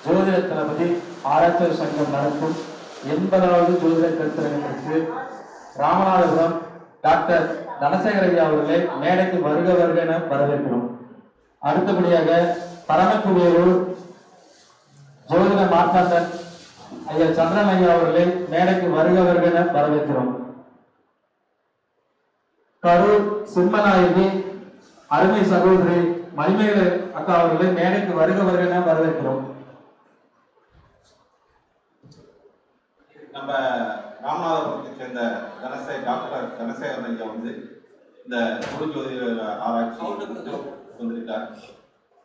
ஜோதிட தளபதி ஆராய்ச்சி சங்கம் நடத்தும் 80வது ஜோதிட கருத்தரங்கத்திற்கு ராமநாதபுரம் டாக்டர் தனசேகர ஐயா அவர்களை மேடைக்கு வருக வருக என வரவேற்கிறோம். அடுத்தபடியாக பரமக்குடியூர் ஜோதிட மார்த்தாண்டன் ஐயா சந்திரன் ஐயா அவர்களை மேடைக்கு வருக வருக என வரவேற்கிறோம். கரூர் சிம்மநாயகி அருமை சகோதரி மணிமேகலை அக்கா அவர்களை மேடைக்கு வருக வருக என வரவேற்கிறோம். நம்ம ராமநாதபுரத்தை சேர்ந்த டாக்டர் தனசேகரன் ஐயா இந்த குரு ஜோதிட ஆராய்ச்சி வந்திருக்கார்.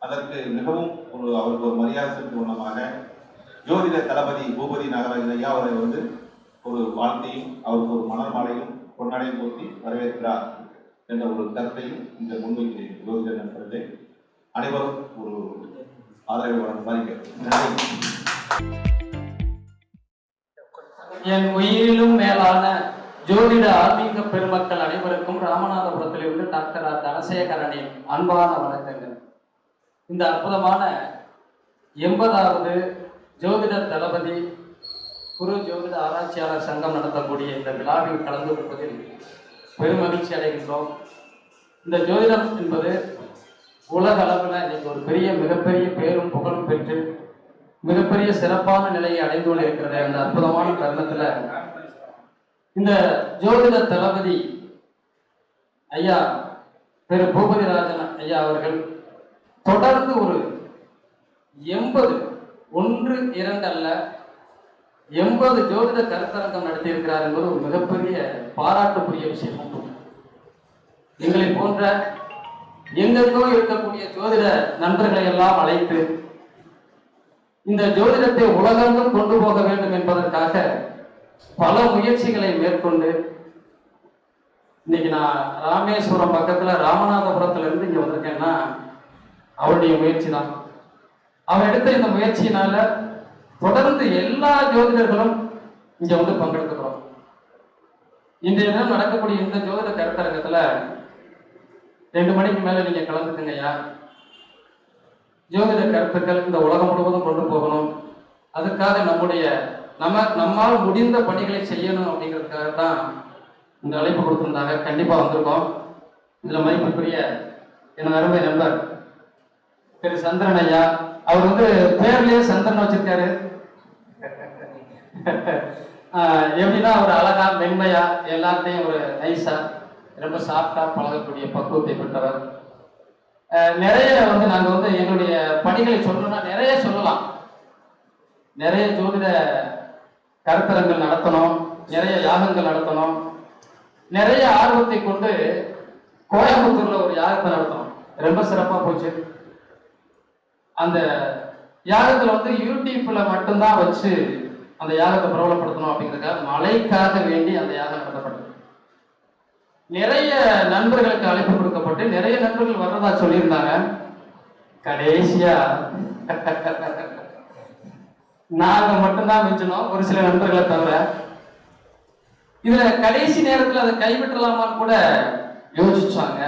அதற்கு மிகவும் அவருக்கு ஒரு மரியாதை செலுத்தும் வண்ணமாக ஜோதிட தளபதி பூபதி நாகராஜன் ஐயா அவரை ஒரு வாழ்த்தையும் அவருக்கு ஒரு மலர் மாலையும் பொன்னாடையும் போட்டி வரவேற்கிறார் என்ற ஒரு கருத்தையும் இந்த முன்வைக்கிறேன். ஜோதிட நண்பர்களே அனைவரும் ஒரு ஆதரவை வழங்குமாறு. என் உயிரிலும் மேலான ஜோதிட ஆன்மீக பெருமக்கள் அனைவருக்கும் ராமநாதபுரத்திலிருந்து டாக்டர் தனசேகரனின் அன்பான வணக்கங்கள். இந்த அற்புதமான 80வது ஜோதிட தளபதி குரு ஜோதிட ஆராய்ச்சியாளர் சங்கம் நடத்தக்கூடிய இந்த விழாவில் கலந்து கொள்வதில் பெருமகிழ்ச்சி அடைகின்றோம். இந்த ஜோதிடம் என்பது உலக அளவில் இன்னைக்கு ஒரு மிகப்பெரிய பேரும் புகழும் பெற்று மிகப்பெரிய சிறப்பான நிலையை அடைந்து கொண்டு இருக்கிறது. அந்த அற்புதமான தருணத்துல இந்த ஜோதிட தளபதி ஐயா திரு பூபதி ராஜன் ஐயா அவர்கள் தொடர்ந்து ஒரு 80 1 2 அல்ல 80 ஜோதிட கருத்தரங்கம் நடத்தி இருக்கிறார் என்பது ஒரு மிகப்பெரிய பாராட்டுக்குரிய விஷயம். எங்களை போன்ற எங்கெங்கோ இருக்கக்கூடிய ஜோதிட நண்பர்களை எல்லாம் அழைத்து இந்த ஜோதிடத்தை உலகெங்கும் கொண்டு போக வேண்டும் என்பதற்காக பல முயற்சிகளை மேற்கொண்டு இன்னைக்கு நான் ராமேஸ்வரம் பக்கத்துல ராமநாதபுரத்துல இருந்து இங்க வந்திருக்கேன்னா அவருடைய முயற்சி தான். அவர் எடுத்த இந்த முயற்சியினால தொடர்ந்து எல்லா ஜோதிடர்களும் இங்க பங்கெடுத்துக்கிறோம். இன்றைய தினம் நடக்கக்கூடிய இந்த ஜோதிட கருத்தரங்கத்துல 2 மணிக்கு மேல நீங்க கலந்துக்குங்க ஐயா. ஜோதிட கருத்துக்கள் இந்த உலகம் முழுவதும் கொண்டு போகணும். அதுக்காக நம்மால் முடிந்த பணிகளை செய்யணும் அப்படிங்கிறதுக்காக தான் இந்த அழைப்பு கொடுத்திருந்தாங்க. கண்டிப்பா வந்திருக்கோம். இதுல மதிப்புக்குரிய என் அருமை நண்பர் திரு சந்திரன் ஐயா, அவர் பேர்லயே சந்திரன் வச்சிருக்காரு. எப்படின்னா ஒரு அழகா மென்மையா எல்லாத்தையும் ஒரு நைஸா ரொம்ப சாஃப்டா பழகக்கூடிய பக்குவத்தை பெற்றவர். நிறைய நாங்க எங்களுடைய பணிகளை சொல்லணும்னா நிறைய சொல்லலாம். நிறைய ஜோதிட கருத்தரங்கள் நடத்தணும், நிறைய யாகங்கள் நடத்தணும். நிறைய ஆர்வத்தை கொண்டு கோயம்புத்தூர்ல ஒரு யாகத்தை நடத்தணும். ரொம்ப சிறப்பா போச்சு. அந்த யாகத்துல யூடியூப்ல மட்டும்தான் வச்சு அந்த யாகத்தை பிரபலப்படுத்தணும் அப்படிங்கிறதுக்காக மழைக்காக வேண்டி அந்த யாகம் நடத்தப்பட்டது. நிறைய நண்பர்களுக்கு அழைப்பு கொடுக்கப்பட்டு நிறைய நண்பர்கள் வர்றதா சொல்லியிருந்தாங்க. கடைசியா நாங்க மட்டும்தான் மிஞ்சணும், ஒரு சில நண்பர்களை தவிர. இதுல கடைசி நேரத்துல அதை கைவிட்டலாமான்னு கூட யோசிச்சாங்க.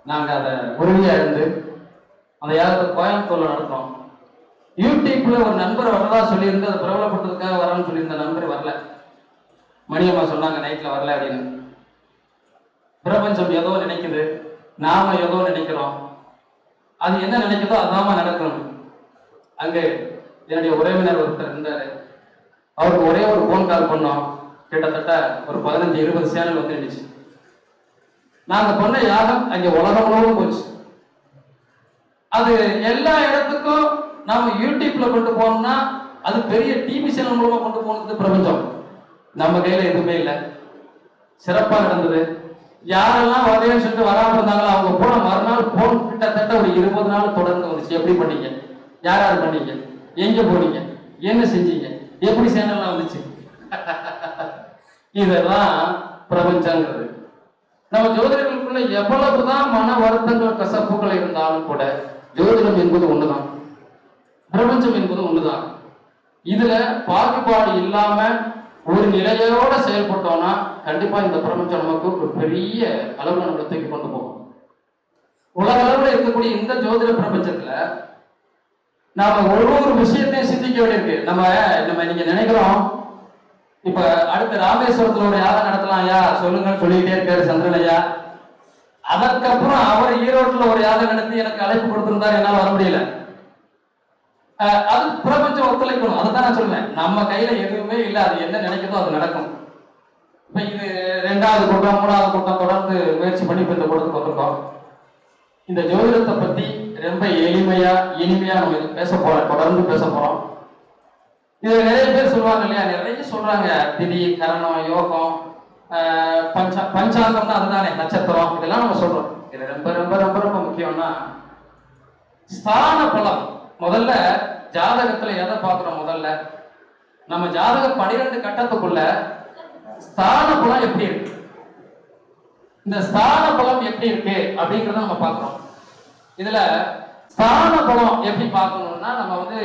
நாங்க அதை உறுதியா இருந்து அந்த யாகத்தை கோயம்புத்தூர்ல நடத்தோம். யூடியூப்ல ஒரு நண்பர் வரதா சொல்லியிருந்து அதை பிரபலப்படுத்துறதுக்காக வரணும்னு சொல்லியிருந்த நண்பர் வரல. மணியம்மா சொன்னாங்க நைட்ல வரல அப்படின்னு. பிரபஞ்சம் ஏதோ நினைக்குது, நாம ஏதோ நினைக்கிறோம். அது என்ன நினைக்குதோ அதாம நடக்கணும். அங்கே என்னுடைய உறவினர் ஒருத்தர் இருந்தாரு. அவருக்கு ஒரே ஒரு போன் கால் பண்ணோம். கிட்டத்தட்ட ஒரு 15-20 சேனல் வந்துடுச்சு. நாங்க பண்ண யாகம் அங்கே உலகம் முழுவதும் போச்சு. அது எல்லா இடத்துக்கும் நாம யூடியூப்ல கொண்டு போனோம்னா அது பெரிய டிவி சேனல் மூலமா கொண்டு போனது பிரபஞ்சம். நம்ம கையில எதுவுமே இல்லை. சிறப்பா நடந்தது. யாரெல்லாம் வரேன்னு சொல்லிட்டு வராம இருந்தாங்களோ அவங்க போன மறுநாள் போன் கிட்டத்தட்ட ஒரு 20 நாள் தொடர்ந்து வந்துச்சு. எப்படி பண்ணீங்க, யார் பண்ணீங்க, எங்க போனீங்க, என்ன செஞ்சீங்க, எப்படி சேனல்லாம் வந்துச்சு. இதெல்லாம் பிரபஞ்சங்கிறது. நம்ம ஜோதிடர்களுக்குள்ள எவ்வளவுதான் மன வருத்தங்கள் கசப்புகள் இருந்தாலும் கூட ஜோதிடம் என்பது ஒண்ணுதான், பிரபஞ்சம் என்பது ஒண்ணுதான். இதுல பாகுபாடு இல்லாம ஒரு நிலையோட செயல்பட்டோம்னா கண்டிப்பா இந்த பிரபஞ்சம் நமக்கு ஒரு பெரிய அளவுல நம்மளை தூக்கி கொண்டு போகும். உலக அளவுல இருக்கக்கூடிய இந்த ஜோதிட பிரபஞ்சத்துல நாம ஒரு விஷயத்தையும் சிந்திக்க வேண்டியிருக்கு. நம்ம நீங்க நினைக்கிறோம் இப்ப அடுத்த ராமேஸ்வரத்துல ஒரு யாகம் நடத்தலாம் ஐயா சொல்லுங்கன்னு சொல்லிக்கிட்டே இருக்காரு சந்திரன் ஐயா. அதற்கப்புறம் அவர் ஈரோட்டுல ஒரு யாகம் நடத்தி எனக்கு அழைப்பு கொடுத்திருந்தாரு, என்னால வர முடியல. அது பிரபஞ்சம் ஒத்துழைக்கணும். அதை தான் நான் சொல்லுவேன். நம்ம கையில எதுவுமே இல்லை. அது என்ன நினைக்கிறதோ அது நடக்கும். இப்ப இது 2வது கூட்டம் 3வது கூட்டம் தொடர்ந்து முயற்சி பண்ணி இப்ப இந்த கூட்டத்துக்கு வந்திருக்கோம். இந்த ஜோதிடத்தை பத்தி ரொம்ப எளிமையா இனிமையா நம்ம பேச போறோம், தொடர்ந்து பேச போறோம். இதுல நிறைய பேர் சொல்லுவாங்க இல்லையா, நிறைய சொல்றாங்க திதி கரணம் யோகம் பஞ்சாங்கம்னா அதுதானே நட்சத்திரம் இதெல்லாம் நம்ம சொல்றோம். இது ரொம்ப ரொம்ப ரொம்ப ரொம்ப முக்கியம்னா ஸ்தான பலம். முதல்ல ஜாதகத்துல எதை பார்க்கிறோம்? முதல்ல நம்ம ஜாதக 12 கட்டத்துக்குள்ள ஸ்தான பலம் எப்படி இருக்கு, இந்த ஸ்தான பலம் எப்படி இருக்கு அப்படிங்கறத நம்ம பார்க்கிறோம். இதுல ஸ்தான பலம் எப்படி பார்க்கணும்னா நம்ம வந்து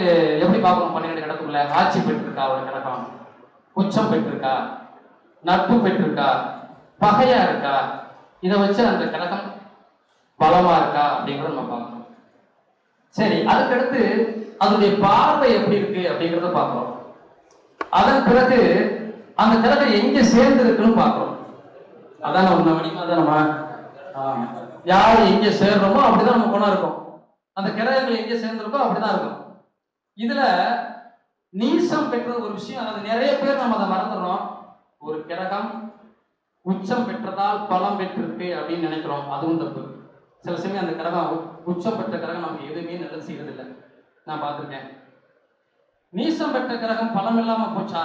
எப்படி பார்க்கணும்? 12 கட்டத்துக்குள்ள ஆட்சி பெற்றிருக்கா ஒரு கிரகம், உச்சம் பெற்றிருக்கா, நட்பு பெற்றிருக்கா, பகையா இருக்கா, இதை வச்சு அந்த கிரகம் பலமா இருக்கா அப்படிங்கறத நம்ம பார்க்கணும். சரி, அதுக்கடுத்து அதனுடைய பார்வை எப்படி இருக்கு அப்படிங்கறத பார்க்கிறோம். அதன் பிறகு அந்த கிரகம் எங்க சேர்ந்து இருக்குன்னு பார்க்கிறோம். அதான் நம்ம மணிமா தான் நம்ம யாரு எங்க சேர்றோமோ அப்படிதான் நம்ம குணம் இருக்கும். அந்த கிரகங்கள் எங்க சேர்ந்திருக்கோ அப்படிதான் இருக்கும். இதுல நீசம் பெற்றது ஒரு விஷயம். அது நிறைய பேர் நம்ம அதை மறந்துடுறோம். ஒரு கிரகம் உச்சம் பெற்றதால் பலம் பெற்றிருக்கு அப்படின்னு நினைக்கிறோம். அதுவும் தப்பு. சில சமயம் அந்த கிரகம் உச்சம் பெற்ற கிரகம் நமக்கு எதுவுமே நல்லது செய்யறது இல்லை. நான் பார்த்திருக்கேன். நீசம் பெற்ற கிரகம் பலம் இல்லாம போச்சா,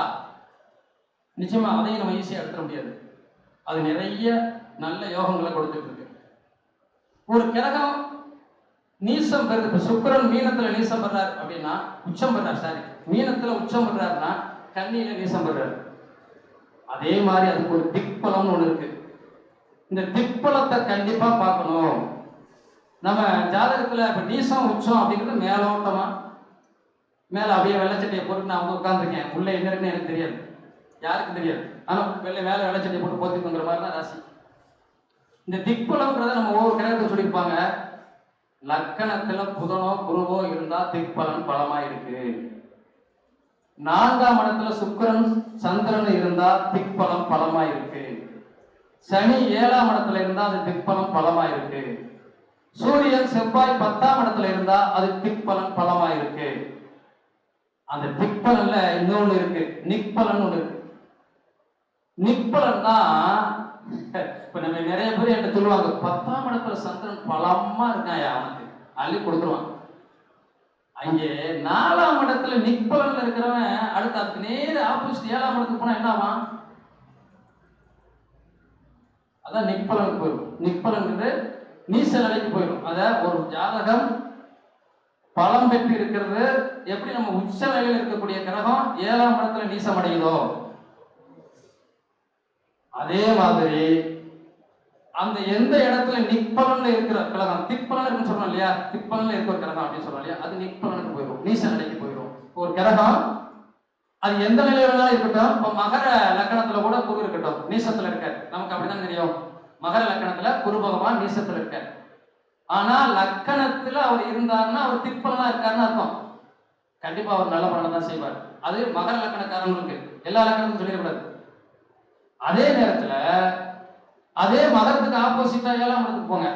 நிச்சயமா அதையும் நம்ம ஈஸியா எடுத்துட முடியாது. அது நிறைய நல்ல யோகங்களை கொடுத்துட்டு இருக்கு. ஒரு கிரகம் நீசம் பெறுது. இப்ப சுக்கிரன் மீனத்துல நீசம் பெறாரு அப்படின்னா உச்சம் பெறாரு, சாரி மீனத்துல உச்சம் பெறாருன்னா கன்னியில நீசம் பெறாரு. அதே மாதிரி அதுக்கு ஒரு திக்பலம்னு ஒண்ணு இருக்கு. இந்த திக்பலத்தை கண்டிப்பா பார்க்கணும். நம்ம ஜாதகத்துல இப்ப நீசம் உச்சம் அப்படிங்கிறது மேலோட்டமா மேல அப்படியே வெள்ளச்சட்டையை போட்டு நான் வந்து உட்கார்ந்துருக்கேன். உள்ள என்ன இருக்குன்னு எனக்கு தெரியாது, யாருக்கும் தெரியாது. ஆனா மேல வெள்ளச்சட்டையை போட்டு போத்திக்குங்கிற மாதிரி தான் ராசி. இந்த திக்பலம்ங்கிறத நம்ம ஒவ்வொரு கிரகத்தை சொல்லியிருப்பாங்க. லக்கணத்துல புதனோ குருவோ இருந்தா திக்பலன் பலமா இருக்கு. 4ஆம் இடத்துல சுக்கிரன் சந்திரன் இருந்தா திக்பலம் பலமா இருக்கு. சனி 7ஆம் இடத்துல இருந்தா அது திக்பலம் பலமா இருக்கு. சூரியன் செவ்வாய் 10ஆம் இடத்துல இருந்தா அது திக்பலன் பலமா இருக்கு. அந்த திக்பலன்ல இன்னொன்னு இருக்கு, நிக்பலன் ஒண்ணு இருக்கு. நிக்பலன் தான் இப்ப நம்ம நிறைய பேர் என்கிட்ட சொல்லுவாங்க 10ஆம் இடத்துல சந்திரன் பலமா இருக்காயா, அவனுக்கு அள்ளி கொடுத்துருவான். அங்கே 4ஆம் இடத்துல நிக்பலன்ல இருக்கிறவன் அடுத்து அதுக்கு நேர ஆப்போசிட் 7ஆம் இடத்துக்கு போனா என்ன ஆவான்? அதான் நிக்பலனுக்கு போயிடும். நிக்பலன்றது நீச நிலைக்கு போயிடும். அத ஒரு ஜாதகம் பலம் பெற்று இருக்கிறது எப்படி நம்ம உச்ச நிலையில் இருக்கக்கூடிய கிரகம் 7ஆம் இடத்துல நீசம் அடையுதோ அதே மாதிரி அந்த எந்த இடத்துல நிக்பலன்ல இருக்கிற கிரகம், திக்பலன் இருக்குன்னு சொல்றோம் இல்லையா, திக்பலன்ல இருக்கிற கிரகம் அப்படின்னு சொல்றோம் இல்லையா, அது நிக்பலனுக்கு போயிடும், நீச நிலைக்கு போயிடும். ஒரு கிரகம் அது எந்த நிலையில வேணாலும் இருக்கட்டும். இப்ப மகர லக்கணத்துல கூட குரு இருக்கட்டும், நீசத்துல இருக்க நமக்கு அப்படிதான் தெரியும். மகர லக்கணத்துல குரு பகவான் நீசத்துல இருக்க. ஆனா லக்கணத்துல அவர் இருந்தாருன்னா அவர் திக்பலனா இருக்காருன்னு அர்த்தம். கண்டிப்பா அவர் நல்ல பலனை தான் செய்வார். அது மகர லக்கணக்காரங்களுக்கு, எல்லா லக்கணத்துக்கும் சொல்லிடக்கூடாது. அதே நேரத்துல அதே மகரத்துக்கு ஆப்போசிட்டா 7ஆம் இடத்துக்கு போங்க.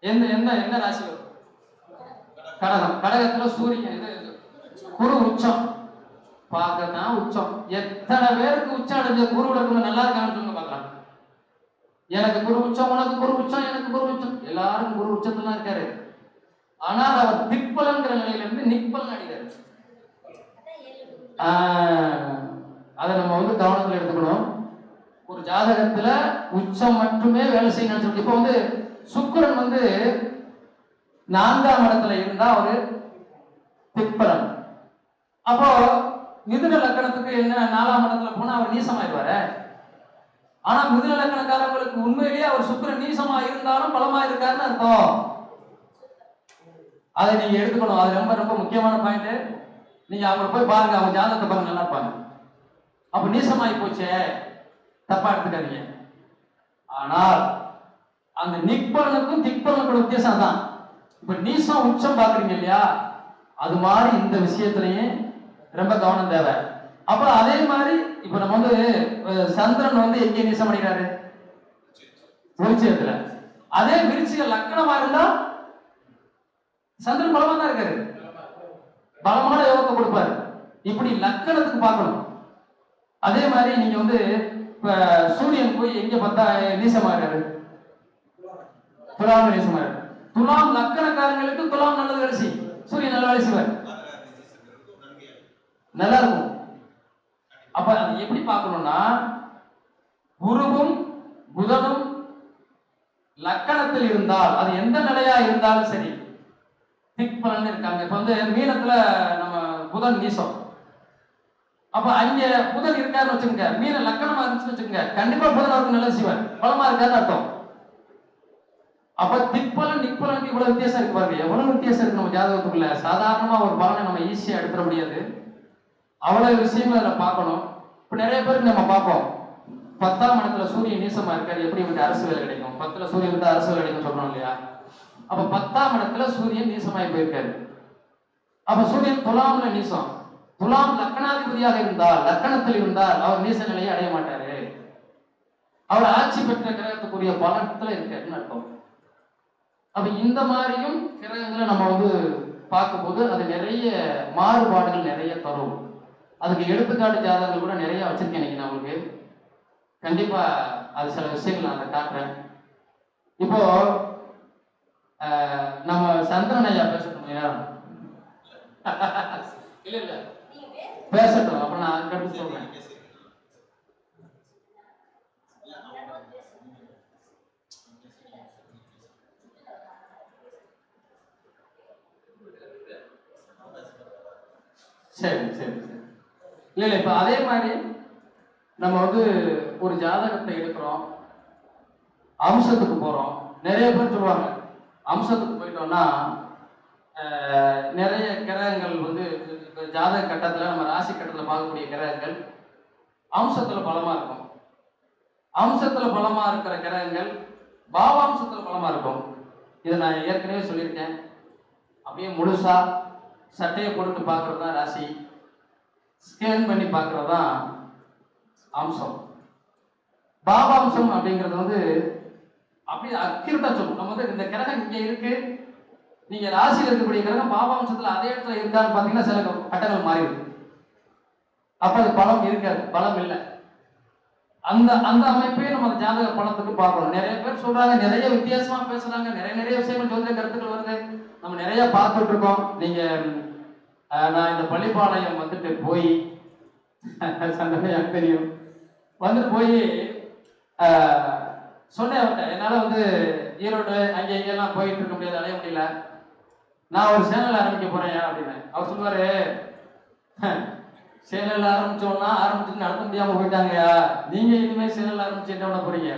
என்ன ராசி வரும்? கடகம். கடகத்துல சூரியன் குரு உச்சம். பார்க்கத்தான் உச்சம். எத்தனை பேருக்கு உச்சம் அடைஞ்ச குரு இருக்கவங்க நல்லா இருக்கான்னு சொல்லுங்க பார்க்கலாம். எனக்கு குரு உச்சம், உனக்கு குரு உச்சம், எனக்கு குரு உச்சம், எல்லாருக்கும் குரு உச்சத்துல இருக்காரு. ஆனால் அவர் திக்பலன்கிற நிலையில இருந்து நிக்பலன் அடைகிறாரு. அதை நம்ம வந்து கவனத்துல எடுத்துக்கணும். ஒரு ஜாதகத்துல உச்சம் மட்டுமே வேலை செய்யணும்னு சொல்லி இப்ப வந்து சுக்கிரன் வந்து 4ஆம் இடத்துல இருந்தா ஒரு திக்பலன். அப்போ மிதுன லக்கணத்துக்கு என்ன 4ஆம் இடத்துல போனா அவர் நீசமாயிடுவாரு. ஆனா மிதுன லக்கணக்காரங்களுக்கு உண்மையிலேயே அவர் சுக்கிரன் நீசமா இருந்தாலும் பலமா இருக்காருன்னு அர்த்தம். அதை நீங்க எடுத்துக்கணும். அது ரொம்ப ரொம்ப முக்கியமான பாயிண்ட். நீங்க அவங்க போய் பாருங்க, அவங்க ஜாதகத்தை பாருங்க, நல்லா இருப்பாங்க. அப்ப நீசமாயி போச்சே, தப்பா எடுத்துக்காதீங்க. ஆனால் அந்த நிக்பலனுக்கும் திக்பலனுக்கும் வித்தியாசம் தான். இப்ப நீசம் உச்சம் பாக்குறீங்க இல்லையா, அது மாதிரி இந்த விஷயத்திலையும் ரொம்ப கவனம் தேவை. அப்புறம் அதே மாதிரி இப்ப நம்ம வந்து சந்திரன் வந்து எங்கே நீசம் அடைகிறாரு? விருச்சிகத்துல. அதே விருச்சிக லக்கணமா இருந்தா சந்திரன் பலமா தான் இருக்காரு, பலமான யோகத்தை கொடுப்பாரு. இப்படி லக்கணத்துக்கு பார்க்கணும். அதே மாதிரி நீங்க வந்து இப்ப சூரியன் போய் எங்க பார்த்தா நீசமாகிறாரு? துலாம் நீசமாகிறாரு. துலாம் லக்கணக்காரங்களுக்கு துலாம் நல்லது வேலை செய்யும், சூரியன் நல்ல வேலை செய்வார், நல்லா இருக்கும். அப்ப அது எப்படி பார்க்கணும்னா, குருவும் புதனும் லக்கணத்தில் இருந்தால், அது எந்த நிலையா இருந்தாலும் சரி, திக் பலன் இருக்காங்க. இப்ப வந்து மீனத்துல நம்ம புதன் நீசம், அப்ப அங்க புதன் இருக்காருன்னு வச்சுக்கோங்க, மீன லக்கணமா இருந்துச்சுன்னு வச்சுக்கோங்க, கண்டிப்பா புதன் அவருக்கு நல்லது செய்வார், பலமா இருக்காருன்னு அர்த்தம். அப்ப திக்பலன் நிக்பலனுக்கு இவ்வளவு வித்தியாசம் இருக்கு பாருங்க, எவ்வளவு வித்தியாசம் இருக்கு நம்ம ஜாதகத்துக்குள்ள. சாதாரணமா ஒரு பலனை நம்ம ஈஸியா எடுத்துட முடியாது, அவ்வளவு விஷயங்கள் அதில் பார்க்கணும். இப்ப நிறைய பேருக்கு நம்ம பார்ப்போம், 10ஆம் இடத்துல சூரியன் நீசமா இருக்காரு, எப்படி இவருக்கு அரசு வேலை கிடைக்கும்? 10ல சூரியன் இருந்தா அரசு வேலை கிடைக்கும் சொல்றோம் இல்லையா? அப்ப 10ஆம் இடத்துல சூரியன் நீசமாய் போயிருக்காரு. அப்ப சூரியன் துலாம்ல நீசம், துலாம் லக்கணாதிபதியாக இருந்தால், லக்கணத்தில் இருந்தால் அவர் நீச நிலையை அடைய மாட்டாரு, அவர் ஆட்சி பெற்ற கிரகத்துக்குரிய பலத்துல இருக்காருன்னு அர்த்தம். அப்ப இந்த மாதிரியும் கிரகங்களை நம்ம வந்து பார்க்கும்போது அது நிறைய மாறுபாடுகள் நிறைய தரும். அதுக்கு எடுத்துக்காட்டு ஜாதகங்கள் கூட நிறைய வச்சிருக்கேன் இன்னைக்கு நான் உங்களுக்கு. கண்டிப்பா அது சில விஷயங்கள் நான் அதை காட்டுறேன். இப்போ நம்ம சந்திரன் ஐயா பேசட்டும் இல்லையா? இல்ல பேசட்டும், அப்புறம் நான் அதுக்கடுத்து சொல்றேன். சரி சரி சரி. இல்ல இப்ப அதே மாதிரி நம்ம வந்து ஒரு ஜாதகத்தை எடுக்கிறோம், அம்சத்துக்கு போறோம். நிறைய பேர் சொல்லுவாங்க அம்சத்துக்கு போயிட்டோம்னா நிறைய கிரகங்கள் வந்து ஜாதக கட்டத்துல நம்ம ராசி கட்டத்துல பார்க்கக்கூடிய கிரகங்கள் அம்சத்துல பலமா இருக்கும். அம்சத்துல பலமா இருக்கிற கிரகங்கள் பாவாம்சத்துல பலமா இருக்கும். இதை நான் ஏற்கனவே சொல்லியிருக்கேன். அப்படியே முழுசா சட்டையை போட்டு பார்க்கறது தான் ராசி, ஸ்கேன் பண்ணி பார்க்கறது தான் அம்சம். பாவாம்சம் அப்படிங்கிறது வந்து அப்படியே அக்யூரேட்டா சொல்லும். நம்ம வந்து இந்த கிரகம் இங்க இருக்கு, நீங்க ராசியில் இருக்கக்கூடிய கிரகம் பாவாம்சத்துல அதே இடத்துல இருக்கான்னு பாத்தீங்கன்னா சில கட்டங்கள் மாறிடும். அப்ப அது பலம் இருக்காது, பலம் இல்லை. அந்த அந்த அமைப்பே நம்ம அந்த ஜாதக பலத்துக்கு பார்க்கணும். நிறைய பேர் சொல்றாங்க, நிறைய வித்தியாசமா பேசுறாங்க, நிறைய விஷயங்கள் ஜோதிட கருத்துக்கள் வருது, நம்ம நிறைய பார்த்துட்டு இருக்கோம். நீங்க நான் இந்த பள்ளிப்பாளையம் வந்துட்டு போய் சண்டை எனக்கு தெரியும், வந்துட்டு போய் சொன்னேன் அவர்கிட்ட, என்னால வந்து ஈரோடு அங்கே இங்கெல்லாம் போயிட்டு இருக்க முடியாது, அடைய முடியல, நான் ஒரு சேனல் ஆரம்பிக்க போறேன் அப்படின்னு. அவர் சொல்லுவாரு, சேனல் ஆரம்பிச்சோம்னா ஆரம்பிச்சுட்டு நடத்த முடியாம போயிட்டாங்கயா, நீங்க இனிமே சேனல் ஆரம்பிச்சு என்ன பண்ண போறீங்க?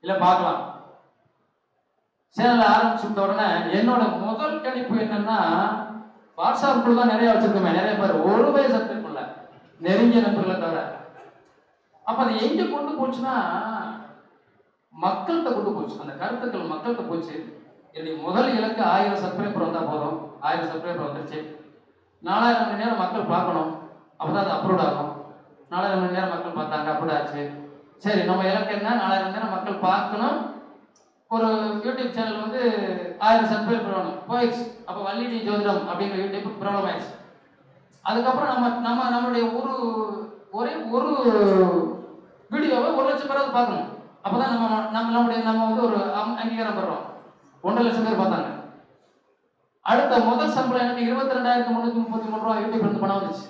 இல்ல பார்க்கலாம். சேனல் ஆரம்பிச்சுட்ட உடனே என்னோட முதல் கணிப்பு என்னன்னா, வாட்ஸ்அப் குழு தான் நிறைய வச்சிருக்கோமே, நிறைய பேர் ஒரு வயசு சப்ஸ்கிரைப் நெருங்கிய நண்பர்களை தவிர. அப்ப அது எங்க கொண்டு போச்சுன்னா மக்கள்கிட்ட கொண்டு போச்சு, அந்த கருத்துக்கள் மக்கள்கிட்ட போச்சு. என்னுடைய முதல் இலக்கு 1000 சப்ஸ்கிரைபர் வந்தா போதும். 1000 சப்ஸ்கிரைபர் வந்துருச்சு. 4000 மணி நேரம் மக்கள் பார்க்கணும், அப்பதான் அது அப்லோட் ஆகும். 4000 மணி நேரம் மக்கள் பார்த்தாங்க, அப்லோட் ஆச்சு. சரி, நம்ம இலக்கு என்ன? 4000 மணி நேரம் மக்கள் பார்க்கணும், ஒரு யூடியூப் சேனல் வந்து 1000 சப்ஸ்கிரைபர் வேணும், போயிடுச்சு. அப்ப வள்ளிடி ஜோதிடம் அப்படிங்கிற யூடியூப் ப்ராப்ளம் ஆயிடுச்சு. அதுக்கப்புறம் நம்மளுடைய ஒரே ஒரு வீடியோவை 1 லட்சம் பேராவது பார்க்கணும், அப்பதான் நம்ம வந்து ஒரு அங்கீகாரம் பெறோம். 1.5 லட்சம் பேர் பார்த்தாங்க. அடுத்த முதல் சம்பளம் எனக்கு 22,333 ரூபாய் யூடியூப் இருந்து பணம் வந்துச்சு.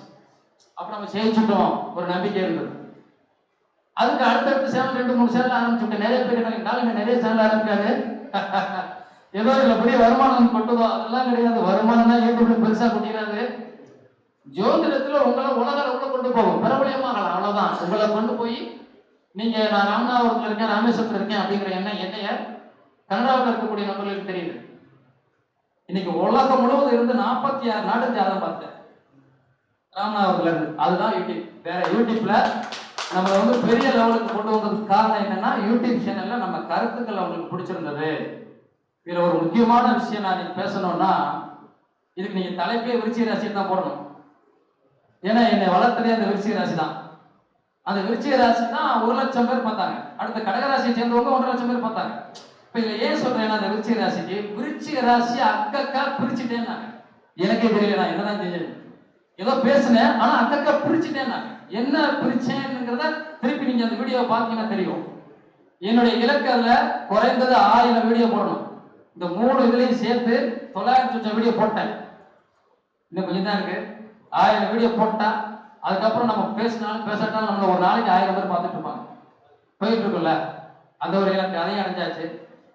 அப்ப நம்ம ஜெயிச்சுட்டோம், ஒரு நம்பிக்கை இருந்தது. அதுக்கு அடுத்தடுத்த சேனல் 2-3 சேனல் ஆரம்பிச்சுட்டேன். நிறைய பேர் கேட்டாங்க, நிறைய சேனல் ஆரம்பிக்காது, ஏதோ இதுல பெரிய வருமானம் கொட்டுதோ? அதெல்லாம் கிடையாது. வருமானம் தான் யூடியூப்ல பெருசா கொட்டிடாது. ஜோதிடத்துல உங்களை உலக அளவுல கொண்டு போகும், பிரபலியமாகலாம், அவ்வளவுதான். உங்களை கொண்டு போய் நீங்க நான் ராமநாதபுரத்துல இருக்கேன், ராமேஸ்வரத்துல இருக்கேன் அப்படிங்கிற என்னைய கனடாவில் இருக்கக்கூடிய நபர்களுக்கு தெரியுது. இன்னைக்கு உலகம் முழுவதும் இருந்து 46 நாடு ஜாதகம் பார்த்தேன் ராமநாதபுரத்துல இருந்து. அதுதான் யூடியூப். வேற யூடியூப்ல நம்ம வந்து பெரிய லெவலுக்கு கொண்டு வந்ததுக்கு காரணம் என்னன்னா, யூடியூப் சேனல்ல நம்ம கருத்துக்கள் அவங்களுக்கு பிடிச்சிருந்தது, இதுல ஒரு முக்கியமான விஷயம் நான் நீங்க பேசணும்னா, இதுக்கு நீங்க தலைப்பே விருச்சிக ராசியை தான் போடணும். ஏன்னா என்னை வளர்த்ததே அந்த விருச்சிக ராசி தான். அந்த விருச்சிக ராசி தான் 1,00,000 பேர் பார்த்தாங்க. அடுத்த கடகராசியை சேர்ந்தவங்க 1,50,000 பேர் பார்த்தாங்க. இப்ப இதுல ஏன் சொல்றேன்னா, அந்த விருச்சிக ராசிக்கு விருச்சிக ராசியை அக்கக்கா பிரிச்சுட்டேன்னாங்க. எனக்கே தெரியல நான் என்னதான் செஞ்சேன். ஏதோ பேசினேன், ஆனா அக்கக்கா பிரிச்சுட்டேன்னாங்க. என்ன பிரிச்சேன்னுங்கிறத திருப்பி நீங்க அந்த வீடியோ பார்த்தீங்கன்னா தெரியும். என்னுடைய இலக்கல்ல குறைந்தது 1000 வீடியோ போடணும். இந்த 3 இதுலையும் சேர்த்து 900 வீடியோ போட்டேன். இன்னும் கொஞ்சம் தான் இருக்கு. 1000 வீடியோ போட்டா அதுக்கப்புறம் நம்ம பேசினாலும் பேசாட்டாலும் நம்மள ஒரு நாளைக்கு 1000 பேர் பார்த்துட்டு இருப்பாங்க. போயிட்டு இருக்குல்ல, அந்த ஒரு இலக்கு அதையும் அடைஞ்சாச்சு.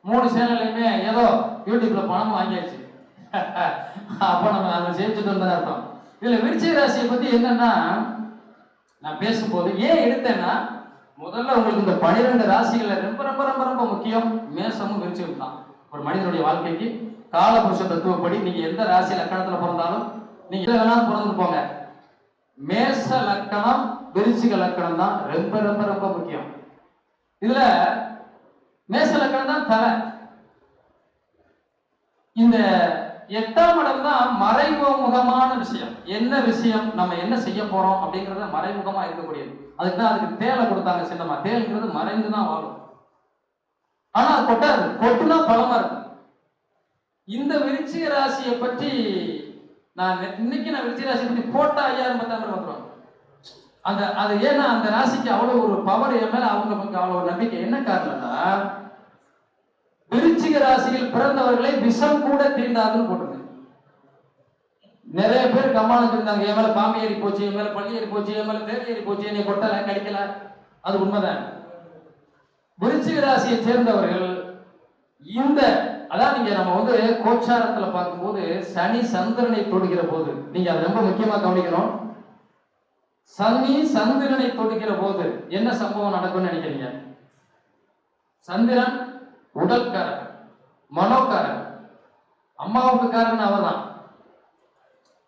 3 சேனல்லையுமே ஏதோ யூடியூப்ல பணமும் வாங்கியாச்சு. அப்ப நம்ம அதை ஜெயிச்சுட்டு வந்தா அர்த்தம். இதுல விருச்சிக ராசியை பத்தி என்னன்னா, நான் பேசும்போது ஏன் எடுத்தேன்னா, முதல்ல உங்களுக்கு இந்த 12 ராசிகள்ல ரொம்ப ரொம்ப ரொம்ப ரொம்ப முக்கியம் மேஷமும் விருச்சிகம் தான். ஒரு மனிதனுடைய வாழ்க்கைக்கு காலபுருஷ தத்துவப்படி நீங்க எந்த ராசி லக்கணத்துல பிறந்தாலும் நீங்க எதை வேணாலும் பிறந்து போங்க, மேஷ லக்கணம் விருச்சிக லக்கணம் தான் ரொம்ப ரொம்ப ரொம்ப முக்கியம். இதுல மேஷ லக்கணம் தான் தலை. இந்த 8ஆம் இடம் தான் மறைமுகமான விஷயம். என்ன விஷயம், நம்ம என்ன செய்ய போறோம் அப்படிங்கறத மறைமுகமா இருக்கக்கூடியது. அதுக்குதான் அதுக்கு தேலை கொடுத்தாங்க சின்னமா. தேல்ங்கிறது மறைந்து தான் வாழும், ஆனா அது கொட்டாது. கொட்டுனா பலமா இருக்கும். இந்த விருச்சிக ராசியை பற்றி நான் இன்னைக்கு விருச்சிக ராசியை பற்றி போட்டா 5000 10,000 வந்துருவாங்க. அது ஏன்னா அந்த ராசிக்கு அவ்வளவு ஒரு பவர் என் மேல அவங்களுக்கு அவ்வளவு நம்பிக்கை. என்ன காரணம்னா, விருச்சிக ராசியில் பிறந்தவர்களை விஷம் கூட தீண்டாதுன்னு போட்டுருங்க. நிறைய பேர் கம்மாளம் இருந்தாங்க, என் மேல பாம்பு ஏறி போச்சு, என் மேல பள்ளி ஏறி போச்சு, என் மேல தேடி ஏறி போச்சு, என்னை கொட்டல கடிக்கல. அது உண்மைதான். விருச்சிக ராசியை சேர்ந்தவர்கள் இந்த அதான் நீங்க நம்ம கோச்சாரத்துல பார்க்கும்போது சனி சந்திரனை தொடுகிற போது நீங்க அதை ரொம்ப முக்கியமா கவனிக்கணும். சனி சந்திரனை தொடுகிற போது என்ன சம்பவம் நடக்கும்னு நினைக்கிறீங்க? சந்திரன் உடல்காரன், மனோக்காரன், அம்மாவுக்கு காரன் அவர் தான்.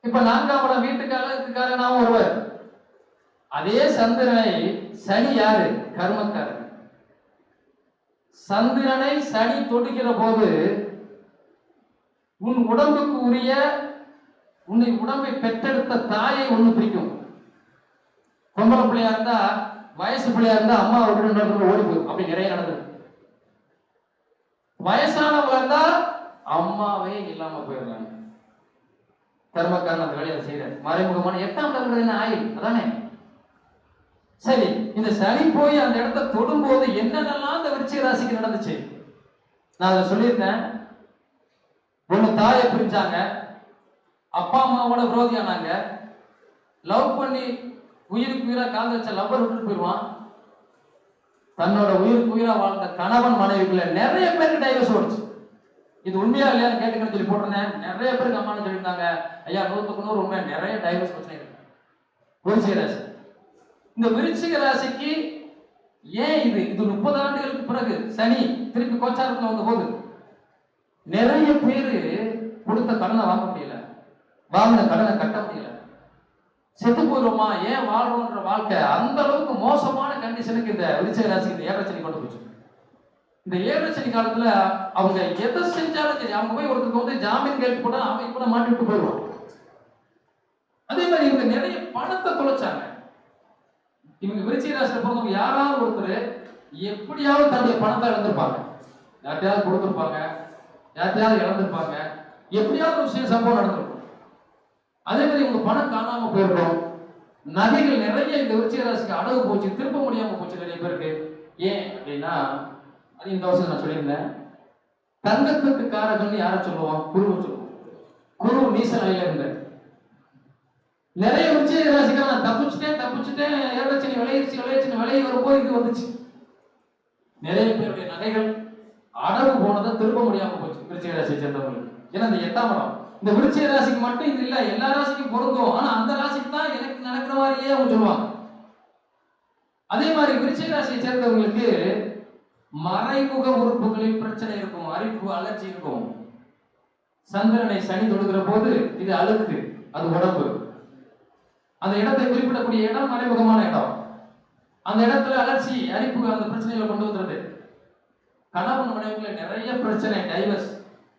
இப்ப 4ஆம் இடம் வீட்டுக்காரனாவும் ஒருவர். அதே சந்திரனை சனி யாரு? கர்மக்காரன். சந்திரனை சனி தொடுகிற போது உன் உடம்புக்கு உரிய உன்னை உடம்பை பெற்றெடுத்த தாயை ஒண்ணு பிடிக்கும். பொம்பளை பிள்ளையா இருந்தா, வயசு பிள்ளையா இருந்தா அம்மா விட்டு ஓடி போகும். அப்படி நிறைய நடந்தது. வயசானவங்க இருந்தா அம்மாவே இல்லாம போயிடுறாங்க. கர்மக்காரன் அந்த வேலையை செய்யற மறைமுகமான 8ஆம் இடம் என்ன ஆயில் அதானே. சரி, இந்த சனி போய் அந்த இடத்தை தொடும்போது என்னென்னலாம் அந்த விருச்சிக ராசிக்கு நடந்துச்சு நான் அதை சொல்லியிருந்தேன். ஒண்ணு தாயை பிரிச்சாங்க, அப்பா அம்மாவோட விரோதியானாங்க, லவ் பண்ணி உயிருக்கு உயிரா கால் வச்ச லவ்வர் விட்டு போயிடுவான். தன்னோட உயிருக்கு உயிரா வாழ்ந்த கணவன் மனைவிக்குள்ள நிறைய பேருக்கு டைவர்ஸ் ஓடுச்சு. இது உண்மையா இல்லையான்னு கேட்டுக்கன்னு சொல்லி போட்டிருந்தேன். நிறைய பேருக்கு அம்மான்னு சொல்லியிருந்தாங்க. ஐயா 100க்கு 100 உண்மையா நிறைய டைவர்ஸ் பிரச்சனை இருக்கு விருச்சிக ராசி. இந்த விருச்சிக ராசிக்கு ஏன் இது 30 ஆண்டுகளுக்கு பிறகு சனி திருப்பி கோச்சாரத்துல வந்த போது நிறைய பேரு கொடுத்த கடனை வாங்க முடியல, வாங்கின கடனை கட்ட முடியல, செத்து போயிடுமா, ஏன் வாழ்றோன்ற வாழ்க்கை அந்த அளவுக்கு மோசமான கண்டிஷனுக்கு இந்த விருச்சிக ராசிக்கு இந்த 7 சனி கொண்டு போச்சு. இந்த 7 சனி காலத்துல அவங்க எதை செஞ்சாலும் சரி, அவங்க போய் ஒருத்தருக்கு ஜாமீன் கேட்டு போட்டா அவன் இப்ப மாட்டி விட்டு போயிடுவான். அதே மாதிரி இவங்க நிறைய பணத்தை தொலைச்சாங்க. இவங்க விருச்சிக ராசியில பிறந்தவங்க யாராவது ஒருத்தர் எப்படியாவது தன்னுடைய பணத்தை இழந்திருப்பாங்க, யார்ட்டையாவது கொடுத்திருப்பாங்க, யார்ட்டையாவது இழந்திருப்பாங்க, எப்படியாவது ஒரு விஷயம் சம்பவம் நடந்திருக்கும். அதே மாதிரி இவங்க பணம் காணாம போயிருக்கும். நகைகள் நிறைய இந்த விருச்சிக ராசிக்கு அடகு போச்சு, திருப்ப முடியாம போச்சு நிறைய பேருக்கு. ஏன் அப்படின்னா, அது இந்த வருஷம் நான் சொல்லியிருந்தேன், தங்கத்துக்கு காரகம்னு யாரை சொல்லுவோம்? குருவை சொல்லுவோம். குரு நீச நிலையில இருந்த நிறைய விருச்சிக ராசிக்காரன் நான் தப்பிச்சுட்டேன் 7 சனி விளைய வரும்போது இது வந்துச்சு. நிறைய பேருடைய நகைகள் அடகு போனதை திருப்ப முடியாம போச்சு விருச்சிக ராசியை சேர்ந்தவங்களுக்கு. ஏன்னா இந்த 8ஆம் இடம் இந்த விருச்சிக ராசிக்கு மட்டும் இது இல்ல, எல்லா ராசிக்கும் பொருந்தும். ஆனா அந்த ராசிக்கு தான் எனக்கு நடக்கிற மாதிரியே அவங்க சொல்லுவாங்க. அதே மாதிரி விருச்சிக ராசியை சேர்ந்தவங்களுக்கு மறைமுக உறுப்புகளில் பிரச்சனை இருக்கும், அரிப்பு அலர்ஜி இருக்கும். சந்திரனை சனி தொடுகிற போது இது அழுக்கு, அது உடம்பு. அந்த இடத்தை குறிப்பிடக்கூடிய இடம் மறைமுகமான இடம். அந்த இடத்துல அலர்ச்சி அரிப்பு அந்த பிரச்சனைகளை கொண்டு வந்துருது. கணவன் மனைவிக்குள்ள நிறைய பிரச்சனை, டைவர்ஸ்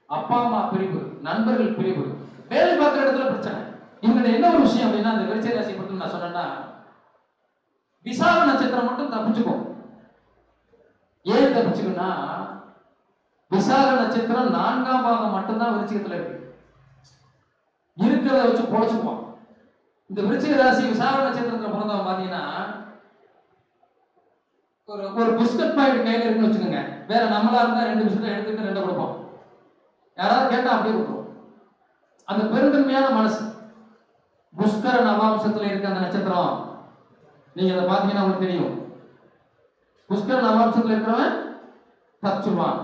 அப்பா அம்மா பிரிவு, நண்பர்கள் பிரிவு, வேலை பார்க்குற இடத்துல பிரச்சனை. இவங்க என்ன ஒரு விஷயம் அப்படின்னா, அந்த விருச்சிக ராசி மட்டும் நான் சொன்னேன்னா, விசாக நட்சத்திரம் மட்டும் தப்பிச்சுக்கும். ஏன் தப்பிச்சுக்குன்னா, விசாக நட்சத்திரம் 4ஆம் பாகம் மட்டும்தான் விருச்சிகத்துல இருக்கு. இருக்கிறத வச்சு பொழைச்சுக்குவான். இந்த விருச்சிக ராசி விசாக நட்சத்திரத்துல பிறந்தவங்க பாத்தீங்கன்னா, ஒரு பிஸ்கட் பாக்கெட் கையில இருக்குன்னு வச்சுக்கோங்க. வேற நம்மளா இருந்தா 2 பிஸ்கட் எடுத்துட்டு 2 கொடுப்போம். யாராவது கேட்டா அப்படியே கொடுப்போம். அந்த பெருந்தன்மையான மனசு. புஷ்கர நவாம்சத்துல இருக்க அந்த நட்சத்திரம், நீங்க அதை பாத்தீங்கன்னா உங்களுக்கு தெரியும். புஷ்கர நவாம்சத்துல இருக்கிறவன் தப்பிச்சுடுவான்.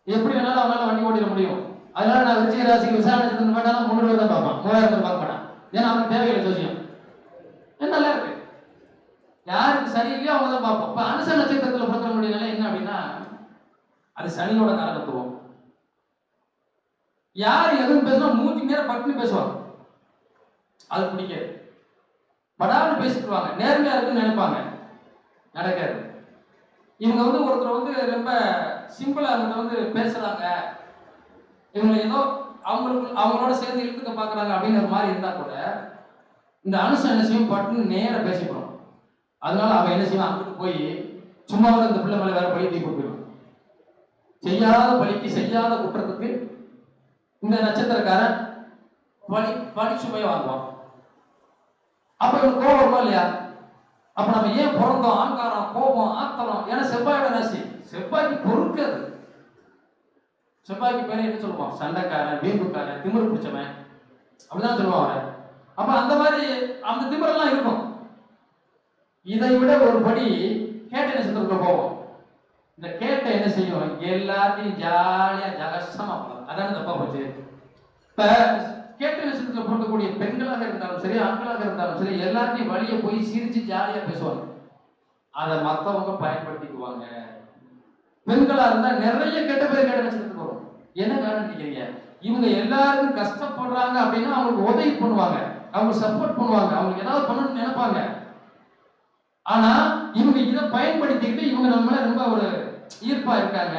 எப்படி வேணாலும் அவனால வண்டி ஓட்டிட முடியும். அதனால நான் விருச்சிக ராசிக்கு விசாக நட்சத்திரம் வேண்டாம் 300 தான் பார்ப்பான், 3000 பார்க்க மாட்டான். ஏன்னா அவனுக்கு தேவையில்லை ஜோசியம். நல்லா இருக்கு, யாருக்கு சரியில்லையோ அவங்க தான் பார்ப்போம். இப்ப அனுச நட்சத்திரத்துல பிறந்தவங்களுடைய நிலை என்ன அப்படின்னா, அது சனியோட காலகத்துவம். யார் எதுவும் பேசினா மூஞ்சி நேரம் பட்டுன்னு பேசுவாங்க. அது பிடிக்காது. படான்னு பேசிட்டுவாங்க. நேர்மையா இருக்குன்னு நினைப்பாங்க, நடக்காது. இவங்க ஒருத்தர் ரொம்ப சிம்பிளா இவங்க பேசுறாங்க, இவங்க ஏதோ அவங்களோட சேர்ந்து இழுத்துக்க பாக்குறாங்க அப்படிங்கிற மாதிரி இருந்தா கூட, இந்த அனுசம் என்ன செய்யும், பட்டுன்னு நேர பேசிக்கிறோம். அதனால அவன் என்ன செய்வான், அங்கிட்டு போய் சும்மா இந்த பிள்ளை மேல வேற பழி தீ கொடுத்துருவான். செய்யாத பழிக்கு செய்யாத குற்றத்துக்கு இந்த நட்சத்திரக்காரன் பழி சுமையை வாங்குவான். அப்ப இவனுக்கு கோபம் வருமா இல்லையா? அப்ப நம்ம ஏன் பிறந்தோம், ஆங்காரம், கோபம், ஆத்தலம். ஏன்னா செவ்வாயோட ராசி, செவ்வாய்க்கு பொறுக்காது. செவ்வாய்க்கு பேரை என்ன சொல்லுவான், சண்டைக்காரன், வீம்புக்காரன், திமிரு பிடிச்சவன், அப்படிதான் சொல்லுவான் அவரை. அப்ப அந்த மாதிரி அந்த திமிரெல்லாம் இருக்கும். இதை விட ஒரு படி கேட்ட நட்சத்திரத்துல போவோம். இந்த கேட்ட என்ன செய்யும், எல்லாத்தையும் ஜாலியா ஜகசமா போகும். அதான தப்பா போச்சு. இப்ப கேட்ட நட்சத்திரத்துல பிறக்கக்கூடிய பெண்களாக இருந்தாலும் சரி, ஆண்களாக இருந்தாலும் சரி, எல்லாத்தையும் வழிய போய் சிரிச்சு ஜாலியா பேசுவாங்க. அதை மத்தவங்க பயன்படுத்திக்குவாங்க. பெண்களா இருந்தா நிறைய கெட்ட பேர் கேட்ட நட்சத்திரத்துக்கு வரும். என்ன காரணம் நினைக்கிறீங்க? இவங்க எல்லாருக்கும் கஷ்டப்படுறாங்க அப்படின்னா அவங்களுக்கு உதவி பண்ணுவாங்க, அவங்களுக்கு சப்போர்ட் பண்ணுவாங்க, அவங்களுக்கு ஏதாவது பண்ணணும்னு நினைப்பாங்க. ஆனா இவங்க இதை பயன்படுத்திக்கிட்டு இவங்க நம்ம மேல ரொம்ப ஒரு ஈர்ப்பா இருக்காங்க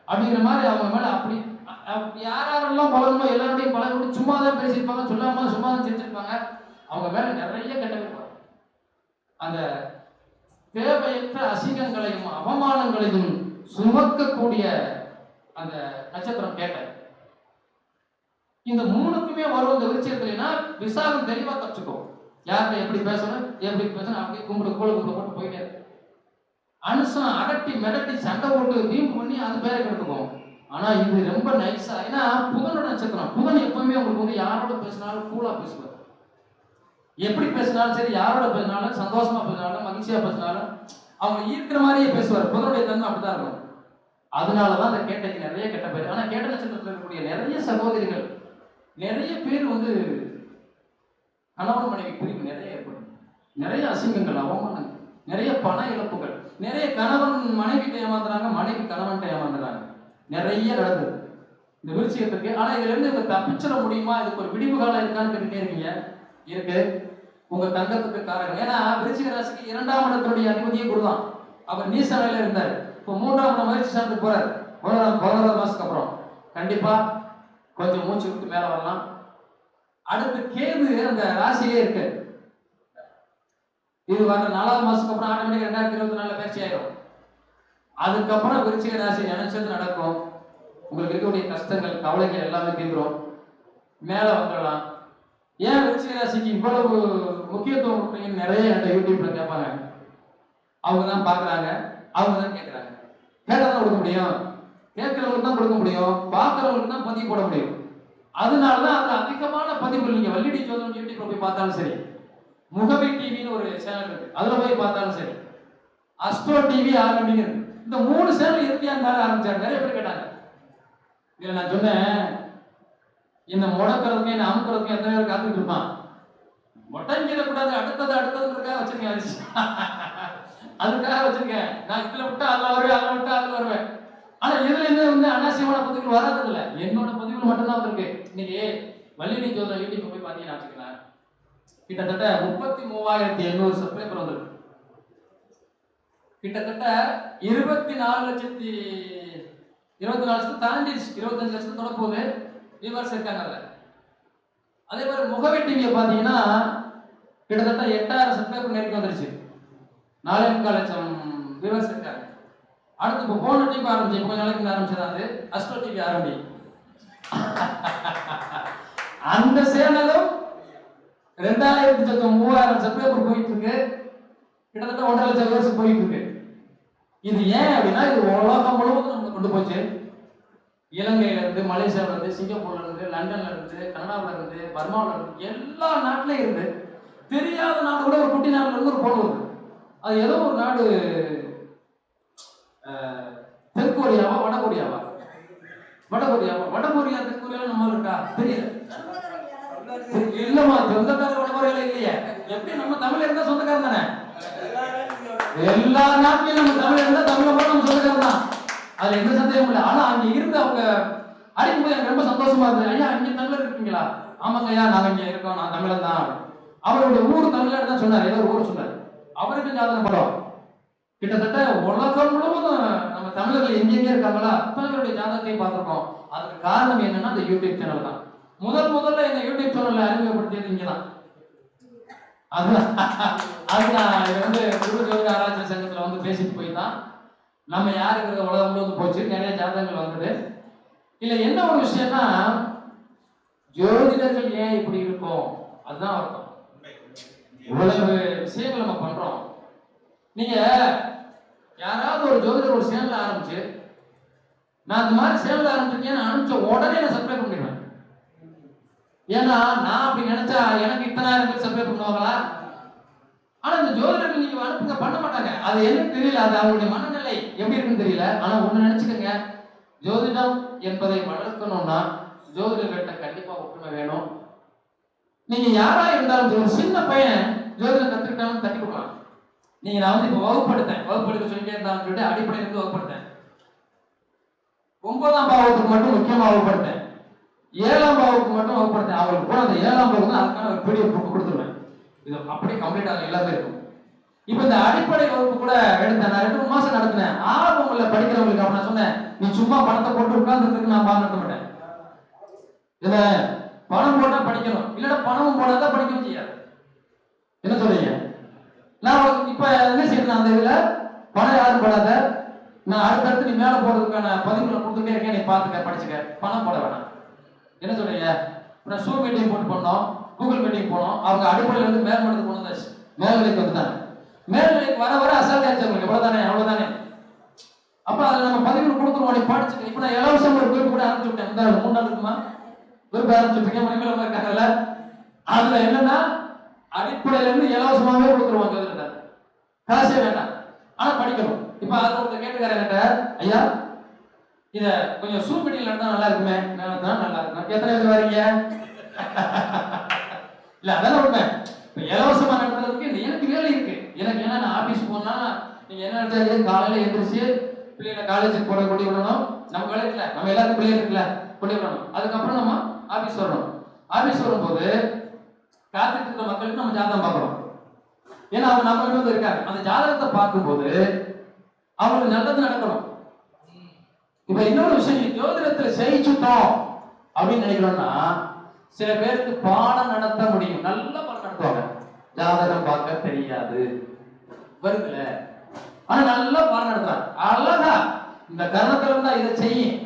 அப்படிங்கிற மாதிரி அவங்க மேல அப்படி யாரெல்லாம் பழகணுமோ எல்லாரோடையும் பழகணும். சும்மா தான் பேசியிருப்பாங்க, சொல்லாம சும்மா தான் செஞ்சிருப்பாங்க. அவங்க மேல நிறைய கெட்ட பேர். அந்த தேவையற்ற அசிங்கங்களையும் அவமானங்களையும் சுமக்கக்கூடிய அந்த நட்சத்திரம் கேட்ட. இந்த 3க்குமே வரும். இந்த விருச்சிகத்துலனா விசாகம் தெளிவா தப்பிச்சுக்கும். யார்கிட்ட எப்படி பேசணும், அப்படியே கும்பிடு போட்டு போயிட்டே இருக்கு. அனுசம் அடட்டி மிரட்டி சண்டை போட்டு வீம்பு பண்ணி அது பேரை கெடுத்துக்கும். ஆனா இது ரொம்ப நைஸா, ஏன்னா புதனோட நட்சத்திரம். புதன் எப்பவுமே உங்களுக்கு யாரோட பேசினாலும் கூலா பேசுவார். எப்படி பேசினாலும் சரி, யாரோட பேசினாலும் சந்தோஷமா பேசினாலும் மகிழ்ச்சியா பேசினாலும் அவங்க ஈர்க்கிற மாதிரியே பேசுவார். புதனுடைய தன்மை அப்படிதான் இருக்கும். அதனாலதான் அந்த கேட்டைக்கு நிறைய கெட்ட பேர். ஆனா கேட்ட நட்சத்திரத்தில் இருக்கக்கூடிய நிறைய சகோதரிகள், நிறைய பேர் கணவன் மனைவி பிரிவு நிறைய ஏற்படும். நிறைய அசிங்கங்கள், அவமானங்கள், நிறைய பண இழப்புகள், நிறைய கணவன் மனைவிட்ட ஏமாந்துறாங்க, மனைவி கணவன்கிட்ட ஏமாந்துறாங்க. நிறைய நடக்குது இந்த விருச்சிகத்துக்கு. ஆனா இதுல இருந்து இவங்க தப்பிச்சிட முடியுமா, இதுக்கு ஒரு விடிவு காலம் இருக்கான்னு கேட்டுட்டே இருக்கீங்க. இருக்கு. உங்க தங்கத்துக்கு காரணம். ஏன்னா விருச்சிக ராசிக்கு 2ஆம் இடத்துடைய அதிபதியே குருதான். அவர் நீச நிலையில இருந்தார். இப்போ 3ஆம் இடம் முயற்சி சார்ந்து போறாரு. 11 மாசத்துக்கு அப்புறம் கண்டிப்பா கொஞ்சம் மூச்சு விட்டு மேல வரலாம். அடுத்து கேது அந்த ராசியிலே இருக்கு. இது வர 4ஆம் மாசத்துக்கு அப்புறம் ஆட்டோமேட்டிக் 2024 பயிற்சி ஆயிடும். அதுக்கப்புறம் விருச்சிக ராசி நினைச்சது நடக்கும். உங்களுக்கு இருக்கக்கூடிய கஷ்டங்கள், கவலைகள் எல்லாமே தீர்ந்துடும், மேல வந்துடலாம். ஏன் விருச்சிக ராசிக்கு இவ்வளவு முக்கியத்துவம் கொடுப்பீங்கன்னு நிறைய என்கிட்ட யூடியூப்ல கேட்பாங்க. அவங்க தான் பாக்குறாங்க, அவங்க தான் கேட்கறாங்க. கேட்டதான் கொடுக்க முடியும், கேட்கிறவங்களுக்கு தான் கொடுக்க முடியும், பார்க்கறவங்களுக்கு தான் பதிவு போட முடியும். அதனாலதான் அதுல அதிகமான பதிவுகள் நீங்க வள்ளிடி ஜோதிடம் யூடியூப்ல போய் பார்த்தாலும் சரி, முகவி டிவின்னு ஒரு சேனல் இருக்கு, அதுல போய் பார்த்தாலும் சரி, அஸ்ட்ரோ டிவி ஆரம்பிங்க இருக்கு. இந்த 3 சேனல் இறுதியா இருந்தாலும் ஆரம்பிச்சாரு. நிறைய பேர் கேட்டாங்க. இதுல நான் சொன்னேன், என்ன முடக்கிறதுக்கு என்ன அமுக்கிறதுக்கு எத்தனை பேர் காத்துட்டு இருப்பான். முடங்கிடக்கூடாது, அடுத்ததுக்காக வச்சிருக்கேன். அதுக்காக வச்சிருக்கேன். நான் இதுல விட்டா அதுல வருவேன், அதுல விட்டா அதுல வருவேன். ஆனா இதுல என்ன அனாவசியமான பதிவுகள் வராது இல்ல, என்னோட பதிவுகள் மட்டும்தான் வந்திருக்கு. இன்னைக்கு வள்ளிடி ஜோதிடம் யூடியூப் போய் பாத்தீங்கன்னா வச்சுக்கலாம், கிட்டத்தட்ட 33,800 சப்ஸ்கிரைபர் வந்திருக்கு. கிட்டத்தட்ட 24 வருஷத்தை தாண்டிடுச்சு, 25 வருஷத்தை தொட போகுது. வியூவர்ஸ் இருக்காங்கல்ல. அதே மாதிரி முகவை டிவியை பார்த்தீங்கன்னா கிட்டத்தட்ட 8000 சப்ஸ்கிரைபர் நெருக்கி வந்துருச்சு. 4.25 லட்சம் வியூவர்ஸ் இருக்காங்க. அடுத்து இப்போ போன டிவி ஆரம்பிச்சு, இப்போ கொஞ்ச நாளைக்கு ஆரம்பிச்சது அது அஸ்ட்ரோ டிவி ஆரம்பி. அந்த சேனலும் 2000-3000 சப்ஸ்கிரைபர் போயிட்டு இருக்கு. கிட்டத்தட்ட 1.5 லட்சம் வியூவர்ஸ் போயிட்டு இருக்கு. இது ஏன் அப்படின்னா இது உலகம் முழுவதும் நம்ம கொண்டு போச்சு. இலங்கையில இருந்து, மலேசியாவில இருந்து, சிங்கப்பூர்ல இருந்து, லண்டன்ல இருந்து, கனடாவில இருந்து, பர்மாவில இருந்து, எல்லா நாட்டிலையும் இருந்து. தெரியாத நாடு கூட ஒரு குட்டி நாட்டுல இருந்து ஒரு போன் வருது. அது ஏதோ ஒரு நாடு, தென்கொரியாவா வடகொரியாவா? வடகொரியாவா? வடகொரியா தென்கொரியால நம்ம இருக்கா தெரியல. இல்லமா, சொந்தக்காரர் வடகொரியால இல்லையே. எப்படி நம்ம தமிழ்ல இருந்தா சொந்தக்காரன் தானே? எல்லா நாட்டிலையும் நம்ம தமிழ் இருந்தா தமிழ போல நம்ம சொந்தக்காரன் தான். அதுல எந்த சந்தேகமும் இல்லை. ஆனா அங்க இருந்து அவங்க அடிக்கும்போது எனக்கு ரொம்ப சந்தோஷமா இருந்தது. ஐயா இங்க தமிழர் இருக்கீங்களா? ஆமாங்க ஐயா, நாங்க இங்க இருக்கோம், நான் தமிழன் தான். அவருடைய ஊர் தமிழ்நாடு தான் சொன்னார், ஏதோ ஒரு ஊர் சொன்னார். அவருக்கு சாதனை படம் கிட்டத்தட்ட உலகம் முழுவதும் நம்ம தமிழர்கள் எங்கெங்க இருக்காங்களா அத்தனை பேருடைய ஜாதகத்தையும் பார்த்திருக்கோம். அதுக்கு காரணம் என்னன்னா அந்த யூடியூப் சேனல் தான். முதல்ல இந்த யூடியூப் சேனல்ல அறிமுகப்படுத்தியது இங்கதான். அதுதான் இது வந்து குரு ஜோதிட ஆராய்ச்சி சங்கத்துல வந்து பேசிட்டு போய் தான் நம்ம யாருங்கிறத உலகம் முழுவதும் போச்சு. நிறைய ஜாதகங்கள் வந்தது. இல்ல என்ன ஒரு விஷயம்னா, ஜோதிடர்கள் ஏன் இப்படி இருக்கும் அதுதான் அர்த்தம். இவ்வளவு விஷயங்கள் நம்ம பண்றோம். நீங்க யாராவது ஒரு ஜோதிடர் ஒரு சேனல் ஆரம்பிச்சு, நான் இந்த மாதிரி சேனல் ஆரம்பிச்சிருக்கேன்னு அனுப்பிச்ச உடனே நான் சப்ஸ்கிரைப் பண்ணிடுவேன். ஏன்னா நான் அப்படி நினைச்சா எனக்கு இத்தனை ஆயிரம் பேர் சப்ஸ்கிரைப் பண்ணுவாங்களா? ஆனா இந்த ஜோதிடர்கள் நீங்க அனுப்புங்க பண்ண மாட்டாங்க. அது எனக்கு தெரியல, அது அவங்களுடைய மனநிலை எப்படி இருக்குன்னு தெரியல. ஆனா ஒண்ணு நினைச்சுக்கோங்க, ஜோதிடம் என்பதை வளர்க்கணும்னா ஜோதிடர்கிட்ட கண்டிப்பா ஒற்றுமை வேணும். நீங்க யாரா இருந்தாலும் ஒரு சின்ன பையன் ஜோதிடம் கத்துக்கிட்டாலும் தட்டி கொடுக்கலாம். நீங்க நான் வந்து இப்ப வகுப்படுத்த சொல்லிட்டே இருந்தாலும் சொல்லிட்டு அடிப்படையில இருந்து வகுப்படுத்தேன். 9ஆம் பாவத்துக்கு மட்டும் முக்கியமா வகுப்படுத்தேன், 7ஆம் பாவத்துக்கு மட்டும் வகுப்படுத்தேன். அவங்களுக்கு கூட அந்த 7ஆம் பாவம் அதுக்கான ஒரு பிடிஎஃப் புக் கொடுத்துருவேன். இது அப்படியே கம்ப்ளீட் ஆகும், எல்லாமே இருக்கும். இப்ப இந்த அடிப்படை வகுப்பு கூட எடுத்தேன், நான் 2-3 மாசம் நடத்தினேன். ஆர்வம் உள்ள படிக்கிறவங்களுக்கு அப்ப நான் சொன்னேன், நீ சும்மா பணத்தை போட்டு உட்கார்ந்துருக்கு நான் பாடம் நடத்த மாட்டேன். இதுல பணம் போட்டா படிக்கணும், இல்லைன்னா பணமும் போடாதான் படிக்கணும் செய்யாது. என்ன சொல்றீங்க? நான் இப்ப என்ன செய்யறேன், அந்த இதுல பணம் யாரும் போடாத, நான் அடுத்தடுத்து நீ மேல போறதுக்கான பதிவுகளை கொடுத்துட்டே இருக்கேன், நீ பாத்துக்க படிச்சுக்க, பணம் போட வேணாம். என்ன சொல்றீங்க? நான் Zoom மீட்டிங் போட்டு பண்ணோம், கூகுள் மீட்டிங் போனோம். அவங்க அடிப்படையில இருந்து மேல்மட்டத்துக்கு கொண்டு வந்தாச்சு, மேல்நிலைக்கு வந்துட்டாங்க. மேல்நிலைக்கு வர வர அசால்ட் ஆச்சு உங்களுக்கு, எவ்வளவுதானே அவ்வளவுதானே. அப்ப அதுல நம்ம பதிவுகள் கொடுத்துருவோம், நீ படிச்சுக்க. இப்ப நான் இலவசம் ஒரு குறிப்பு கூட ஆரம்பிச்சு விட்டேன். இந்த 3 நாள் இருக்குமா குறிப்பு ஆரம்பிச்சுருக்கேன், மணிமேல இருக்காங்கல்ல. அதுல என்னன்னா அடிப்படையில இருந்து இலவசமாவே கொடுத்துருவோம் ஜோதிடத்தை, காசே வேண்டாம், ஆனா படிக்கணும். இப்ப அது ஒருத்தர் கேட்டுக்கார என்கிட்ட, ஐயா இத கொஞ்சம் Zoom மீட்டிங்ல நடந்தா நல்லா இருக்குமே. நல்லா இருக்கும். எத்தனை பேர் வரீங்க? இல்ல அதான் உண்மை. இப்ப இலவசமா நடத்துறதுக்கு எனக்கு வேலை இருக்கு. எனக்கு ஏன்னா நான் ஆபீஸ் போனா நீங்க என்ன நினைச்சாலும் காலையில எந்திரிச்சு பிள்ளைகளை காலேஜுக்கு போட கொண்டு விடணும். நம்ம காலேஜ்ல நம்ம எல்லாருக்கும் பிள்ளைங்க இருக்குல்ல, கொண்டு விடணும். அதுக்கப்புறம் நம்ம ஆபீஸ் வரணும். ஆபீஸ் வரும்போது காத்துட்டு இருக்க மக்களுக்கு நம்ம ஜாதகம் பார்க்கணும். ஏன்னா அவங்க நம்ம கிட்ட வந்து இருக்காங்க. அந்த ஜாதகத்தை பார்க்கும்போது அவங்களுக்கு நல்லது நடக்கணும். இப்ப இன்னொரு விஷயம், ஜோதிடத்துல ஜெயிச்சுட்டோம் அப்படின்னு நினைக்கிறோம்னா, சில பேருக்கு பாடம் நடத்த முடியும், நல்ல பாடம் நடத்துவாங்க, ஜாதகம் பார்க்க தெரியாது வருதுல, ஆனா நல்ல பாடம் நடத்துறாங்க. அழகா இந்த கர்ணத்துல இருந்தா இதை செய்யும்,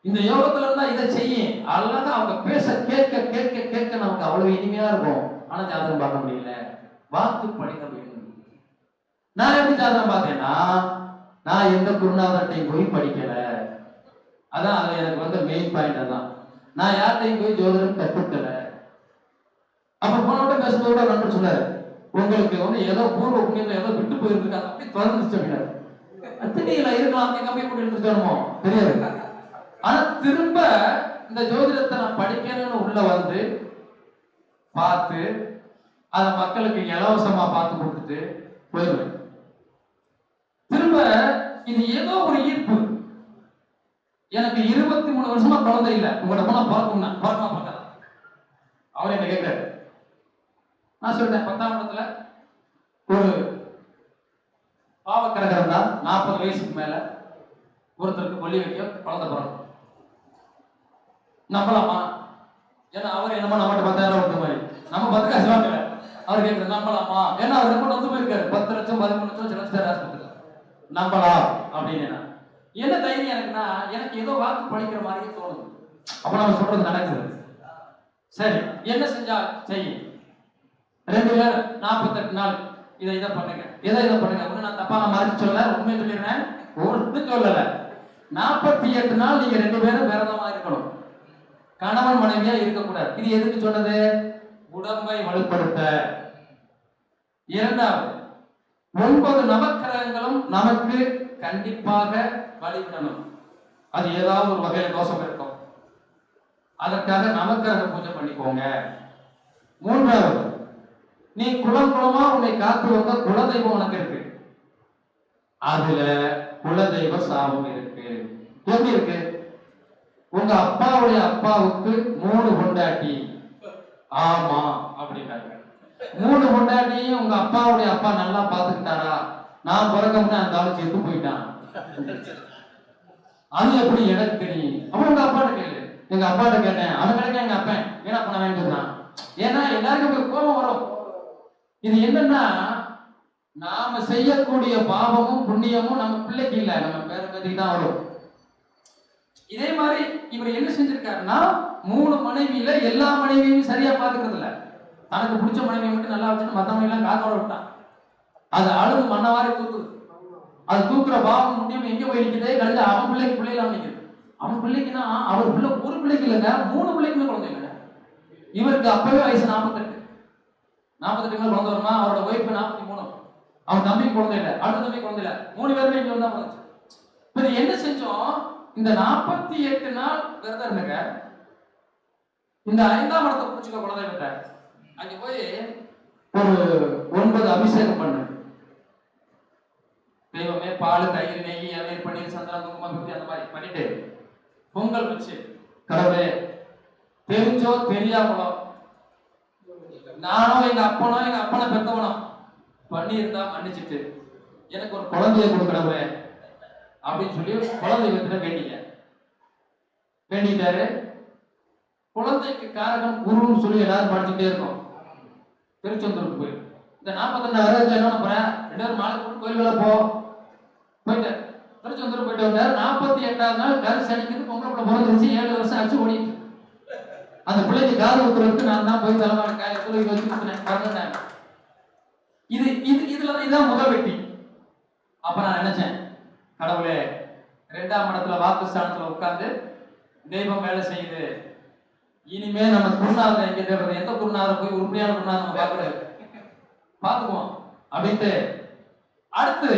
இந்த யோகத்துல இருந்தா இதை செய்யும், அழகா அவங்க பேச கேட்க கேட்க கேட்க நமக்கு அவ்வளவு இனிமையா இருக்கும். ஆனா ஜாதகம் பார்க்க முடியல, வாக்கு படிக்க முடியும். நான் எப்படி ஜாதகம் பார்த்தேன்னா, நான் எந்த குருநாதர்கிட்டையும் போய் படிக்கல. அதான் அது எனக்கு வந்து மெயின் பாயிண்ட். அதான் நான் யார்கிட்டையும் போய் ஜோதிடம் கற்றுக்கல. அப்ப போனோட பேசும்போது நண்பர் சொன்னாரு, உங்களுக்கு வந்து ஏதோ பூர்வ புண்ணியத்துல ஏதோ விட்டு போயிருக்கு, அது அப்படி திறந்துச்சு அப்படின்னாரு. திடீர்ல இருக்கலாம், அப்படி கம்மி பண்ணி எடுத்துட்டோமோ தெரியாது. ஆனா திரும்ப இந்த ஜோதிடத்தை நான் படிக்கணும்னு உள்ள வந்து பார்த்து அதை மக்களுக்கு இலவசமா பார்த்து கொடுத்துட்டு போயிடுவேன். திரும்ப இது ஏதோ ஒரு ஈர்ப்பு. எனக்கு 23 வருஷமா குழந்தை இல்லை, உங்கள்கிட்ட போனா பார்க்கணும்னா பார்க்கலாம் பார்க்கலாம். அவர் என்ன கேட்கிறாரு, நான் சொல்லிட்டேன் 10ஆம் இடத்துல ஒரு பாவக்கரகரம் தான், 40 வயசுக்கு மேல ஒருத்தருக்கு கொல்லி வைக்க குழந்தை பிறக்கும். நம்பலாமா? ஏன்னா அவர் என்னமோ நம்மகிட்ட 10,000 கொடுத்த மாதிரி நம்ம 10 காசு வாங்கல. அவர் கேட்குற நம்பலாமா? ஏன்னா அவர் ரொம்ப நொந்து போயிருக்காரு. 10 லட்சம் 13 லட்சம் செலவு ஆஸ்பத்திரி நம்பலாம் அப்படின்னு. என்ன தைரியம் எனக்குன்னா, எனக்கு ஏதோ வாக்கு பழிக்கிற மாதிரியே தோணுது. அப்ப நம்ம சொல்றது நடக்குது. சரி, என்ன செஞ்சா செய்ய? 2 பேர் 48 நாள் இதை பண்ணுங்க, இதை பண்ணுங்க. ஒண்ணு நான் தப்பா நான் மறைச்சு சொல்ல, உண்மையை சொல்லிடுறேன். ஒன்றும் சொல்லல. 48 நாள் நீங்க 2 பேரும் விரதமா இருக்கணும். கணவன் மனைவியா இருக்கக்கூடாது. இது எதுக்கு சொன்னது? உடம்பை வலுப்படுத்த. இரண்டாவது, 9 நவக்கிரகங்களும் நமக்கு கண்டிப்பாக வழிவிடணும். அது ஏதாவது ஒரு வகையில தோஷம் இருக்கும். அதற்காக நவக்கிரக பூஜை பண்ணிக்கோங்க. மூன்றாவது, நீ குலமா உன்னை காத்து வந்த குலதெய்வம் உனக்கு இருக்கு. அதுல குலதெய்வ சாபம் இருக்கு. எப்படி இருக்கு? உங்க அப்பாவுடைய அப்பாவுக்கு 3 பொண்டாட்டி. ஆமா அப்படின்னாங்க. 3 பொண்டாட்டியும் உங்க அப்பாவுடைய அப்பா நல்லா பாத்துக்கிட்டாரா? நான் பிறக்க முன்னே அந்த ஆளு செத்து போயிட்டான். அது எப்படி எனக்கு தெரியும்? அப்ப உங்க அப்பாட்ட கேளு. எங்க அப்பாட்ட கேட்டேன். அவன் கிடைக்க எங்க அப்பன் என்ன பண்ண வேண்டியதுதான். ஏன்னா எல்லாருக்கும் கோபம் வரும். இது என்னன்னா, நாம செய்யக்கூடிய பாவமும் புண்ணியமும் நம்ம பிள்ளைக்கு இல்ல, நம்ம பேரம்பேத்திக்கு தான் வரும். இதே மாதிரி இவர் என்ன செஞ்சிருக்காருன்னா, 3 மனைவியில எல்லா மனைவியும் சரியா பாத்துக்கிறது இல்ல. தனக்கு பிடிச்ச மனைவியை மட்டும் நல்லா வச்சுட்டு மத்தவங்க எல்லாம் காத்தோட விட்டான். அது அழுது மண்ணவாரி தூக்குது. அது தூக்குற பாவம் புண்ணியம் எங்க போய் நிக்குது? கடைசி அவன் பிள்ளைக்கு பிள்ளைலாம் நிக்குது. அவன் பிள்ளைக்குன்னா அவர் பிள்ளை ஒரு பிள்ளைக்கு இல்லைங்க, 3 பிள்ளைக்குமே குழந்தை இல்லைங்க. இவருக்கு அப்பவே வயசு 48. 48 குழந்தை வருமா? அவரோட ஒய்ஃப் 43. அவன் தம்பிக்கு குழந்தை இல்லை, அடுத்த தம்பி குழந்தை இல்லை. 3 பேருமே இங்க வந்தா பிறந்துச்சு. இப்ப என்ன செஞ்சோம்? இந்த 48 நாள் விரதம் இருந்துங்க. இந்த 5ஆம் இடத்தை பிடிச்சுக்க குலதெய்வத்தை. அங்க போய் ஒரு 9 அபிஷேகம் பண்ணு. தெய்வமே பால் தயிர் நெய் இளநீர் பன்னீர் சந்திரன் குங்குமம் பத்தி அந்த மாதிரி பண்ணிட்டு பொங்கல் வச்சு, கடவுளே தெரிஞ்சோ தெரியாமலோ நானோ எங்க அப்பனை பெத்தவனோ பண்ணியிருந்தா மன்னிச்சுட்டு எனக்கு ஒரு குழந்தைய கொடுக்கடவுளே அப்படின்னு சொல்லி குலதெய்வத்துல வேண்டிட்டாரு. குழந்தைக்கு காரகம் குருன்னு சொல்லி எல்லாரும் படிச்சுட்டே இருக்கோம். திருச்செந்தூருக்கு போய் இந்த 42 என்ன போறேன், 2 பேரும் மாலை போட்டு கோயில்கள போயிட்டு திருச்செந்தூர் போயிட்டு வந்தாரு. 48ஆவது நாள் கரு சனிக்குது, பொங்கல் பிள்ளை பிறந்துருச்சு. 7 வருஷம் ஆச்சு ஓடிட்டு. அந்த பிள்ளைக்கு காது ஊத்துறதுக்கு நான் தான் போய் தலைவாழ காய குளிக்க வச்சு கொடுத்தேன். இதுதான் முதல் வெட்டி. அப்ப நான் நினைச்சேன், கடவுளே 2ஆம் இடத்துல வாக்குஸ்தானத்துல உட்கார்ந்து தெய்வம் வேலை செய்யுது. இனிமே நம்ம குருநாதர் எங்க தேடுறது? எந்த குருநாதர் போய் உண்மையான குருநாதர் நம்ம பாத்துக்குவோம் அப்படின்ட்டு அடுத்து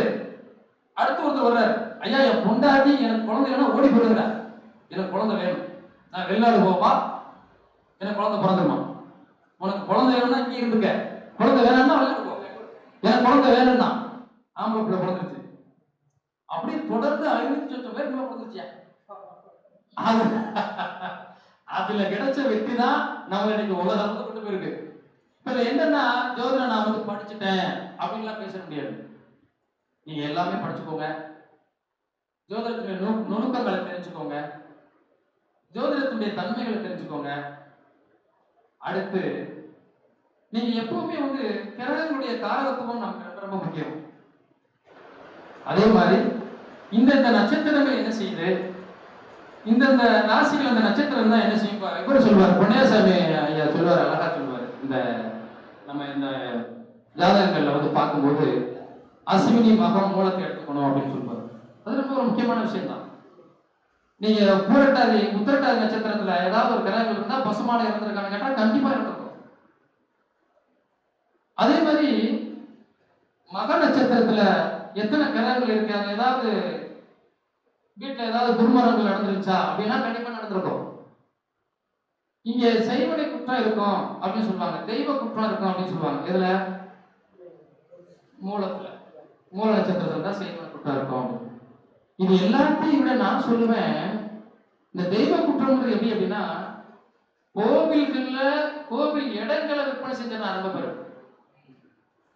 ஒருத்தர் வர்றாரு. ஐயா என் பொண்டாட்டி எனக்கு குழந்தை வேணும், ஓடி போடுங்க. எனக்கு குழந்தை வேணும், நான் வெளிநாடு போவா, எனக்கு குழந்தை பிறந்துருமா. உனக்கு குழந்தை வேணும்னா இங்கே இருந்துக்க, குழந்தை வேணும்னா வெளிநாடு போ. எனக்கு குழந்தை வேணும்னா ஆம்பளை பிள்ளை பிறந்துருச்சு. அப்படி தொடர்ந்து 500 பேர் பிறந்துருச்சியா. அதுல கிடைச்ச வெற்றி தான் நம்ம இன்னைக்கு உலகம் கொண்டு போயிருக்கு. இப்ப என்னன்னா, ஜோதிடம் நான் வந்து படிச்சுட்டேன் அப்படின்லாம் பேச முடியாது. நீங்க எல்லாமே படிச்சுக்கோங்க, ஜோதிடத்துடைய நுணுக்கங்களை தெரிஞ்சுக்கோங்க, ஜோதிடத்துடைய தன்மைகளை தெரிஞ்சுக்கோங்க. அடுத்து நீங்க எப்பவுமே வந்து கிரகங்களுடைய காரகத்துவம் நமக்கு ரொம்ப ரொம்ப முக்கியம். அதே மாதிரி இந்த நட்சத்திரங்கள் என்ன செய்யுது, இந்த ராசிகள் அந்த நட்சத்திரம் தான் என்ன செய்யும். இவரு சொல்லுவார், பொன்னியாசாமி ஐயா சொல்லுவார், அழகா சொல்லுவார். இந்த ஜாதகங்கள்ல வந்து பார்க்கும்போது அஸ்வினி மகம் மூலத்தை எடுத்துக்கணும் அப்படின்னு சொல்லுவார். அது ரொம்ப ஒரு முக்கியமான விஷயம் தான். நீங்க உத்திரட்டாதி நட்சத்திரத்துல ஏதாவது ஒரு கிரகங்கள் இருந்தா பசுமாடு இறந்திருக்கான்னு கேட்டா கண்டிப்பா இருந்திருக்கும். அதே மாதிரி மக நட்சத்திரத்துல எத்தனை கிரகங்கள் இருக்கு, அது ஏதாவது வீட்டுல ஏதாவது துர்மரங்கள் நடந்துருச்சா அப்படின்னா கண்டிப்பா நடந்திருக்கும். இங்க செய்வனை குற்றம் இருக்கும் அப்படின்னு சொல்லுவாங்க, தெய்வ குற்றம் இருக்கும் அப்படின்னு சொல்லுவாங்க. இதுல மூல நட்சத்திரத்துல தான் செய்வனை குற்றம் இருக்கும். இது எல்லாத்தையும் விட நான் சொல்லுவேன், இந்த தெய்வ குற்றம்ன்றது எப்படி அப்படின்னா, கோவில் இடங்களை விற்பனை செஞ்ச நான் ரொம்ப பேர்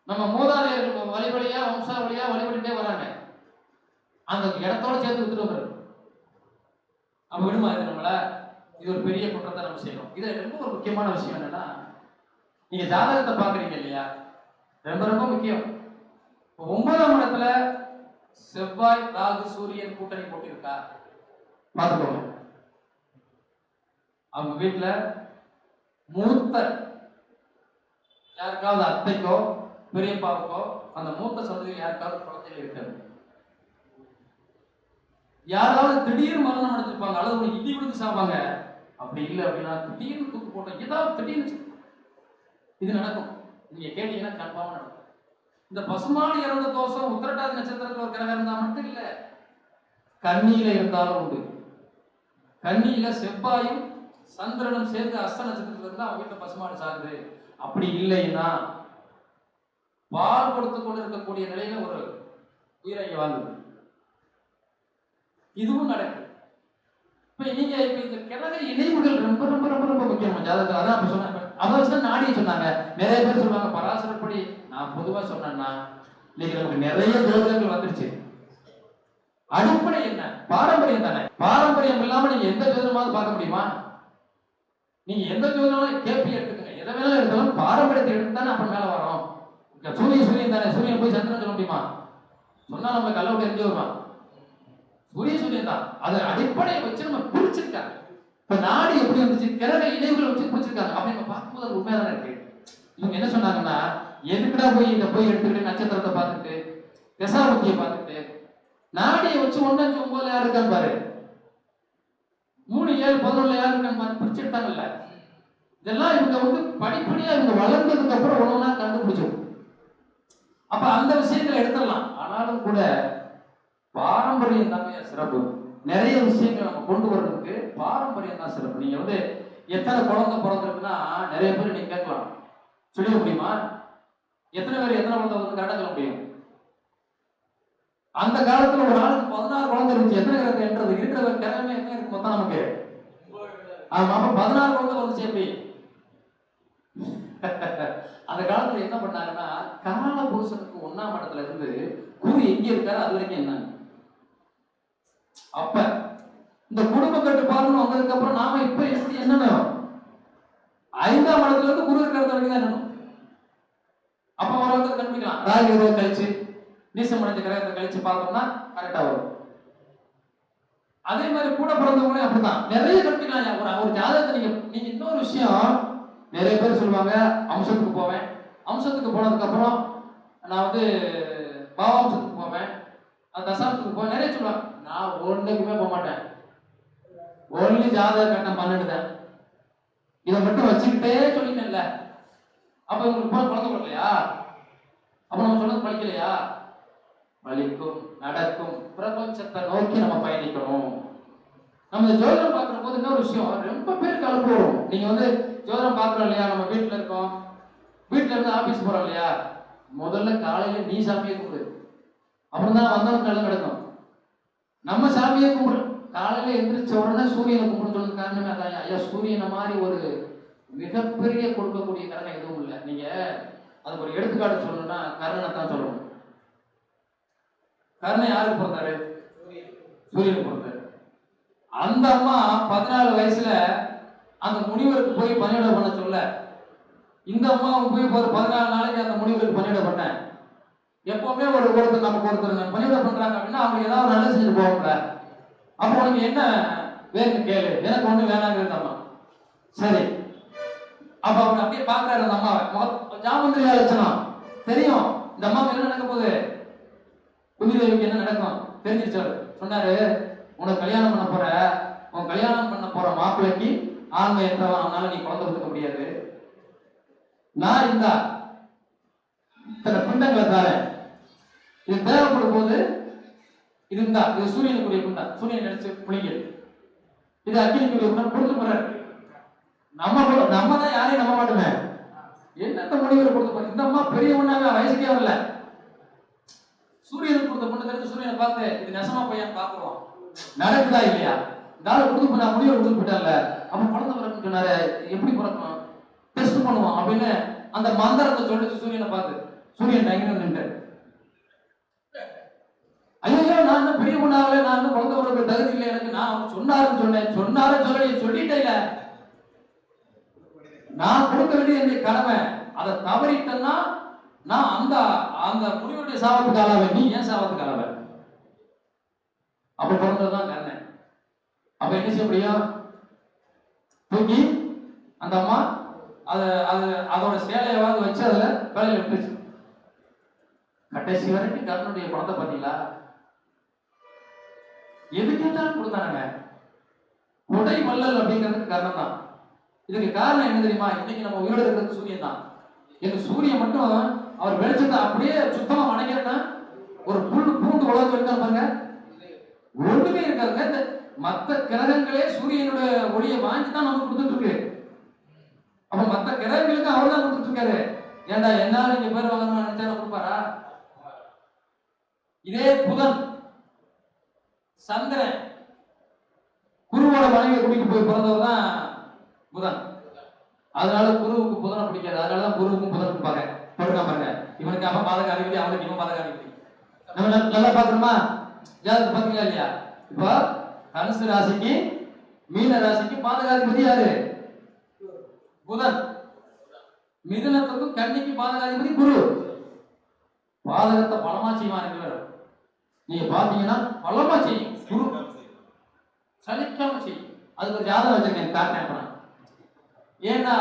நம்ம மூதாதையர்கள் வழிவழியா வம்சாவளியா வழிபட்டுட்டே வராங்க. அந்த இடத்தோட சேர்த்து வித்துட்டு அப்ப விடுமா இது நம்மள? இது ஒரு பெரிய குற்றத்தை நம்ம செய்யணும். இதுல ரொம்ப ஒரு முக்கியமான விஷயம் என்னன்னா, நீங்க ஜாதகத்தை பாக்குறீங்க இல்லையா, ரொம்ப ரொம்ப முக்கியம். 9ஆம் இடத்துல செவ்வாய் ராகு சூரியன் கூட்டணி போட்டிருக்கா பார்த்துக்கோங்க. அவங்க வீட்டுல மூத்த யாருக்காவது அத்தைக்கோ பெரியப்பாவுக்கோ அந்த மூத்த சந்ததியில் யாருக்காவது குழந்தைகள் இருக்காது. யாராவது திடீர்னு மரணம் அடைஞ்சிருப்பாங்க, அல்லது ஒரு இடி விழுந்து சாப்பாங்க. அப்படி இல்லை அப்படின்னா திடீர்னு தூக்கு போட்டோம், ஏதாவது திடீர்னு இது நடக்கும். நீங்க கேட்டீங்கன்னா கன்ஃபார்மா நடக்கும். இந்த பசுமாடு இறந்த தோஷம் உத்திரட்டாதி நட்சத்திரத்தில் ஒரு கிரகம் இருந்தா மட்டும் இல்ல, கன்னியில இருந்தாலும் உண்டு. கன்னியில செவ்வாயும் சந்திரனும் சேர்ந்து அஸ்த நட்சத்திரத்துல இருந்தா அவங்க வீட்டுல பசுமாடு சாகுது. அப்படி இல்லைன்னா பால் கொடுத்து கொண்டு இருக்கக்கூடிய நிலையில ஒரு உயிரை வாழ்ந்து இதுவும் நடக்குது. இப்ப நீங்க இந்த கிழமை இணைவுகள் ரொம்ப ரொம்ப ரொம்ப ரொம்ப முக்கியம் ஜாதகத்துல. அதான் அப்ப சொன்னாங்க, அவசியம் நாடிய சொன்னாங்க. நிறைய பேர் சொல்லுவாங்க பராசரப்படி. நான் பொதுவா சொன்னேன்னா இன்னைக்கு நமக்கு நிறைய ஜோதிடங்கள் வந்துருச்சு. அடிப்படை என்ன? பாரம்பரியம் தானே. பாரம்பரியம் இல்லாம நீங்க எந்த ஜோதிடமாவது பார்க்க முடியுமா? நீங்க எந்த ஜோதிடமாவது கேபி எடுத்துக்கங்க, எதை வேணாலும் எடுத்தாலும் பாரம்பரியத்தை எடுத்து தானே அப்புறம் மேல வரோம். சூரியன் தானே, சூரியன் போய் சந்திரன் சொல்ல முடியுமா? சொன்னா நம்ம கல்லூரி எரிஞ்சு வருவான். சூரியன் தான். அது அடிப்படையை வச்சு நம்ம பிடிச்சிருக்காங்க. இப்ப நாடு எப்படி வந்துச்சு, கிழமை இணைவுகளை வச்சு பிடிச்சிருக்காங்க. அப்படி நம்ம பார்க்கும்போது அது உண்மையாதான் இருக்கு. இவங்க என்ன சொன்னாங்கன்னா, எதுக்குடா போய் இதை போய் எடுத்துக்கிட்டு நட்சத்திரத்தை பார்த்துட்டு தசாபுத்தியை பார்த்துட்டு நாடியை வச்சு 1, 5, 9 யாரு இருக்கான்னு பாரு, 3, 7, 11 யாரு இருக்கான்னு பார்த்து பிடிச்சிருக்காங்கல்ல. இதெல்லாம் இவங்க படிப்படியா இவங்க வளர்ந்ததுக்கு அப்புறம் ஒண்ணா கண்டுபிடிச்சோம். அப்ப அந்த விஷயங்களை எடுத்துடலாம். ஆனாலும் கூட பாரம்பரியம் தாங்க சிறப்பு. நிறைய விஷயங்கள் நம்ம கொண்டு வர்றதுக்கு பாரம்பரியம் தான் சிறப்பு. நீங்க எத்தனை குழந்தை பிறந்திருக்குன்னா நிறைய பேர் நீங்க கேட்கலாம், சொல்ல முடியுமா? எத்தனை பேர் எத்தனை குழந்தை கரெக்டா சொல்ல முடியும்? அந்த காலத்துல ஒரு ஆளுக்கு 16 குழந்தை இருந்துச்சு. எத்தனை கிரகத்தை என்றது இருக்கிற கிரகமே என்ன இருக்கு மொத்தம் நமக்கு? ஆமா, 16 குழந்தை வந்துச்சு. எப்படி அந்த காலத்துல என்ன பண்ணாங்கன்னா, கால புருஷனுக்கு 1ஆம் இடத்துல இருந்து குரு எங்க இருக்காரு அது வரைக்கும் என்ன. அப்ப இந்த குடும்ப கட்டுப்பாடுன்னு வந்ததுக்கு அப்புறம் நாம இப்ப எப்படி என்னணும், 5ஆம் இடத்துல இருந்து குரு இருக்கிறது வரைக்கும் தான் என்னணும். அப்ப ஓரளவுக்கு கண்டுபிடிக்கலாம். ராகு ஏதோ கழிச்சு நீசம் அடைஞ்ச கிரகத்தை கழிச்சு பார்த்தோம்னா கரெக்டா வரும். அதே மாதிரி கூட பிறந்தவங்களே அப்படிதான் நிறைய கண்டுபிடிக்கலாம். ஒரு ஜாதகத்தை நீங்க இன்னொரு விஷயம், நிறைய பேர் சொல்லுவாங்க அம்சத்துக்கு போவேன், அம்சத்துக்கு போனதுக்கு அப்புறம் நான் பாவாம்சத்துக்கு போவேன், தசாம்சத்துக்கு போவேன், நிறைய சொல்லுவாங்க. நான் ஒன்றுக்குமே போக மாட்டேன், ஒன்லி ஜாதக கட்டம் 12 தான். இதை மட்டும் வச்சுக்கிட்டே சொல்லிட்டேன்ல. அப்ப உங்களுக்கு போன குழந்தை போடலையா? அப்ப நம்ம சொன்னது படிக்கலையா? பலிக்கும், நடக்கும். பிரபஞ்சத்தை நோக்கி நம்ம பயணிக்கணும். நம்ம இந்த ஜோதிடம் பார்க்கிற போது இன்னொரு விஷயம், ரொம்ப பேர் கலப்பு வரும். நீங்க ஜோதிடம் பார்க்கறோம் இல்லையா, நம்ம வீட்டுல இருக்கோம், வீட்டுல இருந்து ஆபீஸ் போறோம் இல்லையா, முதல்ல காலையில நீ சாமியை கும்பிடு, அப்புறம் தான் வந்தவங்க கல்யாணம் நடக்கும். நம்ம சாமியை கும்பிடு, காலையில எந்திரிச்ச உடனே சூரியனை கும்பிடு சொல்றது காரணமே அதான். ஐயா, சூரியனை மாதிரி ஒரு மிகப்பெரிய கொடுக்கக்கூடிய கரணம் எதுவும் இல்லை. நீங்க அதுக்கு ஒரு எடுத்துக்காட்டு சொல்லணும்னா கர்ணனை தான் சொல்லணும். கர்ணன் யாருக்கு பிறந்தாரு? சூரியனுக்கு பிறந்தாரு. அந்த அம்மா 14 வயசுல அந்த முனிவருக்கு போய் பணியிட பண்ண சொல்ல, இந்த அம்மாவுக்கு போய் ஒரு 14 நாளைக்கு அந்த முனிவருக்கு பணியிட பண்ணேன். எப்பவுமே ஒருத்தர் நமக்கு ஒருத்தர் பணிவிட பண்றாங்க அப்படின்னா அவங்க ஏதாவது நல்லது செஞ்சுட்டு போவாங்க. அப்போ உனக்கு என்ன வேணும்னு கேளு, எனக்கு ஒண்ணு வேணாங்கிறது. சரி, அப்ப அவங்க அப்படியே பாக்குறாரு அந்த அம்மாவை. ஜாமந்திரியா லட்சணம் தெரியும், இந்த அம்மாவுக்கு என்ன நடக்க போகுது, குதிரைக்கு என்ன நடக்கும் தெரிஞ்சிருச்சாரு. சொன்னாரு, உனக்கு கல்யாணம் பண்ண போற, உன் கல்யாணம் பண்ண போற மாப்பிள்ளைக்கு ஆண்மை என்றவன், அவனால நீ குழந்தை கொடுக்க முடியாது. நான் இந்த இத்தனை பிண்டங்களை தரேன், இது தேவைப்படும் போது இது இருந்தா, இது சூரியனுக்குரிய பிண்டா, சூரியன் நினைச்சு புளிங்க, இது அக்னிக்குரிய பிண்டா கொடுத்து போறாரு. நம்ம தான் யாரையும் நம்ப மாட்டோமே. என்னென்ன முடிவுகள் கொடுத்து போற, இந்த அம்மா பெரிய ஒண்ணாக வயசுக்கே வரல, சூரியனுக்கு கொடுத்த பொண்ணு தெரிஞ்சு சூரியனை பார்த்து இது நெசமா பையன் பார்த்துருவோம், நடக்குதா இல்லையா, இந்த ஆளு கொடுத்து போனா முடிவு கொடுத்து போயிட்டால, அப்ப குழந்தை பிறக்கும் சொன்னாரு, எப்படி பிறக்கும் டெஸ்ட் பண்ணுவோம் அப்படின்னு அந்த மந்திரத்தை சொல்லிச்சு சூரியனை பார்த்து. சூரியன் நின்று ஐயோ நான் இன்னும் பெரிய பொண்ணாகல, நான் இன்னும் குழந்தை உறவுக்கு தகுதி இல்லை எனக்கு, நான் அவங்க சொன்னாரும் சொல்லலையே சொல்லிட்டேன். நான் கொடுக்க வேண்டிய என்னுடைய கடமை, அதை தவறிட்டேன்னா நான் அந்த அந்த முனிவருடைய சாபத்துக்கு ஆளாவேன், நீ ஏன் சாபத்துக்கு ஆளாவ? அப்ப பிறந்ததுதான் கண்ணன். அப்ப என்ன செய்ய முடியும்? தூக்கி அந்த அம்மா அதோட சேலையை வாங்க வச்சு அதுல வேலையில விட்டுச்சு. கடைசி வரைக்கும் கர்ணனுடைய குணத்தை பார்த்தீங்களா? எது கேட்டாலும் கொடுத்தானுங்க. கொடை வள்ளல் அப்படிங்கிறதுக்கு காரணம் தான். இதுக்கு காரணம் என்ன தெரியுமா? இன்னைக்கு நம்ம உயிரோட இருக்கிறது சூரியன் தான். இந்த சூரியன் மட்டும் அவர் வெளிச்சத்தை அப்படியே சுத்தமா வணங்கிறேன்னா ஒரு பூண்டு உலகத்தில் இருக்கா பாருங்க, ஒண்ணுமே இருக்காதுங்க. இந்த மற்ற கிரகங்களே சூரியனுடைய ஒளியை வாங்கி தான் நமக்கு கொடுத்துட்டு இருக்கு. அப்ப மற்ற கிரகங்களுக்கு அவர் தான் கொடுத்துட்டு இருக்காரு. ஏண்டா என்னால நீங்க பேர் வாங்கணும்னு நினைச்சா கொடுப்பாரா? இதே புதன், சந்திரன், குருவோட மனைவியை கூட்டிட்டு போய் பிறந்தவர் தான் புதன். அதனால குருவுக்கு புதனை பிடிக்காது. அதனாலதான் குருவுக்கும் புதனுக்கு பாருங்க. இவனுக்கு அவன் பாதக அதிபதி, அவனுக்கு இவன் பாதக அதிபதி. நம்ம நல்லா பாக்குறோமா? ஜாதகத்தை பாத்தீங்களா இல்லையா? இப்போ தனுசு ராசிக்கு மீன ராசிக்கு பாதகாதிபதி யாரு? புதன். மிதுனத்துக்கும் கன்னிக்கு பாதகாதிபதி குரு. பாதகத்தை பலமா செய்வான். நீங்க பாத்தீங்கன்னா பலமா செய்யும். குரு சலிக்காம செய்யும். அதுக்கு ஒரு ஜாதகம் வச்சிருக்கேன், காரணம். ஏன்னா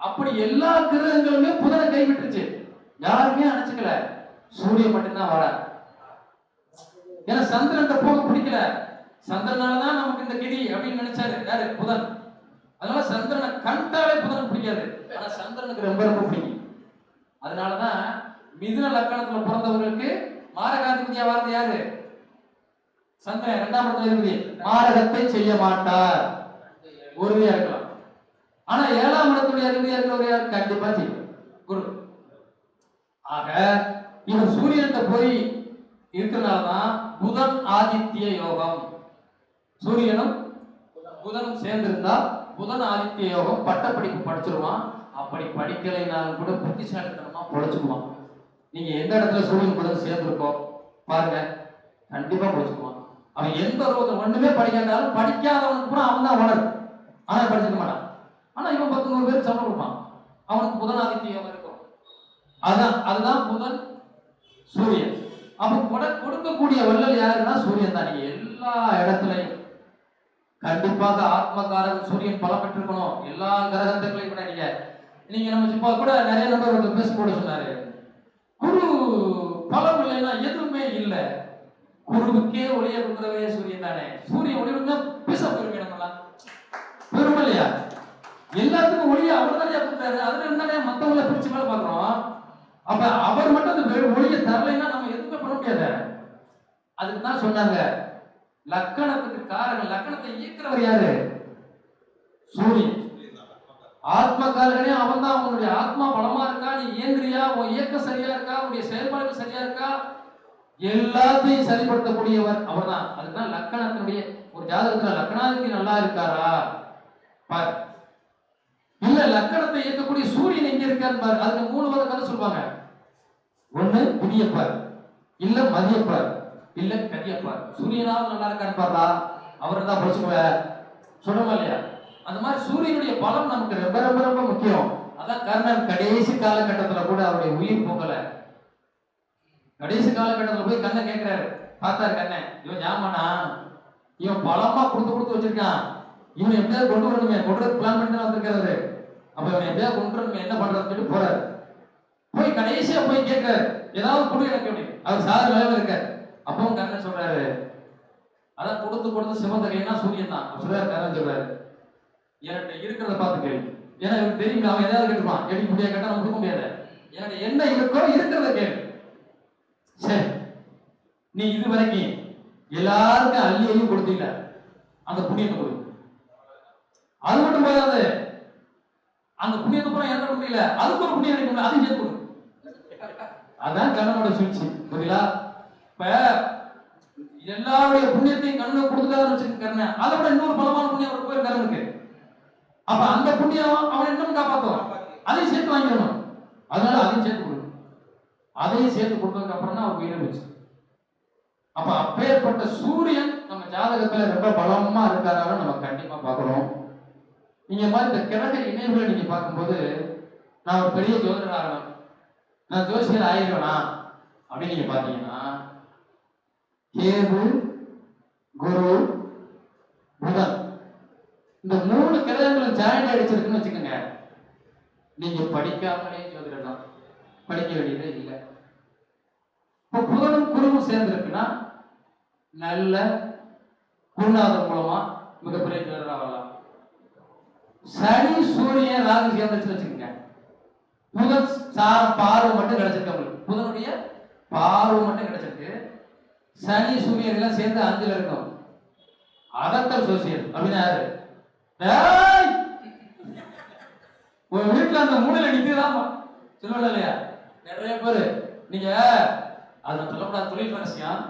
அப்படி எல்லா கிரகங்களுமே புதனை கைவிட்டுருச்சு. யாருமே அணைச்சுக்கல, சூரியன் மட்டும்தான் வர. ஏன்னா சந்திரன் போக பிடிக்கல. சந்திரனாலதான் நமக்கு இந்த கிரி அப்படின்னு நினைச்சாரு யாரு? புதன். அதனால சந்திரனை கண்டாலே புதனுக்கு பிடிக்காது. ஆனா சந்திரனுக்கு ரொம்ப ரொம்ப பிடிக்கும். அதனாலதான் மிதுன லக்கணத்துல பிறந்தவர்களுக்கு மாரகாதிபதியா வாழ்றது யாரு? சந்திரன். இரண்டாம் இடத்துல இருக்குது. மாரகத்தை செய்ய மாட்டார், உறுதியா இருக்கலாம். ஆனா ஏழாம் இடத்துடைய அதிபதியா இருக்கிறவர் யார்? கண்டிப்பா செய்யும், குரு. ஆக இவர் சூரியன் போய் இருக்கிறனாலதான் புதன் ஆதித்ய யோகம். சூரியனும் புதனும் சேர்ந்திருந்தா புதன் ஆதித்ய யோகம். பட்டப்படிப்பு படிச்சிருவான். அப்படி படிக்கலைனாலும் கூட புத்திசாலித்தனமா படிச்சுக்குவான். நீங்க எந்த இடத்துல சூரியன் புதன் சேர்ந்திருக்கோ பாருங்க, கண்டிப்பா படிச்சுக்குவான். அவன் எந்த ஒண்ணுமே படிக்காட்டாலும் படிக்காதவனுக்கு கூட அவன் தான் உணர், ஆனா படிச்சுக்க மாட்டான். ஆனா இவன் 10 பேருக்கு சம்பளம் கொடுப்பான், அவனுக்கு புதன் ஆதித்ய யோகம் இருக்கும். அதுதான் புதன் சூரியன். அப்ப கொடுக்கக்கூடிய வள்ளல் யாருன்னா சூரியன் தான். நீங்க எல்லா இடத்துலையும் கண்டிப்பாக ஆத்மகாரன் சூரியன் பலம் பெற்றிருக்கணும். எல்லா கிரகங்களையும் கூட நீங்க நம்ம இப்ப கூட நிறைய நபர் பேச கூட சொன்னாரு, குரு பலம் இல்லைன்னா எதுவுமே இல்லை. குருவுக்கே ஒளிய கொடுக்கிறவே சூரியன் தானே. சூரியன் ஒளி கொடுத்தா பேச பெருமை, நம்மளாம் பெருமை இல்லையா? எல்லாத்துக்கும் ஒளியை அவர் தானே கொடுத்தாரு. அதுல இருந்தானே மத்தவங்களை பிரிச்சு மேல பாக்குறோம். அப்ப அவர் மட்டும் அந்த ஒளியை தரலைன்னா நம்ம எதுவுமே பண்ண முடியாது. அதுக்கு தான் சொன்னாங்க லக்கணத்துக்கு காரகன். லக்கணத்தை இயக்கிறவர் யாரு? சூரியன். ஆத்மகாரகனே அவன் தான். அவனுடைய ஆத்மா பலமா இருக்கா, நீ இயந்திரியா, உன் இயக்கம் சரியா இருக்கா, உன்னுடைய செயல்பாடுகள் சரியா இருக்கா, எல்லாத்தையும் சரிப்படுத்தக்கூடியவர் அவர் தான். அதுதான் லக்கணத்தினுடைய ஒரு ஜாதகத்துல லக்கணாதிபதி நல்லா இருக்காரா பாரு. இல்ல லக்கணத்தை இயக்கக்கூடிய சூரியன் எங்க இருக்கான்னு பாரு. அதுக்கு 3 வகை கதை சொல்லுவாங்க. ஒண்ணு விடியப்பார், இல்ல மதியப்பார், இல்ல கதியப்பார். சூரியனாவது நல்லா இருக்கான்னு பாருடா, அவர் தான் படிச்சுக்குவ சொல்லணும் இல்லையா? அந்த மாதிரி சூரியனுடைய பலம் நமக்கு ரொம்ப ரொம்ப ரொம்ப முக்கியம். அதான் கர்ணன் கடைசி காலகட்டத்துல கூட அவருடைய உயிர் போகல. கடைசி காலகட்டத்துல போய் கண்ணை கேட்கிறாரு, பார்த்தாரு கண்ணன், இவன் ஜாமானா, இவன் பலமா கொடுத்து வச்சிருக்கான், இவன் எப்படியாவது கொண்டு வரணுமே, கொண்டு பிளான் பண்ணி தான் வந்திருக்காரு. அப்ப இவன் எப்படியாவது கொண்டு வரணுமே, என்ன பண்றதுன்னு சொல்லி போறாரு. போய் கடைசியா போய் கேட்கிறாரு, ஏதாவது கொடு எனக்கு அப்படின்னு. அவர் சாது வேலை இருக்காரு. அப்பவும் கண்ணன் சொல்றாரு, அதான் கொடுத்து சிவந்த கைனா சூரியன் தான் சொல்றாரு. கண்ணன் சொல்றாரு, என்கிட்ட இருக்கிறத பார்த்து கேள்வி. ஏன்னா இவருக்கு தெரியும் அவன் ஏதாவது கேட்டுப்பான், எடுக்க முடியாது, கேட்டா நம்ம கொடுக்க முடியாது. எனக்கு என்ன இருக்கோ இருக்கிறத கேள்வி. சரி, நீ இது வரைக்கும் எல்லாருக்கும் அள்ளி கொடுத்தீங்க, அந்த புண்ணியத்தை கொடு. அது மட்டும் போதாது, அந்த புண்ணியத்தை பூரா என்ன முடியல, அதுக்கு ஒரு புண்ணியம் கிடைக்கும், அதையும் சேர்த்து கொடு. அதான் கண்ணனோட சூழ்ச்சி, புரியலா? இப்ப எல்லாருடைய புண்ணியத்தையும் கண்ணனை கொடுத்துட்டாருன்னு வச்சுக்க கண்ணன், அதை விட இன்னொரு பலமான புண்ணியம் அவருக்கு போயிருக்காரு இருக்கு. அப்ப அந்த புண்ணியம் அவனை இன்னும் காப்பாற்றுவான், அதையும் சேர்த்து வாங்கிடணும். அதனால அதையும் சேர்த்து கொடு. அதையும் சேர்த்து கொடுத்ததுக்கு அப்புறம் தான் அவர் உயிரை வச்சு. அப்ப அப்பேற்பட்ட சூரியன் நம்ம ஜாதகத்துல ரொம்ப பலமா இருக்காரான்னு நம்ம கண்டிப்பா பார்க்கணும். நீங்க மாதிரி இந்த கிரக இணைவுகளை நீங்க பார்க்கும்போது நான் ஒரு பெரிய ஜோதிடர் ஆகணும், நான் ஜோசியர் ஆயிடுவேனா அப்படின்னு நீங்க பாத்தீங்கன்னா, கேது, குரு, புதன் இந்த 3 கிரகங்களும் ஜாயிண்ட் அடிச்சிருக்குன்னு வச்சுக்கோங்க, நீங்க படிக்காமலே ஜோதிடர் தான், படிக்க வேண்டியதே இல்லை. இப்போ புதனும் குருவும் சேர்ந்திருக்குன்னா நல்ல குருநாதர் மூலமா மிகப்பெரிய ஜோதிடர் ஆகலாம். சனி சூரியன் ராகு சேர்ந்துச்சு வச்சுக்கோங்க, புதன் பார்வை மட்டும் கிடைச்சிருக்கு உங்களுக்கு, புதனுடைய பார்வை மட்டும் கிடைச்சிருக்கு. சனி சூரியன் எல்லாம் சேர்ந்து 5ல இருக்கும். அதத்தல் சோசியல் அப்படின்னா யாரு? ஒரு வீட்டுல அந்த மூலையில நிக்குதான் சொல்லுவல இல்லையா? நிறைய பேரு நீங்க அதை சொல்லக்கூடாது, தொழில் ரகசியம்,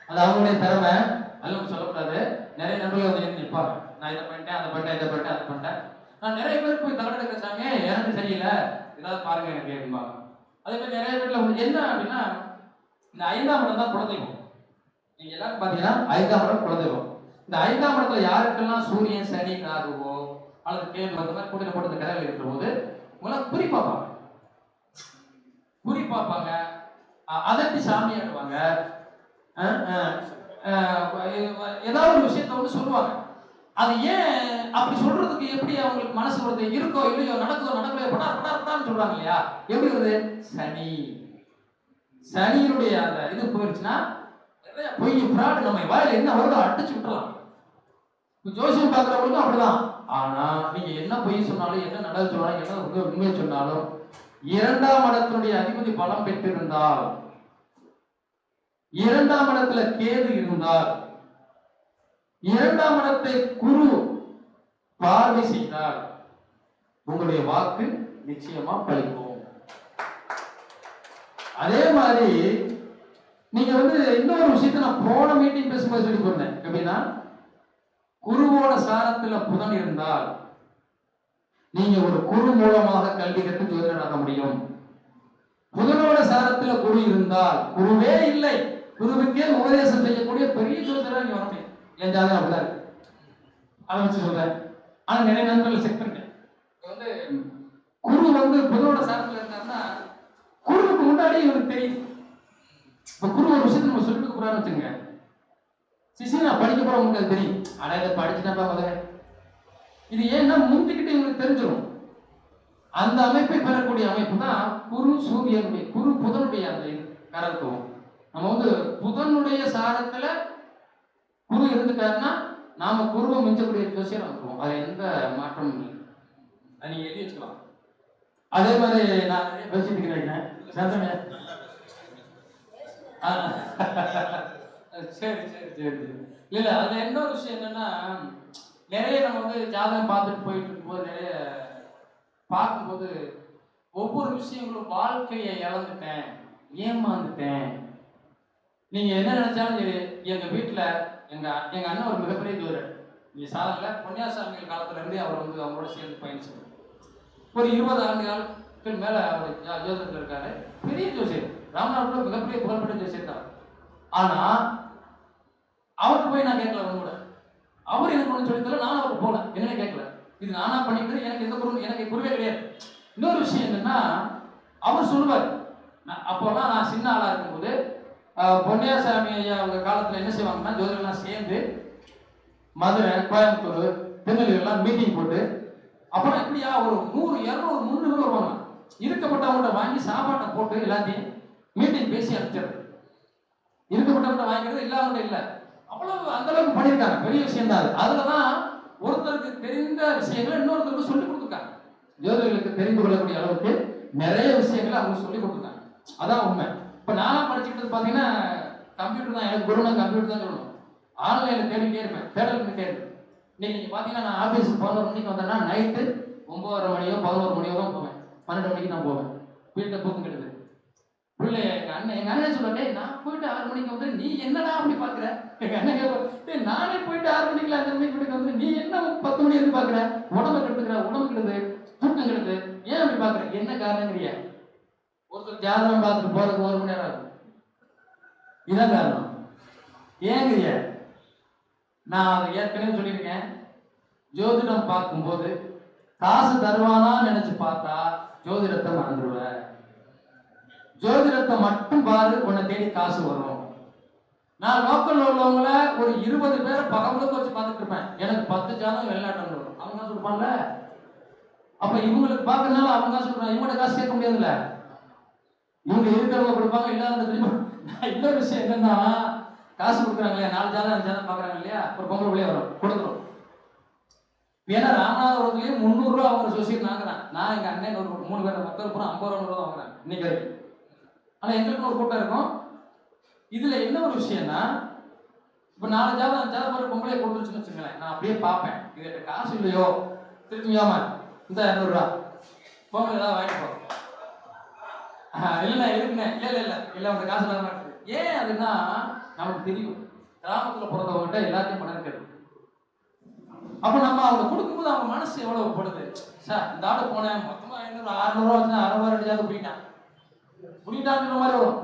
அது அவங்களுடைய திறமை, அதெல்லாம் சொல்லக்கூடாது. நிறைய நண்பர்கள் வந்து நிற்பாங்க, நான் இதை பண்ணிட்டேன், அதை பண்ணிட்டேன், இதை பண்ணிட்டேன், அதை பண்ணிட்டேன். நான் நிறைய பேருக்கு போய் தகவல் எடுக்கிறாங்க, எனக்கு சரியில்லை, ஏதாவது பாருங்க எனக்கு கேட்கும்பாங்க. அதே மாதிரி நிறைய பேர்ல என்ன அப்படின்னா, இந்த 5ஆம் இடம் தான் குலதெய்வம். நீங்க எல்லாரும் பாத்தீங்கன்னா 5ஆம் இடம் குலதெய்வம். இந்த 5ஆம் இடத்துல யாருக்கெல்லாம் சூரியன் சனி ராகுவோ அல்லது கேது அந்த மாதிரி கூட்டிட்டு போட்டு இந்த கிரகங்கள் இருக்கிற போது உங்களை குறி பார்ப்பாங்க, குறி பார்ப்பாங்க, அதட்டி சாமி ஆடுவாங்க, ஏதாவது ஒரு விஷயத்த வந்து சொல்லுவாங்க. அது ஏன் அப்படி சொல்றதுக்கு எப்படி அவங்களுக்கு மனசு வருது, இருக்கோ இல்லையோ, நடக்குதோ நடக்கலையோ, படான்னு சொல்றாங்க இல்லையா? எப்படி வருது? சனி, சனியினுடைய அந்த இது போயிருச்சுன்னா பொய் பிராடு நம்ம வாயில என்ன வருதோ அடிச்சு விட்டுலாம். ஜோசியம் பார்க்கிறவங்களுக்கும் அப்படிதான். ஆனா நீங்க என்ன பொய் சொன்னாலும், என்ன நடந்து சொன்னாலும், என்ன உண்மையை சொன்னாலும், 2ஆம் இடத்தினுடைய அதிபதி பலம் பெற்றிருந்தால், 2ஆம் இடத்துல கேது இருந்தால், 2ஆம் இடத்தை குரு பார்வை செய்தால் உங்களுடைய வாக்கு நிச்சயமா பலிக்கும். அதே மாதிரி நீங்க வந்து இன்னொரு விஷயத்த நான் போன மீட்டிங் பேசும்போது சொல்லி போறேன். எப்படின்னா, குருவோட சாரத்துல புதன் இருந்தால் நீங்க ஒரு குரு மூலமாக கல்வி கற்று ஜோதிடராக முடியும். புதனோட சாரத்துல குரு இருந்தால், குருவே இல்லை, குருவுக்கே உபதேசம் செய்யக்கூடிய பெரிய ஜோதிடராக நீங்க வர முடியும். என் ஜாதகம் அப்படிதான் இருக்கு, அதை வச்சு சொல்றேன். ஆனா நிறைய நண்பர்கள் செக் பண்ணிட்டேன். வந்து குரு வந்து புதனோட சாரத்துல இருந்தாருன்னா குருவுக்கு முன்னாடி இவனுக்கு தெரியும். இப்ப குரு ஒரு விஷயத்தை நம்ம சொல்லிட்டு போறான்னு வச்சுங்க, சிசி நான் படிக்க போற உங்களுக்கு அது தெரியும். ஆனா இதை படிச்சுட்டாப்பா முதல்ல, இது ஏன்னா முந்திக்கிட்டு இவங்களுக்கு தெரிஞ்சிடும். அந்த அமைப்பை பெறக்கூடிய அமைப்பு தான் குரு சூரியனுடைய, குரு புதனுடைய அந்த கரத்துவம். நம்ம வந்து புதனுடைய சாரத்துல குரு இருந்துட்டாருன்னா நாம குருவை மிஞ்சக்கூடிய ஜோசியர் வந்துருவோம். அது எந்த மாற்றமும் இல்லை, அதை நீங்க எழுதி வச்சுக்கலாம். அதே மாதிரி நான் பேசிட்டு இருக்கிறேன். சரி சரி சரி இல்ல, அதுல இன்னொரு விஷயம் என்னன்னா, நிறைய நம்ம வந்து ஜாதகம் பார்த்துட்டு போயிட்டு இருக்கும்போது நிறைய பார்க்கும்போது ஒவ்வொரு விஷயங்களும் வாழ்க்கையை இழந்துட்டேன், ஏமாந்துட்டேன். நீங்க என்ன நினைச்சாலும் சரி, எங்க வீட்டுல எங்க அண்ணன் ஒரு மிகப்பெரிய ஜோதிடர். நீங்க சாதனைல பொன்னியாசாமிகள் காலத்துல இருந்தே அவர் வந்து அவங்களோட சேர்ந்து பயணிச்சு ஒரு 20 ஆண்டுகளுக்கு மேல அவர் ஜோதிடத்தில் இருக்காரு. பெரிய ஜோசியர், ராமநாதபுரம் மிகப்பெரிய புகழ்பெற்ற ஜோசியர் தான். ஆனா அவருக்கு போய் நான் கேட்கல, ஒண்ணு கூட அவர் எனக்கு ஒண்ணு சொல்லி தரல, நானும் அவருக்கு போனேன், என்னன்னு கேட்கல. இது நானா பண்ணிட்டு எனக்கு எந்த குரு, எனக்கு குருவே கிடையாது. இன்னொரு விஷயம் என்னன்னா, அவர் சொல்லுவார், அப்போலாம் நான் சின்ன ஆளா இருக்கும்போது பொன்னியாசாமி ஐயா அவங்க காலத்துல என்ன செய்வாங்கன்னா, ஜோதிடர்லாம் சேர்ந்து மதுரை, கோயம்புத்தூர், திருநெல்வேலி எல்லாம் மீட்டிங் போட்டு, அப்புறம் எப்படியா ஒரு 100, 200, 300 பேர் வருவாங்க. இருக்கப்பட்டவங்கள்ட்ட வாங்கி சாப்பாட்டை போட்டு எல்லாத்தையும் மீட்டிங் பேசி அனுப்பிச்சிடுறது. இருக்கப்பட்டவங்கள்ட்ட வாங்கிக்கிறது, இல்லாமட்ட இல்லை. அவ்வளவு அந்த அளவுக்கு பண்ணியிருக்காங்க, பெரிய விஷயம் தான். அதுலதான் ஒருத்தருக்கு தெரிந்த விஷயங்களை இன்னொருத்தருக்கு சொல்லி கொடுத்துருக்காங்க. ஜோதிடர்களுக்கு தெரிந்து கொள்ளக்கூடிய அளவுக்கு நிறைய விஷயங்களை அவங்க சொல்லி கொடுத்துருக்காங்க. அதான் உண்மை. இப்ப நான் படிச்சுக்கிட்டது பாத்தீங்கன்னா கம்ப்யூட்டர் தான், எனக்கு குருனா கம்ப்யூட்டர் தான் சொல்லணும். ஆன்லைன்ல தேடிட்டே இருப்பேன், தேடலுக்கு தேடு. இன்னைக்கு நீங்க பாத்தீங்கன்னா நான் ஆபீஸுக்கு 11 மணிக்கு வந்தேன்னா நைட்டு 9:30 மணியோ 11 மணியோ தான் போவேன். 12 மணிக்கு தான் போவேன். வீட்டில் தூக்கம் கெடுது. பிள்ளை எங்க அண்ணன் சொல்லுவாங்க, நான் போயிட்டு 6 மணிக்கு வந்து நீ என்னடா அப்படி பாக்குற? எங்க அண்ணன் கேட்ப, நானே போயிட்டு 6 மணிக்கு 5 மணிக்கு வீட்டுக்கு வந்து நீ என்ன 10 மணி எது பாக்குற? உடம்பு கெடுத்துக்கிற, உடம்பு கெடுது, தூக்கம் கெடுது, ஏன் அப்படி பாக்குற? என்ன காரணங்கிறிய? ஒருத்தர் ஜாதகம் பார்த்துட்டு போறதுக்கு 1 மணி நேரம் ஆகும். இதான் காரணம். ஏங்க நான் அதை ஏற்கனவே சொல்லியிருக்கேன். ஜோதிடம் பார்க்கும்போது காசு தருவானா நினைச்சு பார்த்தா ஜோதிடத்தை மறந்துடுவ. ஜோதிடத்தை மட்டும் பாரு, உன்னை தேடி காசு வரும். நான் லோக்கல்ல உள்ளவங்கள ஒரு 20 பேரை பக்கத்துல வச்சு பார்த்துட்டு இருப்பேன். எனக்கு 10 ஜாதகம் வெளிநாட்டு வரும். அவங்க சொல்லுப்பான்ல, அப்ப இவங்களுக்கு பார்க்கறதுனால அவங்க சொல்றாங்க, இவங்களோட காசு சேர்க்க முடியாதுல்ல. இவங்க இருக்கிறவங்க கொடுப்பாங்க, இல்லாத தெரியுமா. இன்னொரு விஷயம் என்னன்னா, காசு கொடுக்குறாங்க இல்லையா, 4 ஜாதகம் 5 ஜாதகம் பாக்குறாங்க இல்லையா, ஒரு பொங்கல் உள்ளே வரும் கொடுத்துரும். ஏன்னா ராமநாதபுரத்துலயே 300 ரூபா அவங்க சொசைட்டி நாங்கிறேன். நான் எங்க அண்ணன் ஒரு 3 பேர் மக்கள் பூரா 50 ரூபா வாங்குறேன் இன்னைக்கு வரைக்கும். ஆனா எங்களுக்கு ஒரு கூட்டம் இருக்கும். இதுல என்ன ஒரு விஷயம்னா, இப்ப 4 ஜாதகம் 5 ஜாதகம் மட்டும் பொங்கலே கொடுத்துருச்சுன்னு வச்சுங்களேன், நான் அப்படியே பார்ப்பேன். இது காசு இல்லையோ, திருச்சியாம இந்த 200 ரூபா பொங்கல் ஏதாவது வாங்கிட்டு போறோம். இல்ல இருக்குண்ணே, இல்ல அந்த காசு இல்லாம இருக்குது. ஏன் அதுன்னா நமக்கு தெரியும், கிராமத்துல பிறந்தவங்ககிட்ட எல்லாத்தையும் பணம் இருக்கிறது. அப்ப நம்ம அவங்க கொடுக்கும்போது அவங்க மனசு எவ்வளவு படுது. சார் இந்த ஆடு போனேன், மொத்தமா 600 ரூபா வச்சு 600 ரூபா 2 ஜாதகம் புடிட்டான்ற மாதிரி வரும்.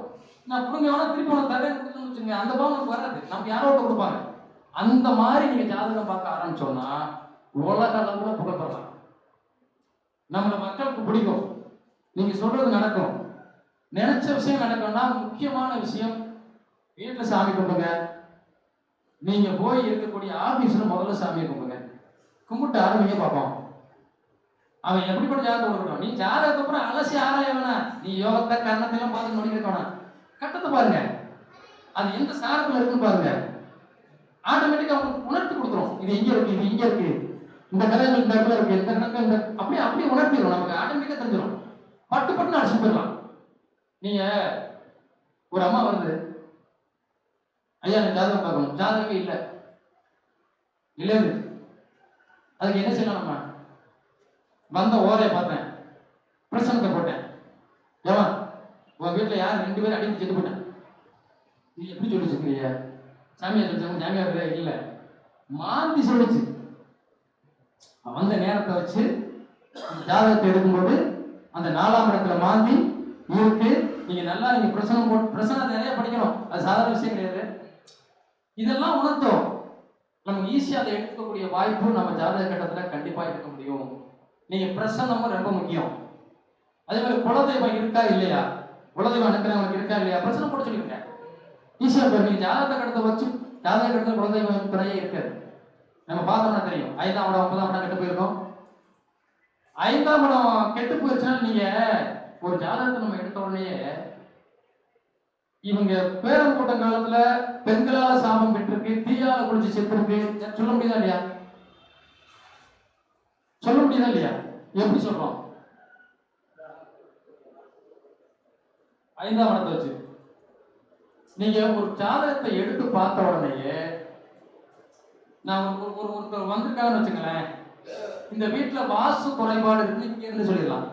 நான் புடுங்க வேணா திருப்பி உனக்கு தரேன் கொடுத்துன்னு வச்சுங்க, அந்த பாவம் நமக்கு வராது. நமக்கு யாரோ கொடுப்பாங்க. அந்த மாதிரி நீங்க ஜாதகம் பார்க்க ஆரம்பிச்சோம்னா உலக அளவுல புகழ்பெறலாம். நம்மள மக்களுக்கு பிடிக்கும், நீங்க சொல்றது நடக்கும், நினைச்ச விஷயம் நடக்கும்னா முக்கியமான விஷயம் வீட்டுல சாமி கும்பிடுங்க. நீங்க போய் இருக்கக்கூடிய ஆபீஸ்ல முதல்ல சாமியை கும்பிடுங்க. கும்பிட்டு ஆரம்பிங்க பார்ப்போம். அவன் எப்படிப்பட்ட ஜாதகம் கொடுக்கணும். நீ ஜாதகத்தை அப்புறம் அலசி ஆராய வேணாம். நீ யோகத்தை கர்ணத்தையும் பார்த்து நோடிக்க வேணாம். கட்டத்தை பாருங்க, அது எந்த சாரத்துல இருக்குன்னு பாருங்க. ஆட்டோமேட்டிக்கா அவங்களுக்கு உணர்த்தி கொடுத்துரும். இது இங்க இருக்கு, இது இங்க இருக்கு, இந்த கதைகள் இந்த இடத்துல இருக்கு, இந்த கணக்கு இந்த அப்படியே உணர்த்திடும். நமக்கு ஆட்டோமேட்டிக்கா தெரிஞ்சிடும். பட்டு அடிச்சு போயிடலாம். நீங்க ஒரு அம்மா வருது, ஐயா எனக்கு ஜாதகம் பார்க்கணும், ஜாதகமே இல்லை இல்லைன்னு, அதுக்கு என்ன செய்யலாம்? நம்ம வந்த ஓரையை பார்த்தேன், பிரசனத்தை போட்டேன், ஏவா உங்க வீட்டுல யார் 2 பேரும் அடித்து செத்து போட்டேன், நீ எப்படி சொல்லி வச்சுக்கிறீங்க? சாமியார் சொல்லிச்சாங்க. சாமியார் இல்லை, மாந்தி சொல்லிச்சு. வந்த நேரத்தை வச்சு ஜாதகத்தை எடுக்கும்போது அந்த 4ஆம் இடத்துல மாந்தி இருக்கு. நீங்க நல்லா நீங்க பிரசனம் நிறைய படிக்கணும், அது சாதாரண விஷயம் கிடையாது. இதெல்லாம் உணர்த்தோம். நம்ம ஈஸியா அதை எடுக்கக்கூடிய வாய்ப்பு நம்ம ஜாதக கட்டத்துல கண்டிப்பா இருக்க முடியும். நீங்க பிரசன்னமும் ரொம்ப முக்கியம். அதே மாதிரி குலதெய்வம் இருக்கா இல்லையா, குலதெய்வம் அனுக்கிறவங்களுக்கு இருக்கா இல்லையா, பிரச்சனை போட சொல்லிருங்க. ஈஸியா போய் நீங்க ஜாதக கட்டத்தை வச்சு ஜாதக கட்டத்துல குலதெய்வம் துறையே இருக்காது. நம்ம பார்த்தோம்னா தெரியும். 5ஆம் இடம் 9ஆம் இடம் கெட்டு போயிருக்கோம். 5ஆம் இடம் கெட்டு போயிருச்சுன்னா நீங்க ஒரு ஜாதகத்தை நம்ம எடுத்த உடனே இவங்க பேரம் கூட்ட காலத்துல பெண்களால சாபம் பெற்றிருக்கு, தீயால குளிச்சு செத்துருக்கு, சொல்ல முடியுதா இல்லையா? சொல்ல முடியுதா இல்லையா? எப்படி சொல்றோம்? 5ஆம் இடத்தை வச்சு நீங்க ஒரு ஜாதகத்தை எடுத்து பார்த்த உடனேயே, நான் ஒருத்தர் வந்திருக்காங்கன்னு வச்சுங்களேன், இந்த வீட்டுல வாசு குறைபாடு இருக்குன்னு இங்க இருந்து சொல்லிடலாம்.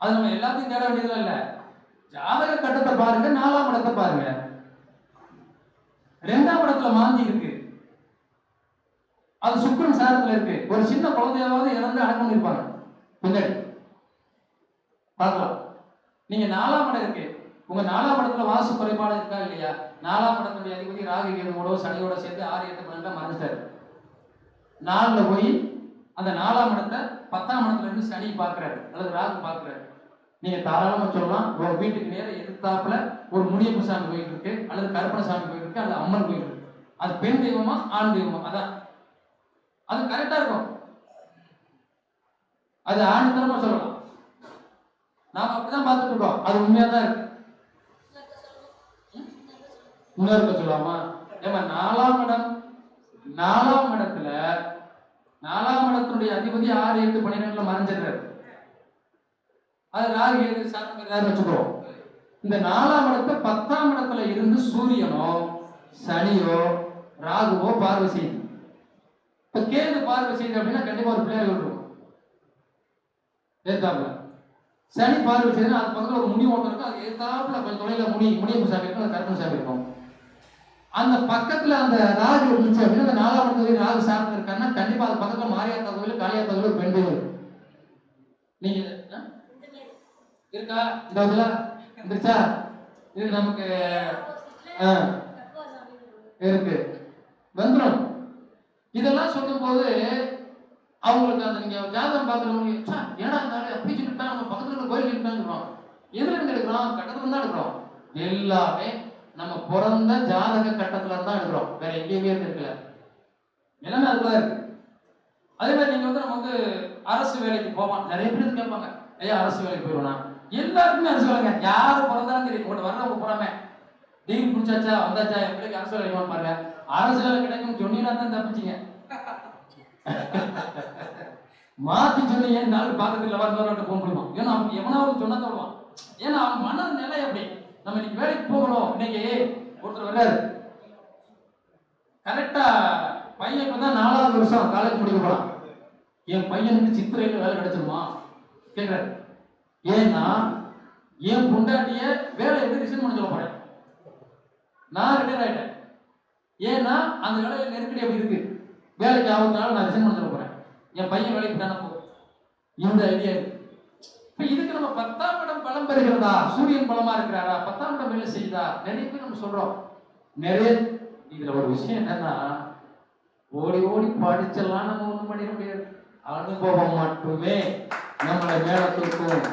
அது நம்ம எல்லாத்தையும் தேட வேண்டியதுல இல்ல. ஜாதக கட்டத்தை பாருங்க, 4ஆம் இடத்தை பாருங்க. 2ஆம் இடத்துல மாந்தி இருக்கு, அது சுக்கிரன் சாரத்துல இருக்கு. ஒரு சின்ன குழந்தையாவது இறந்து அடக்கம் பண்ணிருப்பாங்க பின்னாடி பார்க்கலாம். நீங்க 4ஆம் இடம் இருக்கு, உங்க 4ஆம் இடத்துல வாசு குறைபாடு இருக்கா இல்லையா? 4ஆம் இடத்துடைய அதிபதி ராகு கேதுவோட சனியோட சேர்த்து 6 8 12 மறைஞ்சிட்டாரு. 4ல போய் அந்த 4ஆம் இடத்தை 10ஆம் இடத்துல இருந்து சனி பார்க்கிறாரு அல்லது ராகு பார்க்கிறாரு. நீங்க தாராளமா சொல்லலாம், உங்க வீட்டுக்கு நேரம் எதிர்த்தாப்புல ஒரு முனியப்ப சாமி கோயில் இருக்கு, அல்லது கருப்பண சாமி கோயில் இருக்கு, அல்லது அம்மன் கோயில் இருக்கு. அது பெண் தெய்வமா ஆண் தெய்வமா, அதான் அது கரெக்டா இருக்கும். அது ஆணித்தனமா சொல்லலாம். நாம அப்படிதான் பார்த்துட்டு இருக்கோம். அது உண்மையா தான் இருக்கு. இன்னொரு சொல்லலாமா? ஏமா 4ஆம் இடம், 4ஆம் இடத்துல 4ஆம் இடத்துடைய அதிபதி 6 8 12 மறைஞ்சிடுறாரு. அது ராகு ஏது சாரம் வச்சுக்கிறோம். இந்த 4ஆம் இடத்தை 10ஆம் இடத்துல இருந்து சூரியனோ சனியோ ராகுவோ பார்வை செய்யுது. இப்ப கேது பார்வை செய்யுது அப்படின்னா கண்டிப்பா ஒரு பிள்ளையார் இருக்கும். ஏத்தாப்புல சனி பார்வை செய்யுதுன்னா அது பக்கத்துல ஒரு முடி ஓட்டம் இருக்கும், அது ஏத்தாப்புல கொஞ்சம் தொலைல முடியப்பு சாமி இருக்கும், அது கருப்பன் சாமி இருக்கும். அந்த பக்கத்துல அந்த ராகு இருந்துச்சு அப்படின்னா அந்த 4ஆம் இடத்துல ராகு சார்ந்து இருக்காருன்னா கண்டிப்பா அது பக்கத்துல மாரியாத்தா கோயில் காளியாத்தா கோயில் பெண் கோயில். நீங்க இருக்கா இந்த வந்துருச்சா? இது நமக்கு இருக்கு வந்துடும். இதெல்லாம் சொல்லும்போது அவங்களுக்கு அந்த நீங்க ஜாதகம் பார்க்குறவங்க ஏன்னா இருந்தாலும் அப்படி சொல்லிட்டா நம்ம பக்கத்துல இருக்க கோயில் சொல்லிட்டாங்க. எதுல இருந்து எடுக்கிறோம்? கட்டத்துல தான் எடுக்கிறோம். எல்லாமே நம்ம பிறந்த ஜாதக கட்டத்துல தான் எடுக்கிறோம், வேற எங்கேயுமே இருக்கல. எல்லாமே அதுக்குள்ள இருக்கு. அதே மாதிரி நீங்க நம்ம அரசு வேலைக்கு போவான், நிறைய பேர் கேட்பாங்க, ஐயா அரசு வேலைக்கு போயிடுவோம்னா. எல்லாருக்குமே அரசு வேலைங்க, யாரு பிறந்தாலும் சரி, உங்கள்கிட்ட வர்றவங்க போறாமே டிகிரி முடிச்சாச்சா வந்தாச்சா என் பிள்ளைக்கு அரசு வேலை பாருங்க. அரசு வேலை கிடைக்கும் சொன்னீங்கன்னா தான் தப்பிச்சிங்க. மாத்தி சொன்னீங்க நாலு பாக்கத்துல வரணும் போக முடியுமா? ஏன்னா அவங்க எவனாவது சொன்னா தருவான். ஏன்னா அவன் மன நிலை அப்படி. நம்ம இன்னைக்கு வேலைக்கு போகணும். இன்னைக்கு ஒருத்தர் வர்றாரு, கரெக்டா பையன் இப்பதான் 4வது வருஷம் காலேஜ் முடிக்க போறான். என் பையனுக்கு சித்திரையில வேலை கிடைச்சிருமா கேட்கிறாரு. ஏன்னா என் பொண்டாட்டிய வேலை எப்படி ரிசைன் பண்ண சொல்ல போறேன், நான் ரிட்டையர் ஆயிட்டேன். ஏன்னா அந்த வேலையில நெருக்கடி அப்படி இருக்கு, வேலைக்கு ஆகுறதுனால நான் ரிசைன் பண்ண சொல்ல போறேன். என் பையன் வேலைக்கு தானே போகும். இந்த ஐடியா இருக்கு. இப்ப இதுக்கு நம்ம 10ஆம் இடம் பலம் பெறுகிறதா, சூரியன் பலமா இருக்கிறாரா, 10ஆம் இடம் வேலை செய்யுதா, நிறைய பேர் நம்ம சொல்றோம். நிறைய இதுல ஒரு விஷயம் என்னன்னா, ஓடி ஓடி படிச்செல்லாம் நம்ம ஒண்ணும் பண்ணிட முடியாது. அனுபவம் மட்டுமே நம்மளை மேல தூக்கும்.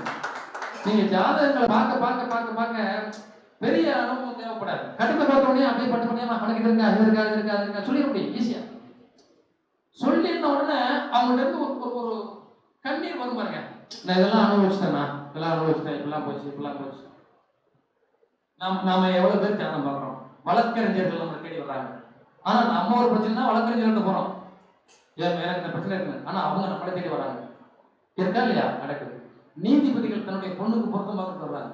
நீங்க ஜாதகங்களை பார்க்க பார்க்க பார்க்க பார்க்க பெரிய அனுபவம் தேவைப்படாது. கட்டத்தை பார்த்த உடனே அப்படியே பட்டு பண்ணியா கணக்கு இது இருக்கா இது இருக்கா இது இருக்கா இது இருக்கா சொல்லிட முடியும் ஈஸியா. சொல்லின உடனே அவங்கள்ட்ட இருந்து ஒரு கண்ணீர் வரும் பாருங்க. நான் இதெல்லாம் அனுபவிச்சிட்டேன்னா, இதெல்லாம் அனுபவிச்சிட்டேன், இப்பெல்லாம் போச்சு இப்பெல்லாம் போச்சு. நாம எவ்வளவு பேர் தியானம் பார்க்கிறோம், வழக்கறிஞர்கள் நம்ம தேடி வர்றாங்க. ஆனா நம்ம ஒரு பிரச்சனைனா வழக்கறிஞர்கிட்ட போறோம், எனக்கு இந்த பிரச்சனை இருக்கு. ஆனா அவங்க நம்மளை தேடி வராங்க. இருக்கா இல்லையா? நடக்குது. நீதிபதிகள் தன்னுடைய பொண்ணுக்கு பொருத்தம் பார்த்துட்டு வர்றாங்க,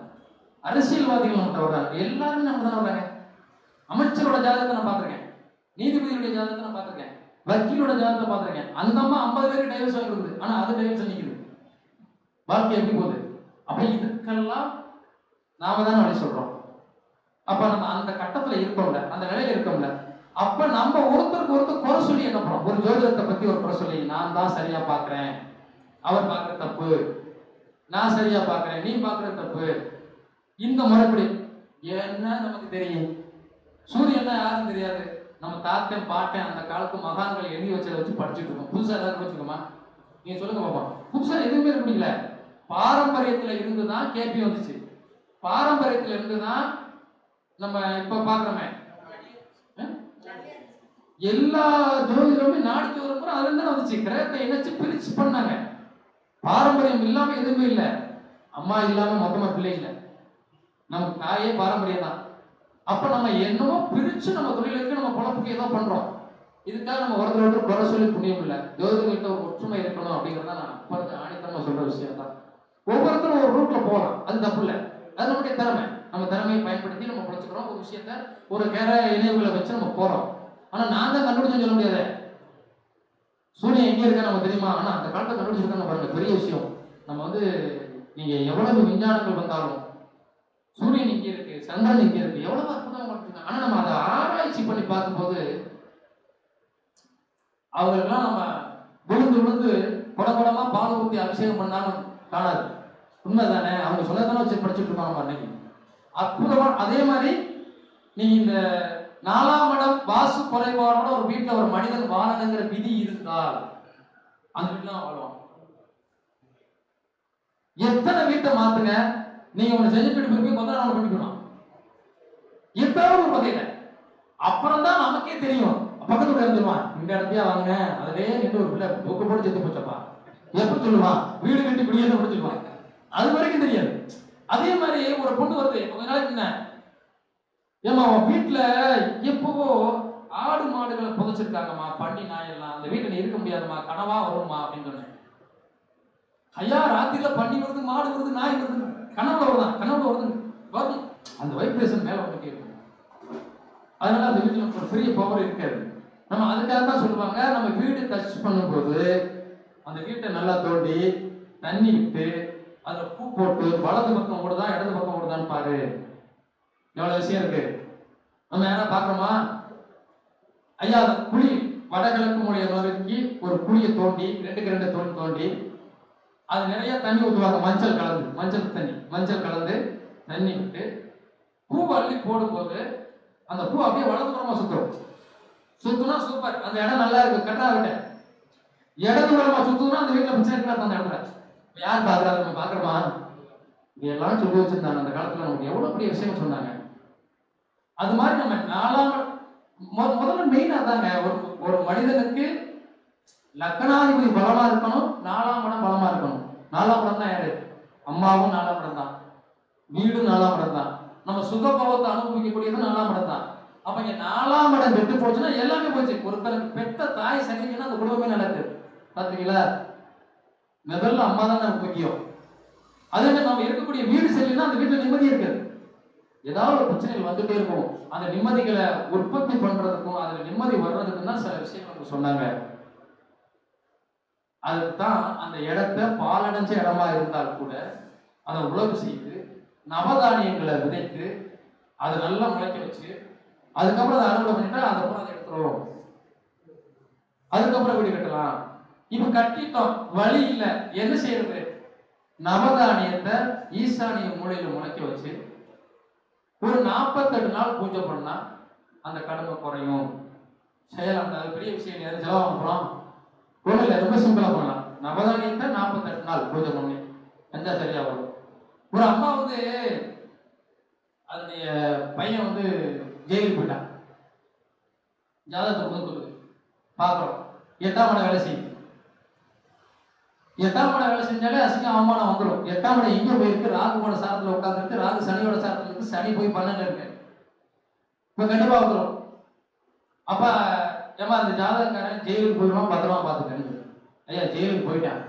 அரசியல்வாதிகள் நம்மகிட்ட வர்றாங்க, எல்லாருமே நம்ம தானே வர்றாங்க. அமைச்சரோட ஜாதகத்தை நான் பார்த்திருக்கேன், நீதிபதியுடைய ஜாதகத்தை நான் பார்த்திருக்கேன், வக்கீலோட ஜாதகத்தை பார்த்திருக்கேன். அந்த அம்மா 50 பேருக்கு டைவர்ஸ் வாங்கிருக்குது, ஆனா அது டைவர்ஸ் நிக்குது. வாழ்க்கை எப்படி போகுது? அப்ப இதுக்கெல்லாம் நாம தானே வழி சொல்றோம். அப்ப நம்ம அந்த கட்டத்துல இருக்கோம்ல, அந்த நிலையில இருக்கோம்ல, அப்ப நம்ம ஒருத்தருக்கு ஒருத்தர் குறை சொல்லி என்ன பண்ணோம்? ஒரு ஜோதிடத்தை பத்தி ஒரு குறை சொல்லி, நான் தான் சரியா பாக்குறேன், அவர் பாக்குற தப்பு, நான் சரியா பாக்குறேன், நீ பாக்குற தப்பு, இந்த முறைப்படி என்ன நமக்கு தெரியும்? சூரியன் யாரும் தெரியாது. நம்ம தாத்தன் பாட்டேன் அந்த காலத்து மகான்கள் எழுதி வச்சதை வச்சு படிச்சுட்டு இருக்கோம். புதுசா ஏதாவது வச்சுக்கோமா? நீங்க சொல்லுங்க பாப்போம். புதுசா எதுவுமே இருக்க முடியல. பாரம்பரியத்துல இருந்துதான் கேபி வந்துச்சு, பாரம்பரியத்துல இருந்துதான் நம்ம இப்ப பாக்குறோமே. எல்லா ஜோதிடருமே நாடி ஜோதிடம் அதுல இருந்து வந்துச்சு. கிரகத்தை இணைச்சு பிரிச்சு பண்ணாங்க. பாரம்பரியம் இல்லாம எதுவுமே இல்லை. அம்மா இல்லாம மொத்தமா பிள்ளை இல்லை. நமக்கு தாயே பாரம்பரியம் தான். அப்ப நம்ம என்னமோ பிரிச்சு நம்ம தொழிலுக்கு நம்ம பொழப்புக்கு ஏதோ பண்றோம். இதுக்காக நம்ம ஒருத்தர் குறை சொல்லி புண்ணியம் இல்லை. ஜோதிடர்கிட்ட ஒரு ஒற்றுமை இருக்கணும் அப்படிங்கிறத நான் அப்ப ஆணித்தரமா சொல்ற விஷயம் தான். ஒவ்வொருத்தரும் ஒரு ரூட்ல போகலாம், அது தப்பு இல்லை. அது நம்முடைய திறமை. நம்ம திறமையை பயன்படுத்தி நம்ம பிடிச்சுக்கிறோம். ஒரு விஷயத்த ஒரு இணைவுகளை வச்சு நம்ம போறோம். ஆனா நான் தான் கண்டுபிடிச்சு சொல்ல முடியாது. சூரியன் எங்க இருக்கா நம்ம தெரியுமா? ஆனா அந்த காலத்தை கண்டுபிடிச்சிருக்காங்க பாருங்க, பெரிய விஷயம். நம்ம நீங்க எவ்வளவு விஞ்ஞானங்கள் வந்தாலும் சூரியன் இங்க இருக்கு, சந்திரன் இங்க இருக்கு, எவ்வளவு அற்புதம் பண்ணிருக்காங்க. ஆனா நம்ம அதை ஆராய்ச்சி பண்ணி பார்க்கும்போது அவங்களுக்கெல்லாம் நம்ம விழுந்து விழுந்து குடகுடமா பால் ஊற்றி அபிஷேகம் பண்ணாலும் காணாது. உண்மைதானே? அவங்க சொல்லத்தானே வச்சு படிச்சுட்டு இருப்பாங்க அன்னைக்கு. அற்புதமா. அதே மாதிரி நீங்க இந்த 4ஆம் இடம் வாசு குறைபாடோட ஒரு வீட்டுல ஒரு மனிதன் வாழணுங்கிற விதி இருந்தால் அந்த வீட்டுல வாழ்வான். எத்தனை வீட்டை மாத்துங்க, நீங்க ஒண்ணு செஞ்சு போய் முதல்ல நம்ம பண்ணிக்கணும் எத்தனை ஒரு வகையில. அப்புறம் தான் நமக்கே தெரியும். பக்கத்துல இருந்துருவான், இந்த இடத்தையா வாங்க, அதிலே நின்று ஒரு பிள்ளை புக்கு போட்டு செத்து போச்சப்பா எப்ப சொல்லுவான், வீடு கட்டி குடியேன்னு முடிச்சிருவான். அது வரைக்கும் தெரியாது. அதே மாதிரி ஒரு பொண்ணு வருது கொஞ்ச நாளைக்கு என்ன, ஏமா அவன் வீட்டுல எப்பவோ ஆடு மாடுகளை புதைச்சிருக்காங்கம்மா, பண்ணி நாயெல்லாம், அந்த வீட்டுல இருக்க முடியாதுமா, கனவா வருமா அப்படின்னு சொன்னேன். ஐயா ராத்திரில பண்ணி வருது, மாடு வருது, நாய் வருது, கனவுல வருதான், கனவுல வருது வரும். அந்த வைப்ரேஷன் மேல வந்துட்டே இருக்கும். அதனால அந்த வீட்டுல ஒரு பெரிய பவர் இருக்காது. நம்ம அதுக்காக தான் சொல்லுவாங்க, நம்ம வீடு டச் பண்ணும்போது அந்த வீட்டை நல்லா தோண்டி தண்ணி விட்டு அதுல பூ போட்டு வலது பக்கம் ஓடுதா இடது பக்கம் ஓடுதான்னு பாரு. எவ்வளவு விஷயம் இருக்கு. நம்ம யாரா பாக்குறோமா? ஐயா அந்த குழி வடகிழக்கு மூலையை நோக்கி ஒரு குழியை தோண்டி 2க்கு 2 தோண்டி தோண்டி அது நிறைய தண்ணி ஊற்றுவாங்க, மஞ்சள் கலந்து, மஞ்சள் கலந்து தண்ணி விட்டு பூ அள்ளி போடும்போது அந்த பூ அப்படியே வலதுபுறமா சுத்தும். சுத்துனா சூப்பர், அந்த இடம் நல்லா இருக்கு, கட்டா விட்ட. இடது மூலமா சுத்துனா அந்த வீட்டுல பிரச்சனை இருக்கலாம். அந்த இடத்துல யார் பாக்குறா, நம்ம பாக்குறோமா? இதெல்லாம் சொல்லி வச்சிருந்தாங்க அந்த காலத்துல. நமக்கு எவ்வளவு பெரிய விஷயம் சொன்னாங்க. அது மாதிரி நம்ம நாலாம் முதல்ல மெயின் அதாங்க, ஒரு மனிதனுக்கு லக்னாதிபதி பலமா இருக்கணும், 4ஆம் இடம் பலமா இருக்கணும். 4ஆம் இடம் தான் யாரு? அம்மாவும் 4ஆம் இடம் தான், வீடும் 4ஆம் இடம் தான், நம்ம சுகபோகத்தை அனுபவிக்கக்கூடியது 4ஆம் இடம் தான். அப்ப இங்க 4ஆம் இடம் கெட்டு போச்சுன்னா எல்லாமே போச்சு. ஒருத்தருக்கு பெத்த தாய் சரிங்கன்னா அந்த குடும்பமே நடக்குது. பாத்தீங்களா? முதல்ல அம்மா தான் நமக்கு முக்கியம். அதே மாதிரி நம்ம இருக்கக்கூடிய வீடு சரியில்லைன்னா அந்த வீட்டுல நிம்மதி இருக்காது. ஏதாவது ஒரு பிரச்சனைகள் வந்துட்டே இருக்கும். அந்த நிம்மதிகளை உற்பத்தி பண்றதுக்கும் அதுல நிம்மதி வர்றதுக்கும் தான் சில விஷயங்கள் நமக்கு சொன்னாங்க. அதுதான் அந்த இடத்த பாலடைஞ்ச இடமா இருந்தால் கூட அதை உழவு செய்து நவதானியங்களை விதைத்து அதை நல்லா முளைக்க வச்சு அதுக்கப்புறம் அதை அறுவடை பண்ணிட்டா அதுக்கப்புறம் அதை எடுத்துருவோம். அதுக்கப்புறம் வீடு கட்டலாம். இப்ப கட்டிட்டோம், வழி இல்லை, என்ன செய்யறது? நவதானியத்தை ஈசானிய மூலையில முளைக்க வச்சு ஒரு 48 நாள் பூஜை பண்ணா அந்த கடமை குறையும். செய்யலாம். அந்த பெரிய விஷயம் எது செலவாக போறோம் ஒண்ணு இல்லை, ரொம்ப சிம்பிளா பண்ணலாம். நவதானியத்தை 48 நாள் பூஜை பண்ணி எந்த சரியா வரும். ஒரு அம்மா வந்து அதனுடைய பையன் வந்து ஜெயிலுக்கு போயிட்டான். ஜாதகத்தை கொடுக்குது பார்க்கிறோம். 8ஆம் இடம் வேலை செய்யுது. 8ஆம் இடம் வேலை செஞ்சாலே அசிங்கம் அவமானம் வந்துடும். 8ஆம் இடம் எங்க போயிருக்கு? ராகுவோட சாரத்துல உட்கார்ந்துருக்கு, ராகு சனியோட சாரத்துல இருக்கு, சனி போய் 12 இருக்கு. இப்ப கண்டிப்பா வந்துடும். அப்ப ஏமா அந்த ஜாதகக்காரன் ஜெயிலுக்கு போயிடுவான், பத்திரமா பார்த்துக்கணும். ஐயா ஜெயிலுக்கு போயிட்டான்,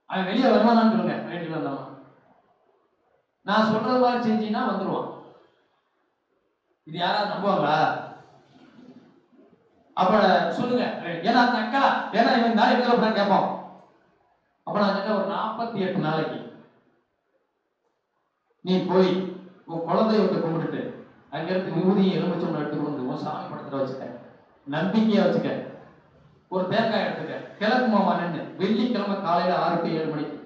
அவன் வெளியே வருவானான்னு சொல்லுங்க. வீட்டுல வந்தவன் நான் சொல்றது மாதிரி செஞ்சீங்கன்னா வந்துடுவான். இது யாராவது நம்புவாங்களா? அப்ப சொல்லுங்க. ஏன்னா அந்த அக்கா, ஏன்னா இவன் நாளைக்கு கேட்போம். அப்ப நான் சொன்ன ஒரு 48 நாளைக்கு நீ போய் உன் குழந்தைய கும்பிட்டுட்டு அங்கிருந்து விபூதியும் எலுமிச்சம் எடுத்துட்டு வந்து உன் சாமி படத்துல வச்சுக்க, நம்பிக்கையா வச்சுக்க. ஒரு தேங்காய் எடுத்துக்க, கிழக்கு மாமா நின்று வெள்ளிக்கிழமை காலையில 6 to 7 மணிக்கு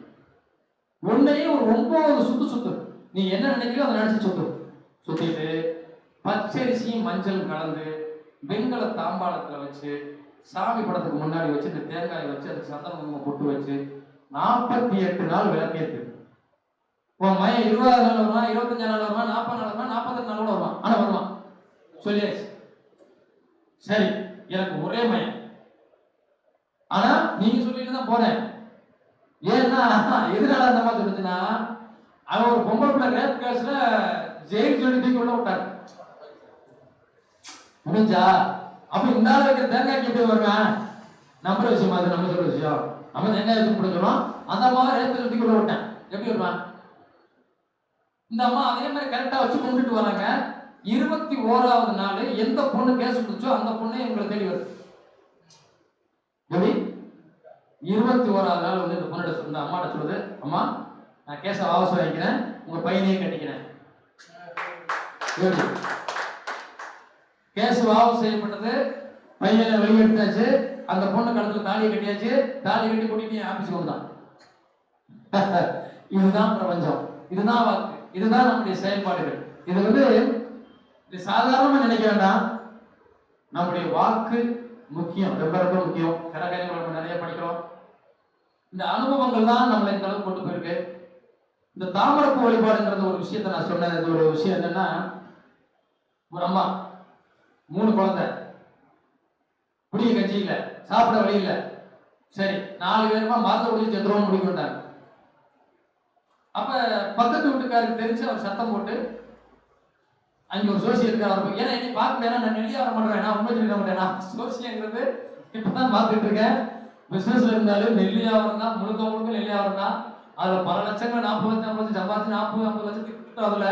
உன்னையே ஒரு 9 சுத்து. நீ என்ன நினைக்கிறோ அதை நினைச்சு சுத்திட்டு பச்சரிசியும் மஞ்சள் கலந்து வெண்கல தாம்பாளத்துல வச்சு சாமி படத்துக்கு முன்னாடி வச்சு இந்த தேங்காயை வச்சு அதுக்கு சந்தன குங்குமம் பொட்டு வச்சு 48 நாள் விளக்கேத்து. உன் மையம் 20 நாள் வருவான், 25 நாள் வருவான், 40 நாள் வருவான், 48 நாள் கூட வருவான். ஆனா வருவான், சொல்லியாச்சு. சரி, எனக்கு ஒரே மையம். ஆனா நீங்க சொல்லிட்டு தான் போறேன். ஏன்னா எதனால அந்த மாதிரி சொல்லுச்சுன்னா, அவன் ஒரு பொம்பளை பிள்ளை ரேப் கேஸ்ல ஜெயில் சொல்லி தூக்கி உள்ள விட்டாரு. முடிஞ்சா அப்ப இந்த ஆள் வைக்கிற தேங்காய்க்கு எப்படி வருவேன்? நம்புற விஷயம் அது, நம்ம சொல்ற விஷயம். நம்ம தேங்காய் வச்சு பிடிச்சிடும். அந்த அம்மாவை ரேப் கேஸ் தூக்கி உள்ள விட்டேன், எப்படி வருவான்? இந்த அம்மா அதே மாதிரி கரெக்டா வச்சு கொண்டுட்டு வராங்க. 21வது நாள் எந்த பொண்ணு கேஸ் கொடுத்தோ அந்த பொண்ணு எங்களை தேடி வருது. எப்படி 21வது நாள் வந்து இந்த பொண்ணோட இந்த அம்மாட்ட சொல்லுது, அம்மா நான் கேஸை வாபஸ் வாங்கிக்கிறேன், உங்க பையனையும் கட்டிக்கிறேன். கேஸ் வாபஸ் செய்யப்பட்டது, பையனை வெளியெடுத்தாச்சு, அந்த பொண்ணு கழுத்துல தாலியை கட்டியாச்சு, தாலி கட்டி கூட்டிட்டு ஆபீஸ்க்கு வந்தான். இதுதான் பிரபஞ்சம், இதுதான் வாக்கு, இதுதான் நம்முடைய செயல்பாடுகள். இது வந்து சாதாரணமா நினைக்க வேண்டாம். நம்முடைய வாக்கு முக்கியம், ரொம்ப ரொம்ப முக்கியம். கடற்கரைகள் நம்ம நிறைய படிக்கிறோம். இந்த அனுபவங்கள் தான் நம்மளை இந்த அளவுக்கு கொண்டு போயிருக்கு. இந்த தாமரப்பு வழிபாடுங்கிறது ஒரு விஷயத்த நான் சொன்னேன். இது ஒரு விஷயம் என்னன்னா, ஒரு அம்மா 3 குழந்தை, குடிய கட்சி இல்லை, சாப்பிட வழி இல்லை. சரி 4 பேருமா மருந்து குடிச்சு செத்துருவோம் முடிக்கிட்டாங்க. அப்ப பக்கத்து வீட்டுக்காருக்கு தெரிஞ்சு அவர் சத்தம் போட்டு அங்கே ஒரு சோசியம் இருக்கு. அவர் ஏன்னா என்னை பார்க்க முடியாது, நான் நெல்லியாவரம் பண்றேன், நான் உண்மை சொல்லிட மாட்டேன். நான் சோசியங்கிறது இப்பதான் பார்த்துட்டு இருக்கேன். பிசினஸ்ல இருந்தாலும் நெல்லியாவரம் தான், முழுக்க நெல்லியாவரம் தான். அதுல பல லட்சங்கள் 40 லட்சம் 50 லட்சம் சம்பாதிச்சு 40-50 லட்சத்துக்கு அதுல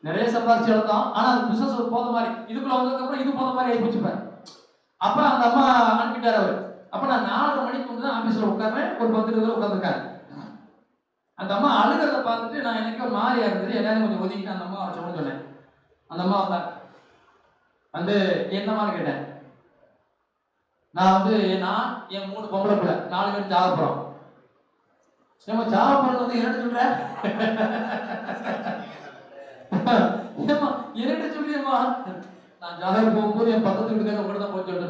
நிறைய சம்பாதிச்சு எடுத்தோம். ஆனா அது பிசினஸ் ஒரு போத மாதிரி, இதுக்குள்ள வந்ததுக்கு அப்புறம் இது போத மாதிரி ஆயிப்போச்சுப்பேன். அப்ப அந்த அம்மா அனுப்பிட்டாரு அவரு. அப்ப நான் 4:30 மணிக்கு வந்து தான் ஆபீஸ்ல உட்கார்றேன். ஒரு 10 உட்காந்துருக்காரு. அந்த அம்மா அழுகிறத பார்த்துட்டு நான் எனக்கு ஒரு மாதிரியா இருந்தது. எல்லாரும் கொஞ்சம் ஒதுக்கிட்டு அந்த அம்மா வச்சோம்னு சொன்னேன். அந்த அம்மா வந்தாங்க, வந்து என்னமான்னு கேட்டேன். நான் வந்து நான் என் 3 பொம்பளை பிள்ளை 4 பேர் ஜாக போறோம். நம்ம ஜாக போறது வந்து என்ன சொல்ற? ஏமா என்ன சொல்றியம்மா? நான் ஜாதகம் போகும்போது என் பக்கத்து வீட்டுக்காரங்க கூட தான் போய் சொல்லுங்க.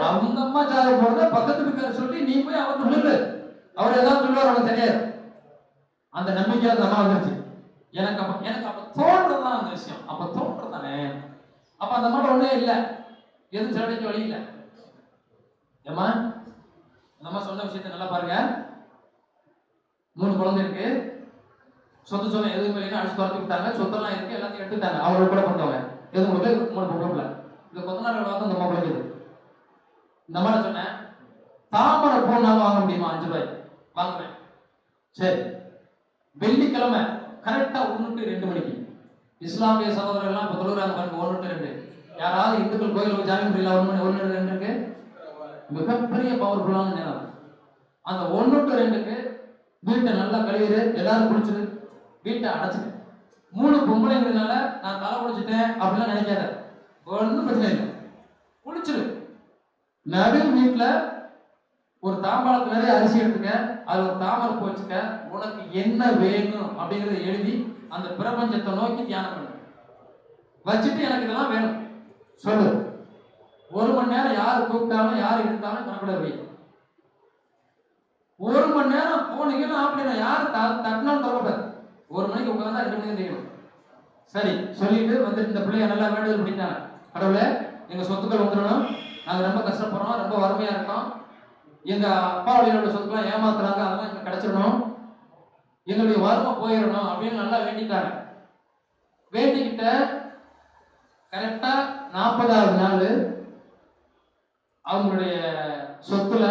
அந்த அம்மா ஜாதகம் போறத பக்கத்து வீட்டுக்காரர் சொல்லி நீ போய் அவர்கிட்ட சொல்லு, அவர் ஏதாவது சொல்லுவார், அவனுக்கு தெரியாது. அந்த நம்பிக்கை அந்த அம்மா வந்துருச்சு. எனக்கு அப்ப தோன்றதுதான் அந்த விஷயம். அப்ப தோன்றதானே. அப்ப அந்த அம்மா ஒண்ணே இல்லை, எதுவும் செலவழிக்க வழி இல்லை. ஏமா அந்த அம்மா சொன்ன விஷயத்த நல்லா பாருங்க. 3 குழந்தை இருக்கு, சொத்து சொல்ல எதுவுமே இல்லைன்னு அடிச்சு துரத்தி விட்டாங்க. சொத்தெல்லாம் இருக்கு, எல்லாத்தையும் எடுத்துட்டாங்க. அவரோட கூட பண்ணவங்க எதுவும் கொடுக்கல. 3 பொம்பளை. இந்த கொத்தனாரோட வார்த்தை இந்த அம்மா பிழைக்குது. இந்த அம்மா சொன்னேன், தாமரை பூனாலும் வாங்க முடியுமா? 5 ரூபாய் வாங்குவேன். சரி, வெள்ளிக்கிழமை கரெக்டா 1 to 2 மணிக்கு இஸ்லாமிய சகோதரர்கள்லாம் இப்ப தொழுகிறாங்க பாருங்க. 1 to 2. யாராவது இந்துக்கள் கோயிலுக்கு ஜாமி முடியல 1 மணி 1 to 2க்கு மிகப்பெரிய பவர்ஃபுல்லான நேரம். அந்த 1 to 2க்கு வீட்டை நல்லா கழுவிடு, எல்லாரும் குளிச்சுடு, வீட்டை அடைச்சிடு. 3 பொம்பளைங்கிறதுனால நான் தலை குளிச்சுட்டேன் அப்படிலாம் நினைக்காத, ஒன்றும் பிரச்சனை இல்லை, குளிச்சுடு. நடு வீட்டுல ஒரு தாம்பாளத்து நிறைய அரிசி எடுத்துக்க, அது ஒரு தாமரை பூ வச்சுக்க, உனக்கு என்ன வேணும் அப்படிங்கறத எழுதி அந்த பிரபஞ்சத்தை நோக்கி தியானம் பண்ணு. வச்சுட்டு எனக்கு இதெல்லாம் வேணும் சொல்லு. 1 மணி நேரம் யாரு கூப்பிட்டாலும் யாரு இருந்தாலும் கணக்கிட வை. 1 மணி நேரம் போனீங்கன்னா அப்படின்னா யாரு தட்டினாலும் தொடக்கூடாது. 1 மணிக்கு உட்கார்ந்தா 2 மணிக்கு தெரியும். சரி சொல்லிட்டு வந்துட்டு இந்த பிள்ளைய நல்லா வேண்டுதல் பண்ணிட்டாங்க. கடவுளே, எங்க சொத்துக்கள் வந்துடணும், நாங்க ரொம்ப கஷ்டப்படுறோம், ரொம்ப வறுமையா இருக்கோம், எங்க அப்பா வழியோட சொத்துக்கெல்லாம் ஏமாத்துறாங்க, அதெல்லாம் எங்களுக்கு கிடைச்சிடணும், எங்களுடைய வறுமை போயிடணும் அப்படின்னு நல்லா வேண்டிட்டாங்க. வேண்டிக்கிட்ட கரெக்டா 40வது நாள் அவங்களுடைய சொத்துல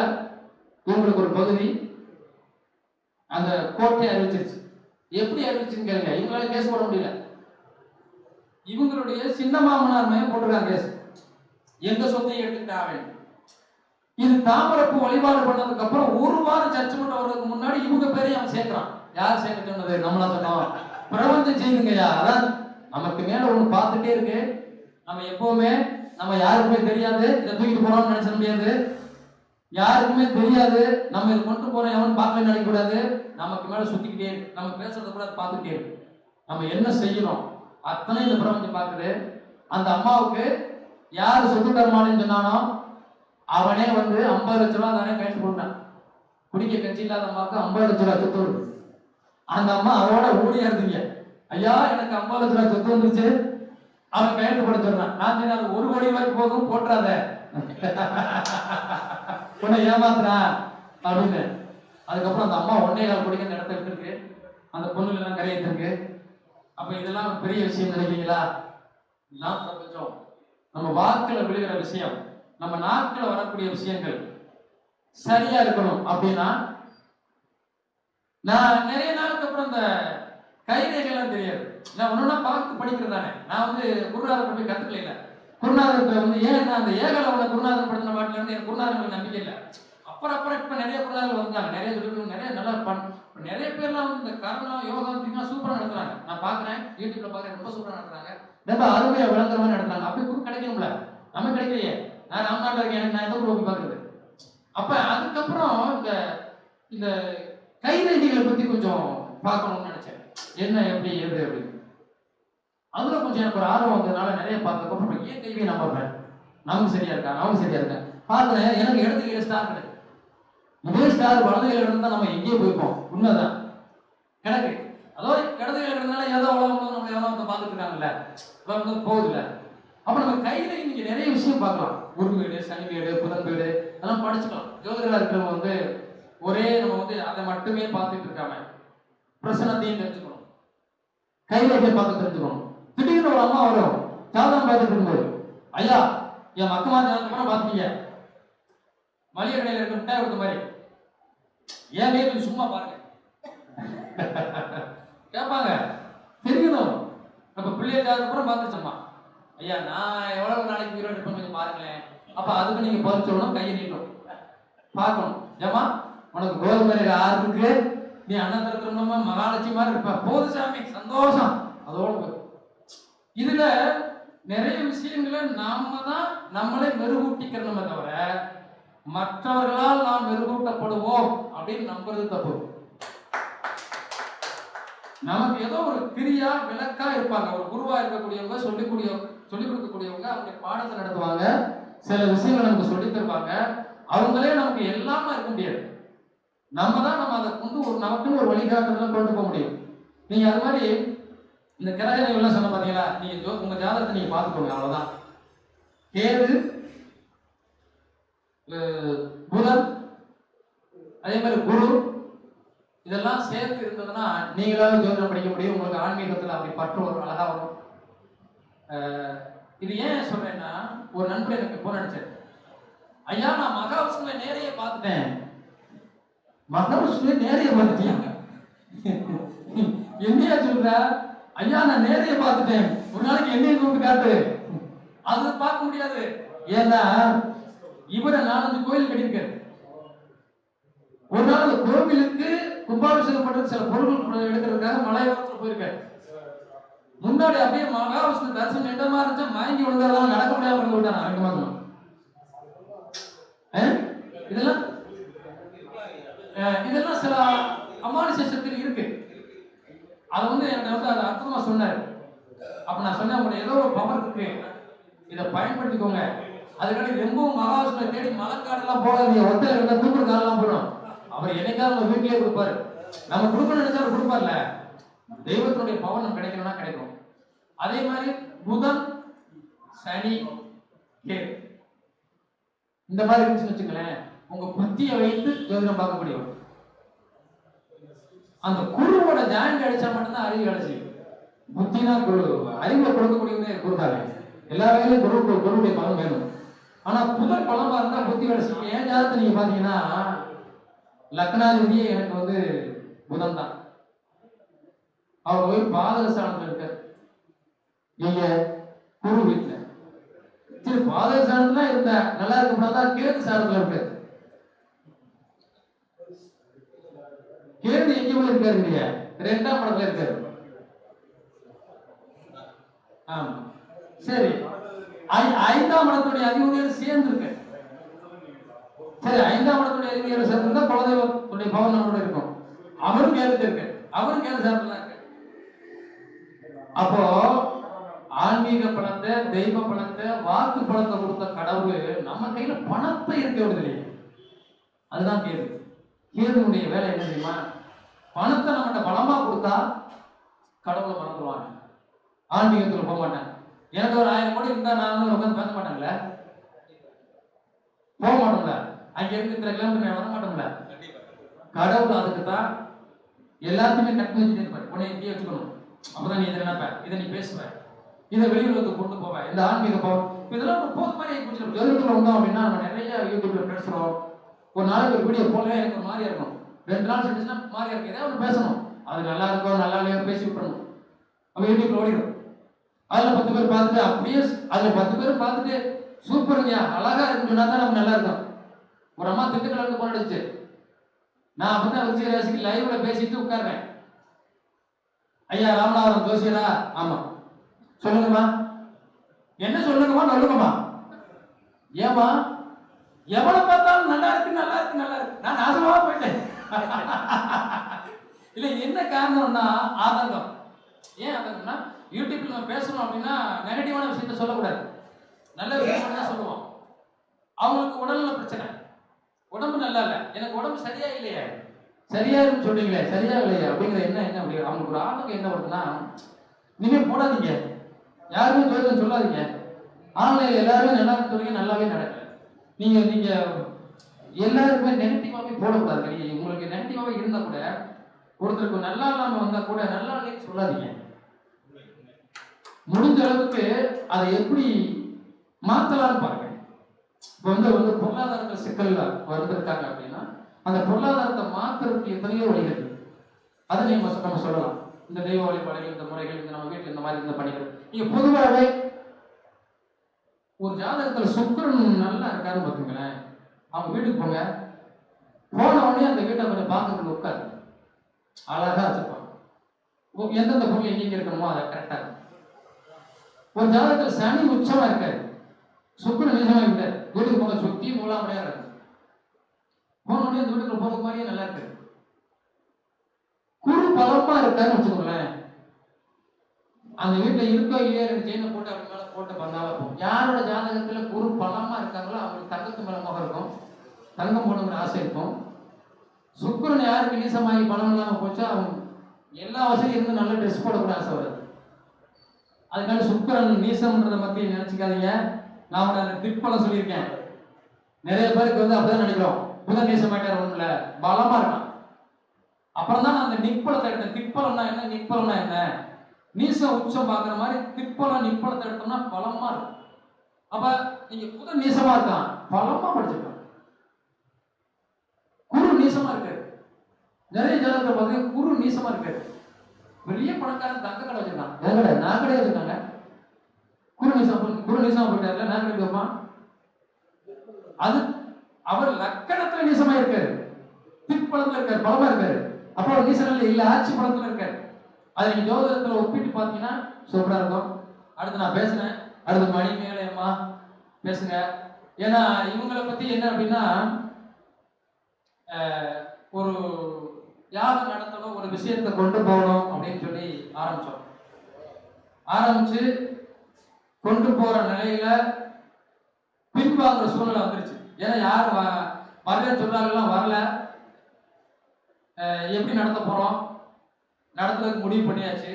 இவங்களுக்கு ஒரு பகுதி அந்த கோர்ட்டை அறிவிச்சிருச்சு. எப்படி அறிவிச்சுன்னு கேளுங்க. இவங்களால கேஸ் போட முடியல. இவங்களுடைய சின்ன மாமனார் மேல போட்டிருக்காங்க கேஸ், எந்த சொத்தையும் எடுத்துக்கிட்டாங்க. இது தாமரப்பூ வழிபாடு பண்ணதுக்கு அப்புறம் 1 வாரம் ஜட்ஜ்மெண்ட் வர்றதுக்கு முன்னாடி இவங்க பேரையும் அவன் சேர்க்கிறான். யார் சேர்க்க சொன்னது? நம்மளா சொன்னோம். பிரபஞ்சம் செய்யுங்கய்யா. அதான் நமக்கு மேல ஒண்ணு பார்த்துட்டே இருக்கு. நம்ம எப்பவுமே நம்ம யாருக்குமே தெரியாது, இதை தூக்கிட்டு போறோம்னு நினைச்ச முடியாது. யாருக்குமே தெரியாது, நம்ம இதை கொண்டு போறோம் எவன் பார்க்கல நினைக்க கூடாது. நமக்கு மேல சுத்திக்கிட்டே இருக்கு, நம்ம பேசுறத கூட பார்த்துக்கிட்டே இருக்கு. நம்ம என்ன செய்யணும் அத்தனை இந்த பிரபஞ்சம் பார்க்குது. அந்த அம்மாவுக்கு யாரு சொத்து தருமானு சொன்னானோ அவனே வந்து 50 லட்ச ரூபா தானே கைட்டு போட்டான். குடிக்க கட்சி இல்லாத அம்மாவுக்கு 50 லட்ச ரூபா சொத்து வருது. அந்த அம்மா அவரோட ஊழியா இருந்தீங்க, ஐயா எனக்கு 50 லட்ச ரூபா சொத்து வந்துருச்சு, அவன் கையெழுத்து போட சொல்றான். நான் சொன்னேன், அது 1 கோடி ரூபாய்க்கு போகும், போட்டுறாத, உன்னை ஏமாத்துறான் அப்படின்னு. அதுக்கப்புறம் அந்த அம்மா 1.25 கோடிக்கு அந்த இடத்த எடுத்துருக்கு, அந்த பொண்ணுல எல்லாம் கரையிருக்கு. அப்ப இதெல்லாம் பெரிய விஷயம் நினைக்கிறீங்களா? இதெல்லாம் பிரபஞ்சம். நம்ம வாக்குல விழுகிற விஷயம், நம்ம நாட்கள் வரக்கூடிய விஷயங்கள் சரியா இருக்கணும். அப்படின்னா நான் நிறைய நாளுக்கு அப்புறம் இந்த கைரேகைலாம் தெரியாது, நான் ஒன்னொன்னா பார்த்து படிக்கிறது தானே. நான் வந்து குருநாதர் போய் கத்துக்கல. குருநாதர் வந்து ஏன்னா அந்த ஏகலவன குருநாதர் படுத்தின பாட்டுல இருந்து எனக்கு குருநாதர் நம்பிக்கை இல்லை. அப்புறம் இப்ப நிறைய குருநாதர்கள் வந்தாங்க, நிறைய சொல்லி நிறைய நல்லா நிறைய பேர்லாம் வந்து இந்த கர்ணா யோகா சூப்பரா நடத்துறாங்க. நான் பாக்குறேன், யூடியூப்ல பாக்குறேன், ரொம்ப சூப்பரா நடத்துறாங்க, ரொம்ப அருமையா விளங்குற மாதிரி நடத்துறாங்க. அப்படி குரு கிடைக்கணும்ல, நம்ம கிடைக்கலையே. நான் ராம்நாட்டில் இருக்கேன், எனக்கு நான் எந்த குரு பாக்குறது. அப்ப அதுக்கப்புறம் இந்த கைரேகைகளை பத்தி கொஞ்சம் பார்க்கணும்னு நினைச்சேன், என்ன எப்படி எது அப்படின்னு. அதுல கொஞ்சம் எனக்கு ஒரு ஆர்வம் வந்ததுனால நிறைய பார்த்ததுக்கப்புறம் ஏன் கையை நான் பார்ப்பேன், நமக்கு சரியா இருக்கா, நமக்கு சரியா இருக்கா பார்க்கிறேன். எனக்கு இடது கையில ஸ்டார் கிடையாது, இதே ஸ்டார் வலது கையில இருந்தா நம்ம எங்கேயே போய்ப்போம். உண்மைதான் எனக்கு. அதோ இடது கையில இருந்தால ஏதோ உலகம் நம்ம எவனோ வந்து பார்த்துட்டு இருக்காங்கல்ல, போகுதுல்ல. அப்ப நம்ம கையில இன்னைக்கு நிறைய விஷயம் பார்க்கலாம். குரு வீடு, சனி வீடு, புதன் வீடு அதெல்லாம் படிச்சுக்கலாம். ஜோதிடரா இருக்கிறவங்க வந்து ஒரே நம்ம வந்து அதை மட்டுமே பார்த்துட்டு இருக்காம பிரசனத்தையும் தெரிஞ்சுக்கணும், கைரேகையை பார்த்து தெரிஞ்சுக்கணும். திடீர்னு ஒரு அம்மா வரும், ஜாதகம் பார்த்துட்டு இருக்கும்போது, ஐயா என் மக்கள் மாதிரி பார்த்துட்டீங்க, மளிகை கடையில் இருக்க மிட்டாய் கொடுத்த மாதிரி ஏன் பேர் சும்மா பாருங்க கேட்பாங்க. தெரியணும் நம்ம பிள்ளைய அப்புறம் பார்த்துச்சம்மா, ஐயா நான் எவ்வளவு நாளைக்கு உயிரோடு இருப்பேன் கொஞ்சம் பாருங்களேன். அப்ப அதுக்கு நீங்க பதில் சொல்லணும், கையை நீட்டும் பார்க்கணும். ஏமா உனக்கு கோதுமை ஆறுக்கு நீ அண்ணன் தரத்துறமா மகாலட்சுமி மாதிரி இருப்ப, போது சாமி சந்தோஷம். அதோட இதுல நிறைய விஷயங்களை நாம தான் நம்மளே மெருகூட்டிக்கிறோமே தவிர மற்றவர்களால் நாம் மெருகூட்டப்படுவோம் அப்படின்னு நம்புறது தப்பு. நமக்கு ஏதோ ஒரு கிரியா விளக்கா இருப்பாங்க. ஒரு குருவா இருக்கக்கூடியவங்க, சொல்லிக் கொடுக்கக்கூடியவங்க, அவங்க பாடத்தை நடத்துவாங்க, சில விஷயங்களை நமக்கு சொல்லித் தருவாங்க. அவங்களே நமக்கு எல்லாமே இருக்க முடியாது. நம்ம அதை கொண்டு நமக்குன்னு ஒரு வழிகாட்டுதல கொண்டு போக முடியும். நீங்க அது மாதிரி இந்த கிரகங்கள் எல்லாம் சொன்ன பாத்தீங்களா, நீங்க உங்க ஜாதகத்தை நீங்க பாத்துக்கோங்க, அவ்வளவுதான். கேது, புதன், அதே மாதிரி குரு, இதெல்லாம் சேர்த்து இருந்ததுன்னா நீங்களாவது ஜோதிடம் படிக்க முடியும். உங்களுக்கு ஆன்மீகத்துல அப்படி பற்று ஒரு அழகா வரும். இது ஏன் சொல்றேன்னா, ஒரு நண்பர் எனக்கு போன் அடிச்சாரு. ஐயா, நான் மகாவிஷ்ணுவை நேரையே பார்த்துட்டேன். மகாவிஷ்ணுவை நேரையே பார்த்துட்டியாங்க? என்னையா சொல்ற? ஐயா, நான் நேரையே பார்த்துட்டேன். ஒரு நாளைக்கு என்னைய கூப்பிட்டு காட்டு. அது பார்க்க முடியாது. ஏன்னா இவரை 4-5 கோயில் கட்டியிருக்காரு. ஒரு நாள் அந்த கோவிலுக்கு கும்பாபிஷேகம் பண்ற சில பொருட்கள் எடுக்கிறதுக்காக மலையோரத்தில் போயிருக்காரு. முன்னாடி அப்படியே மகாவிஷ்ணு தரிசனம் இடமா இருந்துச்சா மயங்கி விழுந்தாலும் நடக்க முடியாம விட்டானா 2 மாதம். இதெல்லாம் சில அமானுஷ சக்தி இருக்கு. அது எனக்கு அது அற்புதமா சொன்னாரு. அப்ப நான் சொன்னேன், உங்களுக்கு ஏதோ ஒரு பவர் இருக்கு, இதை பயன்படுத்திக்கோங்க. அதுக்காண்டி ரொம்பவும் மகாவிஷ்ணுவை தேடி மலைக்காடு எல்லாம் போகாதீங்க. ஒத்தையில இருந்தா தூக்குற காலெல்லாம் போயிடும். அவர் என்னைக்காவது நம்ம வீட்டிலேயே கொடுப்பாரு. நம்ம கொடுக்கணும்னு நினைச்சா அவர் கொடுப்பார்ல. தெய்வத்தினுடைய பவர் நம்ம கிடைக்கணும்னா கிடைக்கும். அதே மாதிரி புதன், சனி, கேது இந்த மாதிரி இருந்துச்சுன்னு வச்சுங்களேன், உங்க புத்தியை வைத்து ஜோதிடம் பார்க்க முடியும். அந்த குருவோட ஜாயிண்ட் அடிச்சா மட்டும்தான் அறிவு கிடைச்சி. புத்தினா குரு, அறிவை கொடுக்கக்கூடியதே குரு தானே. எல்லா வேலையும் குருவுடைய பலம் வேணும். ஆனா புதன் பலமா இருந்தா புத்தி கிடைச்சி. என் ஜாதகத்தை நீங்க பாத்தீங்கன்னா லக்னாதிபதியே எனக்கு புதன் தான். அவர் போய் பாதக ஸ்தானத்துல இருக்காரு. நீங்க குரு வீட்டுல சரி பாதக ஸ்தானத்துல இருந்த நல்லா இருக்கக்கூடாதா? கேது ஸ்தானத்துல இருக்காரு. கேது எங்க போய் இருக்காரு இல்லையா? 2ஆம் இடத்துல இருக்காரு. ஆமா சரி, 5ஆம் இடத்துடைய அதிபதியோடு சேர்ந்து இருக்கு. சரி, 5ஆம் இடத்துடைய அதிபதியோடு சேர்ந்து குலதெய்வத்துடைய பவன் நம்மளோட இருக்கும். அவரும் கேது இருக்கு, அவரும் கேது சார்பில் இருக்கு. அப்போ ஆன்மீக பலத்தை, தெய்வ பலத்தை, வாக்கு பலத்தை கொடுத்த கடவுள் நம்ம கையில பணத்தை இருக்க விடுதலை. அதுதான் கேது. கேதுனுடைய வேலை என்ன தெரியுமா? பணத்தை நம்மகிட்ட பலமா கொடுத்தா கடவுளை மறந்துடுவாங்க. ஆன்மீகத்துல போக மாட்டேன். எனக்கு ஒரு 1000 கோடி இருந்தா நான் உட்காந்து பேச மாட்டேன்ல, போக மாட்டோம்ல, அங்க இருந்து 3 கிலோமீட்டர் வர மாட்டோம்ல. கடவுள் அதுக்கு தான் எல்லாத்தையுமே கட் பண்ணி வச்சுட்டு உன்னை இப்படியே வச்சுக்கணும். அப்பதான் நீ இதை நினைப்ப, இதை நீ பேசுவ, இதை வெளியுலகத்துக்கு கொண்டு போவேன். இந்த ஆன்மீக போவோம் இதெல்லாம் ஒரு போது மாதிரி ஆகி ஜோதிடத்துல வந்தோம் அப்படின்னா நம்ம நிறைய யூடியூப்ல பேசுறோம். ஒரு நாளைக்கு ஒரு வீடியோ போல எனக்கு ஒரு மாதிரியா இருக்கும். 2 நாள் செஞ்சுன்னா மாதிரியா இருக்கு. ஏதாவது ஒன்று பேசணும், அது நல்லா இருக்கும் நல்லா இல்லையோ பேசி விட்டுறணும். அப்ப யூடியூப்ல ஓடிடும். அதுல 10 பேர் பார்த்துட்டு அப்படியே அதுல 10 பேர் பார்த்துட்டு சூப்பருங்க அழகா இருக்குன்னு சொன்னா தான் நம்ம நல்லா இருக்கும். ஒரு அம்மா திண்டுக்கல்ல இருந்து போன் அடிச்சு, நான் அப்பதான் விஜய ராசிக்கு லைவ்ல பேசிட்டு உட்கார்றேன். ஐயா ராமநாதபுரம் ஜோசியரா? ஆமா. சொல்லுங்கம்மா. என்ன சொல்லுங்கம்மா? சொல்லுங்கம்மா. ஏமா எவனை பார்த்தாலும் நல்லா இருக்கு நல்லா இருக்கு நல்லா இருக்கு. நான் நாசமா போயிட்டேன். இல்ல என்ன காரணம்னா ஆதங்கம். ஏன் ஆதங்கம்னா யூடியூப்ல நம்ம பேசணும் அப்படின்னா நெகட்டிவான விஷயத்த சொல்லக்கூடாது, நல்ல விஷயம் தான் சொல்லுவோம். அவங்களுக்கு உடல்நல பிரச்சனை, உடம்பு நல்லா இல்லை, எனக்கு உடம்பு சரியா இல்லையே, சரியா இருக்குன்னு சொல்றீங்களே சரியா இல்லையா அப்படிங்கிற என்ன அப்படி அவங்களுக்கு ஒரு ஆதங்கம் என்ன வருதுன்னா, நீங்க போடாதீங்க, யாருமே ஜோதிடம் சொல்லாதீங்க. ஆன்லைன்ல எல்லாருமே நல்லா சொல்றீங்க, நல்லாவே நடக்கல. நீங்க எல்லாருக்குமே நெகட்டிவாவே போடக்கூடாது. நீங்க உங்களுக்கு நெகட்டிவாவே இருந்தா கூட ஒருத்தருக்கு நல்லா இல்லாம வந்தா கூட நல்லா இல்லைன்னு சொல்லாதீங்க. முடிஞ்ச அளவுக்கு அதை எப்படி மாத்தலாம்னு பாருங்க. இப்போ பொருளாதாரத்தில் சிக்கல் வந்திருக்காங்க அப்படின்னா அந்த பொருளாதாரத்தை மாத்துறதுக்கு எத்தனையோ வழிகள் இருக்கு. அதை நம்ம சொல்லலாம். இந்த தெய்வ வழிபாடுகள், இந்த முறைகள், இந்த நம்ம வீட்டில் இந்த மாதிரி இந்த பணிகள். நீங்க பொதுவாகவே ஒரு ஜாதகத்துல சுக்கிரன் நல்லா இருக்காருன்னு பாத்தீங்களேன், அவங்க வீட்டுக்கு போங்க, போன உடனே அந்த வீட்டை கொஞ்சம் பார்க்கறதுக்கு உட்காரு, அழகா வச்சிருப்பாங்க. எந்தெந்த பொருள் எங்கெங்க இருக்கணுமோ அதை கரெக்டா இருக்கும். ஒரு ஜாதகத்துல சனி உச்சமா இருக்காரு, சுக்கிரன் நிஜமா இருக்காரு, வீட்டுக்கு போங்க, சுத்தி மூலாமலையா இருக்கு. போன உடனே இந்த வீட்டுக்குள்ள போறது மாதிரியே நல்லா இருக்கு. குரு பலமா இருக்கான்னு வச்சுக்கோங்களேன், அந்த வீட்டுல இருக்கோ இல்லையோ ரெண்டு செயினை போட்டு அப்படி மேல போட்டு பண்ணாலும் இருக்கும். யாரோட ஜாதகத்துல குரு பலமா இருக்காங்களோ அவங்களுக்கு தங்கத்து மேல முகம் இருக்கும், தங்கம் போடணுங்கிற ஆசை இருக்கும். சுக்கிரன் யாருக்கு நீசமாகி பலம் இல்லாம போச்சோ அவங்க எல்லா வசதியும் இருந்து நல்ல ட்ரெஸ் போடக்கூட ஆசை வருது. அதுக்காக சுக்கிரன் நீசம்ன்றத பத்தி நினைச்சுக்காதீங்க. நான் அந்த திக்பலம் சொல்லியிருக்கேன். நிறைய பேருக்கு வந்து அப்படிதான் நினைக்கிறோம், புதன் நீசமாயிட்டார் ஒண்ணும் இல்ல, பலமா இருக்கான். அப்புறம் தான் நான் அந்த நிக்பலத்தை எடுத்தேன். திக்பலம்னா என்ன, நிக்பலம்னா என்ன, நீசம் உச்சம் பாக்குற மாதிரி திக்பலம் நிக்பலத்தை எடுத்தோம்னா பலமா இருக்கும். அப்ப நீங்க புதன் நீசமா இருக்கான், பலமா படிச்சிருக்கான். குரு நீசமா இருக்காரு. நிறைய ஜாதகத்தை பார்த்தீங்கன்னா குரு நீசமா இருக்காரு. பெரிய பணக்காரன் தங்க கடை வச்சிருக்கான், நான் கடை வச்சிருக்காங்க. குரு நீசமா போயிட்டாருல, நான் கடை வைப்பா. அது அவர் லக்கணத்துல நீசமா இருக்காரு, திக்பலத்துல இருக்காரு, பலமா இருக்காரு. அப்போ அவர் நீசம் இல்ல, ஆட்சி பலத்துல இருக்காரு. அதை நீங்க ஜோதிடத்துல ஒப்பிட்டு பாத்தீங்கன்னா சூப்பரா இருக்கும். அடுத்து நான் பேசுறேன், அடுத்து மணி மேலே அம்மா பேசுங்க. ஏன்னா இவங்களை பத்தி என்ன அப்படின்னா, ஒரு யாகம் நடத்தணும், ஒரு விஷயத்தை கொண்டு போகணும் அப்படின்னு சொல்லி ஆரம்பிச்சு கொண்டு போற நிலையில பின்வாங்குற சூழ்நிலை வந்துருச்சு. ஏன்னா யாரும் வரல சொல்றாங்கலாம், வரல. எப்படி நடத்த போறோம், நடத்துறதுக்கு முடிவு பண்ணியாச்சு.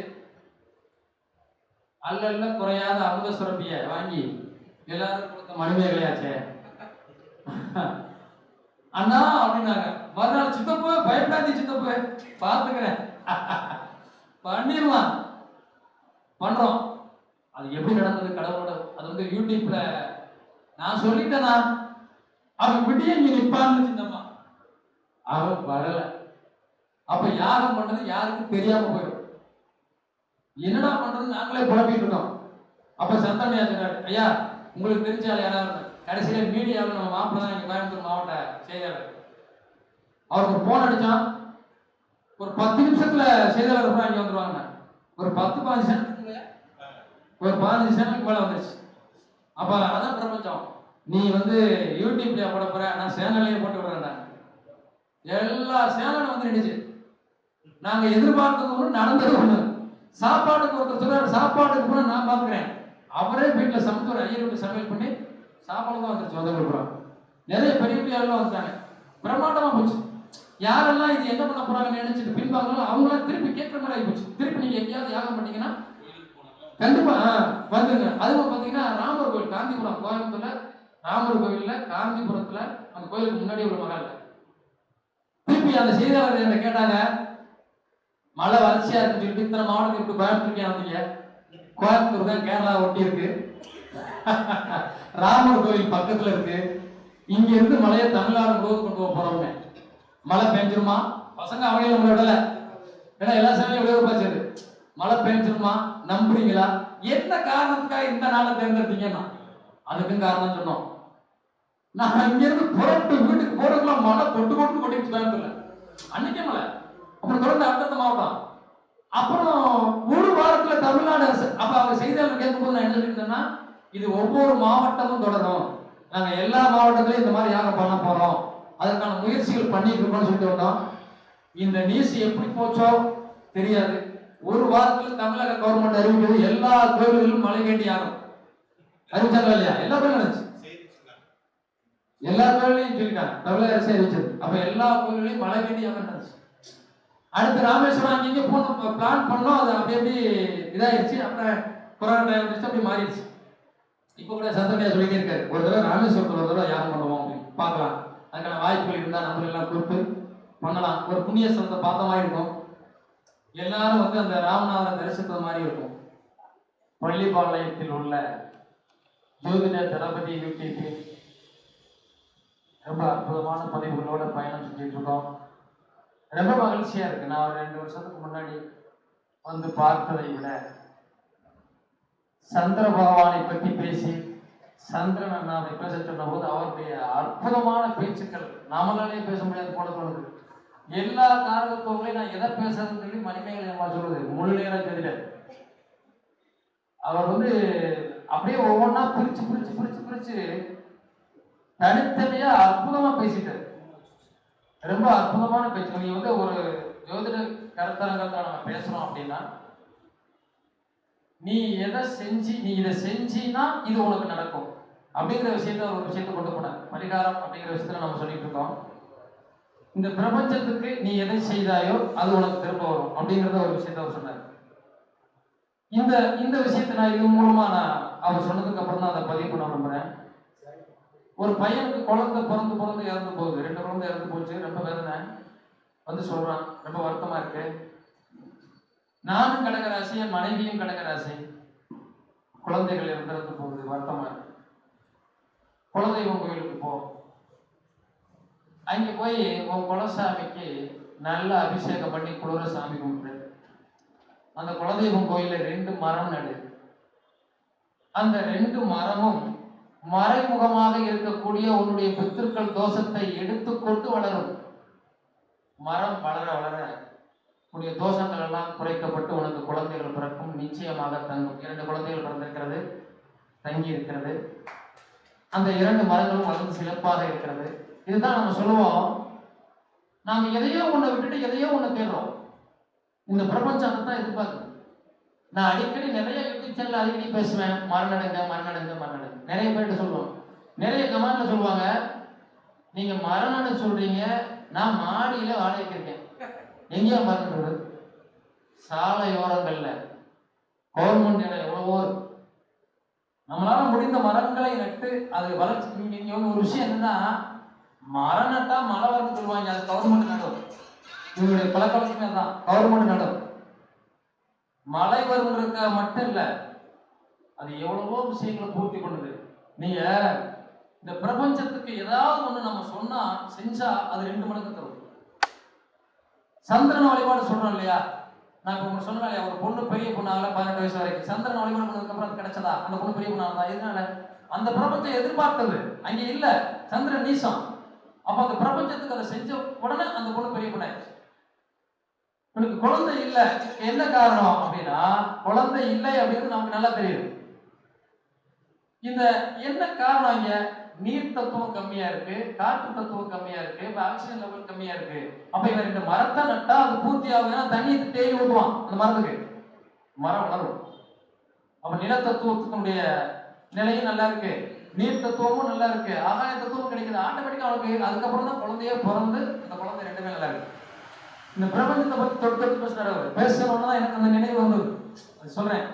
அல்ல குறையாத அமுத சுரப்பிய வாங்கி எல்லாரும் கொடுத்த மணிமேகலையாச்சே அண்ணா அப்படின்னாங்க. மறுநாள் சித்தப்பு பயப்படாதீ, சித்தப்பு பார்த்துக்கிறேன் பண்ணிடலாம், பண்றோம். அது எப்படி நடந்தது கடவுளோட, அது வந்து யூடியூப்ல நான் சொல்லிட்டேனா, அவன் விடிய இங்க நிப்பான்னு சின்னம்மா, அவன் வரல. அப்ப யாகம் பண்றது யாருக்கும் தெரியாம போயிடும். என்னடா பண்றது நாங்களே குழப்பிட்டு இருக்கோம். அப்ப சந்தானியா சொன்னாரு, ஐயா உங்களுக்கு தெரிஞ்சால் யாராவது. கடைசியில மீடியாவில் நம்ம மாப்பிள்ள தான் இங்க கோயம்புத்தூர் மாவட்ட செய்தியாளர், அவருக்கு போன் அடிச்சான். ஒரு 10 நிமிஷத்துல செய்தியாளர் கூட இங்க வந்துருவாங்க. ஒரு 10-15 சேனலுக்கு ஒரு 15 சேனலுக்கு மேல வந்துருச்சு. அப்ப அதான் பிரபஞ்சம், நீ வந்து யூடியூப்ல போட போற, நான் சேனல்லையே போட்டு விடுறேன். எல்லா சேனலும் வந்து நினைச்சு நாங்க எதிர்பார்த்தது ஒண்ணு, நடந்தது ஒண்ணு. சாப்பாட்டுக்கு ஒருத்தர் சொல்றாரு, சாப்பாட்டுக்கு போனா நான் பாத்துக்கிறேன், அவரே வீட்டுல சமைச்சு ஒரு ஐயர் வீட்டு சமையல் பண்ணி சாப்பாடு தான் வந்துருச்சு. வந்து கொடுக்குறோம். நிறைய பெரிய பெரிய ஆளுலாம் வந்துட்டாங்க, பிரம்மாண்டமா போச்சு. யாரெல்லாம் இது என்ன பண்ண போறாங்கன்னு நினைச்சிட்டு பின்பாங்களும் அவங்களாம் திருப்பி கேட்கிற மாதிரி ஆகி போச்சு. திருப்பி நீங்க எங்கேயாவது யாகம் பண்ணீங்கன்னா கண்டிப்பா வந்துருங்க. அதுவும் பாத்தீங்கன்னா ராமர் கோயில் காந்திபுரம், கோயம்புத்தூர்ல ராமர் கோயில்ல காந்திபுரத்துல அந்த கோயிலுக்கு முன்னாடி ஒரு மகால். திருப்பி அந்த செய்தியாளர் என்ன கேட்டாங்க, மழை வறட்சியா இருக்குன்னு சொல்லிட்டு இத்தனை மாவட்டத்துக்கு இப்படி கோயம்புத்தூர் வந்தீங்க? கோயம்புத்தூர் தான் கேரளா ஒட்டி இருக்கு, ராமர் கோயில் பக்கத்துல இருக்கு, இங்க இருந்து மழையை தமிழ்நாடு முழுவதும் கொண்டு போக போறோம்னு. மழை பெஞ்சிருமா பசங்க அவனையும் நம்ம விடல, ஏன்னா எல்லா சமயம் விளையாடு மழை பெஞ்சிருமா நம்புறீங்களா? என்ன காரணத்துக்காக இந்த நாளை தேர்ந்தெடுத்தீங்கன்னா அதுக்கும் காரணம் சொன்னோம். நான் இங்க இருந்து புறப்பட்டு வீட்டுக்கு போறதுக்குலாம் மழை கொட்டிட்டு கோயம்புத்தூர்ல அன்னைக்கே மழை. அப்புறம் தொடர்ந்து அடுத்த மாவட்டம், அப்புறம் ஒரு வாரத்துல தமிழ்நாடு அரசு. அப்ப அவங்க செய்தியாளர் கேட்கும்போது நான் என்ன சொல்லியிருந்தேன்னா, இது ஒவ்வொரு மாவட்டமும் தொடரும், நாங்க எல்லா மாவட்டத்திலையும் இந்த மாதிரி யாகம் பண்ண போறோம், அதற்கான முயற்சிகள் பண்ணிட்டு இருக்கோம்னு சொல்லிட்டு வந்தோம். இந்த நியூஸ் எப்படி போச்சோ தெரியாது. ஒரு வாரத்துல தமிழக கவர்மெண்ட் அறிவிக்கிறது எல்லா கோயில்களிலும் மழை வேண்டி ஆகும். அறிவிச்சாங்களா இல்லையா? எல்லா கோயிலும் நினைச்சு எல்லா கோயிலையும் சொல்லிட்டாங்க, தமிழக அரசு அறிவிச்சது. அப்ப எல்லா கோயில்களையும் மழை வேண்டி ஆகும். அடுத்து ராமேஸ்வரம் அங்கே போன பிளான் பண்ணோம், அது அப்படி எப்படி இதாயிருச்சு. அப்புறம் கொரோனா டைம் வந்துருச்சு, அப்படி மாறிடுச்சு. இப்போ கூட சந்திரனையா சொல்லிட்டே இருக்காரு, ஒரு தடவை ராமேஸ்வரத்தில் ஒரு தடவை யாகம் பண்ணுவோம் அப்படின்னு பார்க்கலாம். அதுக்கான வாய்ப்புகள் இருந்தால் நம்ம எல்லாம் கூப்பிட்டு பண்ணலாம். ஒரு புண்ணிய ஸ்தலத்தை பார்த்த மாதிரி இருக்கும், எல்லாரும் வந்து அந்த ராமநாதரை தரிசித்த மாதிரி இருக்கும். பள்ளிப்பாளையத்தில் உள்ள ஜோதிட தளபதி யூடியூப் ரொம்ப அற்புதமான பதிவுகளோட பயணம் செஞ்சுட்டு இருக்கோம். ரொம்ப மகிழ்ச்சியா இருக்கு. நான் ஒரு 2 வருஷத்துக்கு முன்னாடி வந்து பார்த்ததை விட சந்திர பகவானை பற்றி பேசி சந்திரன் அண்ணாவை பேச சொன்ன போது அவருடைய அற்புதமான பேச்சுக்கள் நம்மளாலே பேச முடியாது போல தோணுது. எல்லா காரணத்துவங்களையும் நான் எதை பேசுறதுன்னு சொல்லி மணிமேகலை அம்மா சொல்றது முழுநேரம் தெரியல. அவர் வந்து அப்படியே ஒவ்வொன்றா பிரிச்சு தனித்தனியா அற்புதமா பேசிட்டாரு. ரொம்ப அற்புதமான பேச்சு. நீங்க வந்து ஒரு ஜோதிட கருத்தரங்கத்தை நம்ம பேசுறோம் அப்படின்னா, நீ எதை செஞ்சு நீ இதை செஞ்சினா இது உனக்கு நடக்கும் அப்படிங்கிற விஷயத்த ஒரு விஷயத்தை கொண்டு போனார். பரிகாரம் அப்படிங்கிற விஷயத்துல நம்ம சொல்லிட்டு இருக்கோம். இந்த பிரபஞ்சத்துக்கு நீ எதை செய்தாயோ அது உனக்கு திரும்ப வரும் அப்படிங்கிறத ஒரு விஷயத்த அவர் சொன்னார். இந்த இந்த விஷயத்தை நான் இது மூலமா நான் அவர் சொன்னதுக்கு அப்புறம் தான் அதை பதிவு பண்ண விரும்புறேன். ஒரு பையனுக்கு குழந்தை பிறந்து இறந்து போகுது. 2 குழந்தை இறந்து போச்சு. ரொம்ப வேதனை. வந்து சொல்றான், ரொம்ப வருத்தமா இருக்கு. நானும் கடகராசி, என் மனைவியும் கடகராசி. குழந்தைகள் இறந்து போகுது, வருத்தமா இருக்கு. குலதெய்வம் கோயிலுக்கு போ. அங்க போய் உன் குலசாமிக்கு நல்ல அபிஷேகம் பண்ணி குளிர சாமி கும்பிட்டு அந்த குலதெய்வம் கோயில 2 மரம் நடு. அந்த 2 மரமும் மறைமுகமாக இருக்கக்கூடிய உன்னுடைய பித்திருக்கள் தோஷத்தை எடுத்துக்கொண்டு வளரும். மரம் வளர வளர உன்னுடைய தோஷங்கள் எல்லாம் குறைக்கப்பட்டு உனக்கு குழந்தைகள் பிறக்கும். நிச்சயமாக தங்கும். 2 குழந்தைகள் பிறந்திருக்கிறது, தங்கி இருக்கிறது. அந்த 2 மரங்களும் வளர்ந்து சிறப்பாக இருக்கிறது. இதுதான் நம்ம சொல்லுவோம், நாம எதையோ ஒண்ணை விட்டுட்டு எதையோ ஒண்ணு தேடுறோம். இந்த பிரபஞ்சம் தான் எதிர்பார்க்குது. நான் அடிக்கடி நிறைய யூடியூப் சேனல் அடிக்கடி பேசுவேன், மரணடைங்க மரணடைங்க மரணடைங்க. நிறைய பேர்கிட்ட சொல்லுவோம். நிறைய கமெண்ட்ல சொல்லுவாங்க, நீங்க மரணம்னு சொல்றீங்க, நான் மாடியில வாடகைக்கு இருக்கேன். எங்கேயா மரணம்? சாலையோரங்கள்ல கவர்மெண்ட் இடம் எவ்வளவோ. நம்மளால முடிந்த மரங்களை நட்டு அது வளர்ச்சி. நீங்க ஒரு விஷயம் என்னன்னா, மரம் நட்டா மழை வரும்னு சொல்லுவாங்க, அது கவர்மெண்ட் நடும். இவங்களுடைய பழக்கமே தான், கவர்மெண்ட் நடும். மழை வரும்ன்றக்க மட்டும் இல்ல, அது எவ்வளவோ விஷயங்களை பூர்த்தி பண்ணுது. நீங்க இந்த பிரபஞ்சத்துக்கு ஏதாவது ஒண்ணு நம்ம சொன்னா செஞ்சா அது 2 மடங்கு தரும். சந்திரன் வழிபாடு சொல்றோம் இல்லையா? நான் இப்ப உங்களுக்கு சொன்னேன் இல்லையா, ஒரு பொண்ணு பெரிய பொண்ணால 18 வயசு வரைக்கும் சந்திரன் வழிபாடு பண்ணதுக்கு அப்புறம் அது கிடைச்சதா? அந்த பொண்ணு பெரிய பொண்ணால இதனால அந்த பிரபஞ்சம் எதிர்பார்த்தது அங்க இல்ல, சந்திரன் நீசம். அப்ப அந்த பிரபஞ்சத்துக்கு அதை செஞ்ச உடனே அந்த பொண்ணு பெரிய பொண்ணாயிடுச்சு. உனக்கு குழந்தை இல்லை, என்ன காரணம் அப்படின்னா, குழந்தை இல்லை அப்படின்னு நமக்கு நல்லா தெரியுது. இந்த என்ன காரணம்? இங்க நீர் தத்துவம் கம்மியா இருக்கு, காற்று தத்துவம் கம்மியா இருக்கு, ஆக்சிஜன் லெவல் கம்மியா இருக்கு. அப்ப இவன் 2 மரத்தை நட்டா அது பூர்த்தி ஆகுதுன்னா தண்ணி தேடி ஊற்றுவான் அந்த மரத்துக்கு, மரம் வளரும். அப்ப நில தத்துவத்தினுடைய நிலையும் நல்லா இருக்கு, நீர் தத்துவமும் நல்லா இருக்கு, ஆகாய தத்துவமும் கிடைக்குது. ஆட்டோமேட்டிக்கா அவனுக்கு அதுக்கப்புறம் தான் குழந்தையே பிறந்து அந்த குழந்தை 2மே நல்லா இருக்கு. இந்த பிரபஞ்சத்தை பத்தி தொட்டு பேசுறாரு. பேசணும்னா எனக்கு அந்த நினைவு வந்து சொல்றேன்.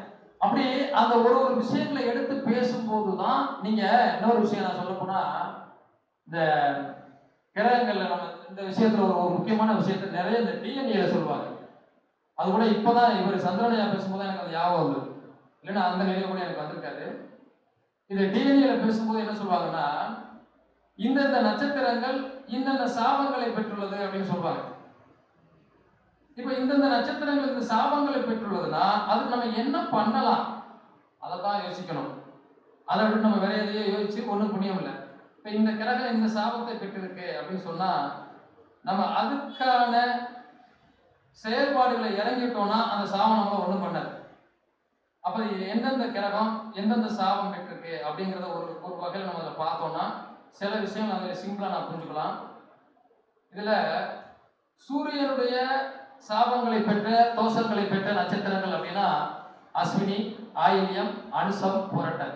அப்படி அந்த ஒரு விஷயங்களை எடுத்து பேசும்போதுதான் நீங்க இன்னொரு விஷயம் நான் சொல்ல போனா, இந்த கிரகங்கள்ல நம்ம இந்த விஷயத்துல ஒரு முக்கியமான விஷயத்த நிறைய இந்த டிஎன்ஏல சொல்லுவாங்க. அது கூட இப்பதான் இவர் சந்திரனையா பேசும்போது எனக்கு அது ஞாபகம் வந்தது. இல்லைன்னா அந்த நினைவு கூட எனக்கு வந்திருக்காது. இது டிஎன்ஏல பேசும்போது என்ன சொல்லுவாங்கன்னா, இந்தந்த நட்சத்திரங்கள் இந்தந்த சாபங்களை பெற்றுள்ளது அப்படின்னு சொல்லுவாங்க. இப்ப இந்தந்த நட்சத்திரங்கள் இந்த சாபங்களை பெற்றுள்ளதுன்னா அதுக்கு நம்ம என்ன பண்ணலாம், அதை தான் யோசிக்கணும். அதை விட்டு நம்ம வேற எதையோ யோசிச்சு ஒன்றும் புண்ணியம் இல்லை. இப்ப இந்த கிரகம் இந்த சாபத்தை பெற்றிருக்கு அப்படின்னு சொன்னா நம்ம அதுக்கான செயல்பாடுகளை இறங்கிட்டோம்னா அந்த சாபம் நம்மள ஒன்றும் பண்ணாது. அப்ப எந்தெந்த கிரகம் எந்தெந்த சாபம் பெற்றிருக்கு அப்படிங்கிறத ஒரு வகையில் நம்ம அதை பார்த்தோம்னா சில விஷயம் அதில் சிம்பிளா நான் புரிஞ்சுக்கலாம். இதுல சூரியனுடைய சாபங்களை பெற்ற தோஷங்களை பெற்ற நட்சத்திரங்கள் அப்படின்னா அஸ்வினி, ஆயில்யம், அனுசம், புரட்டல்.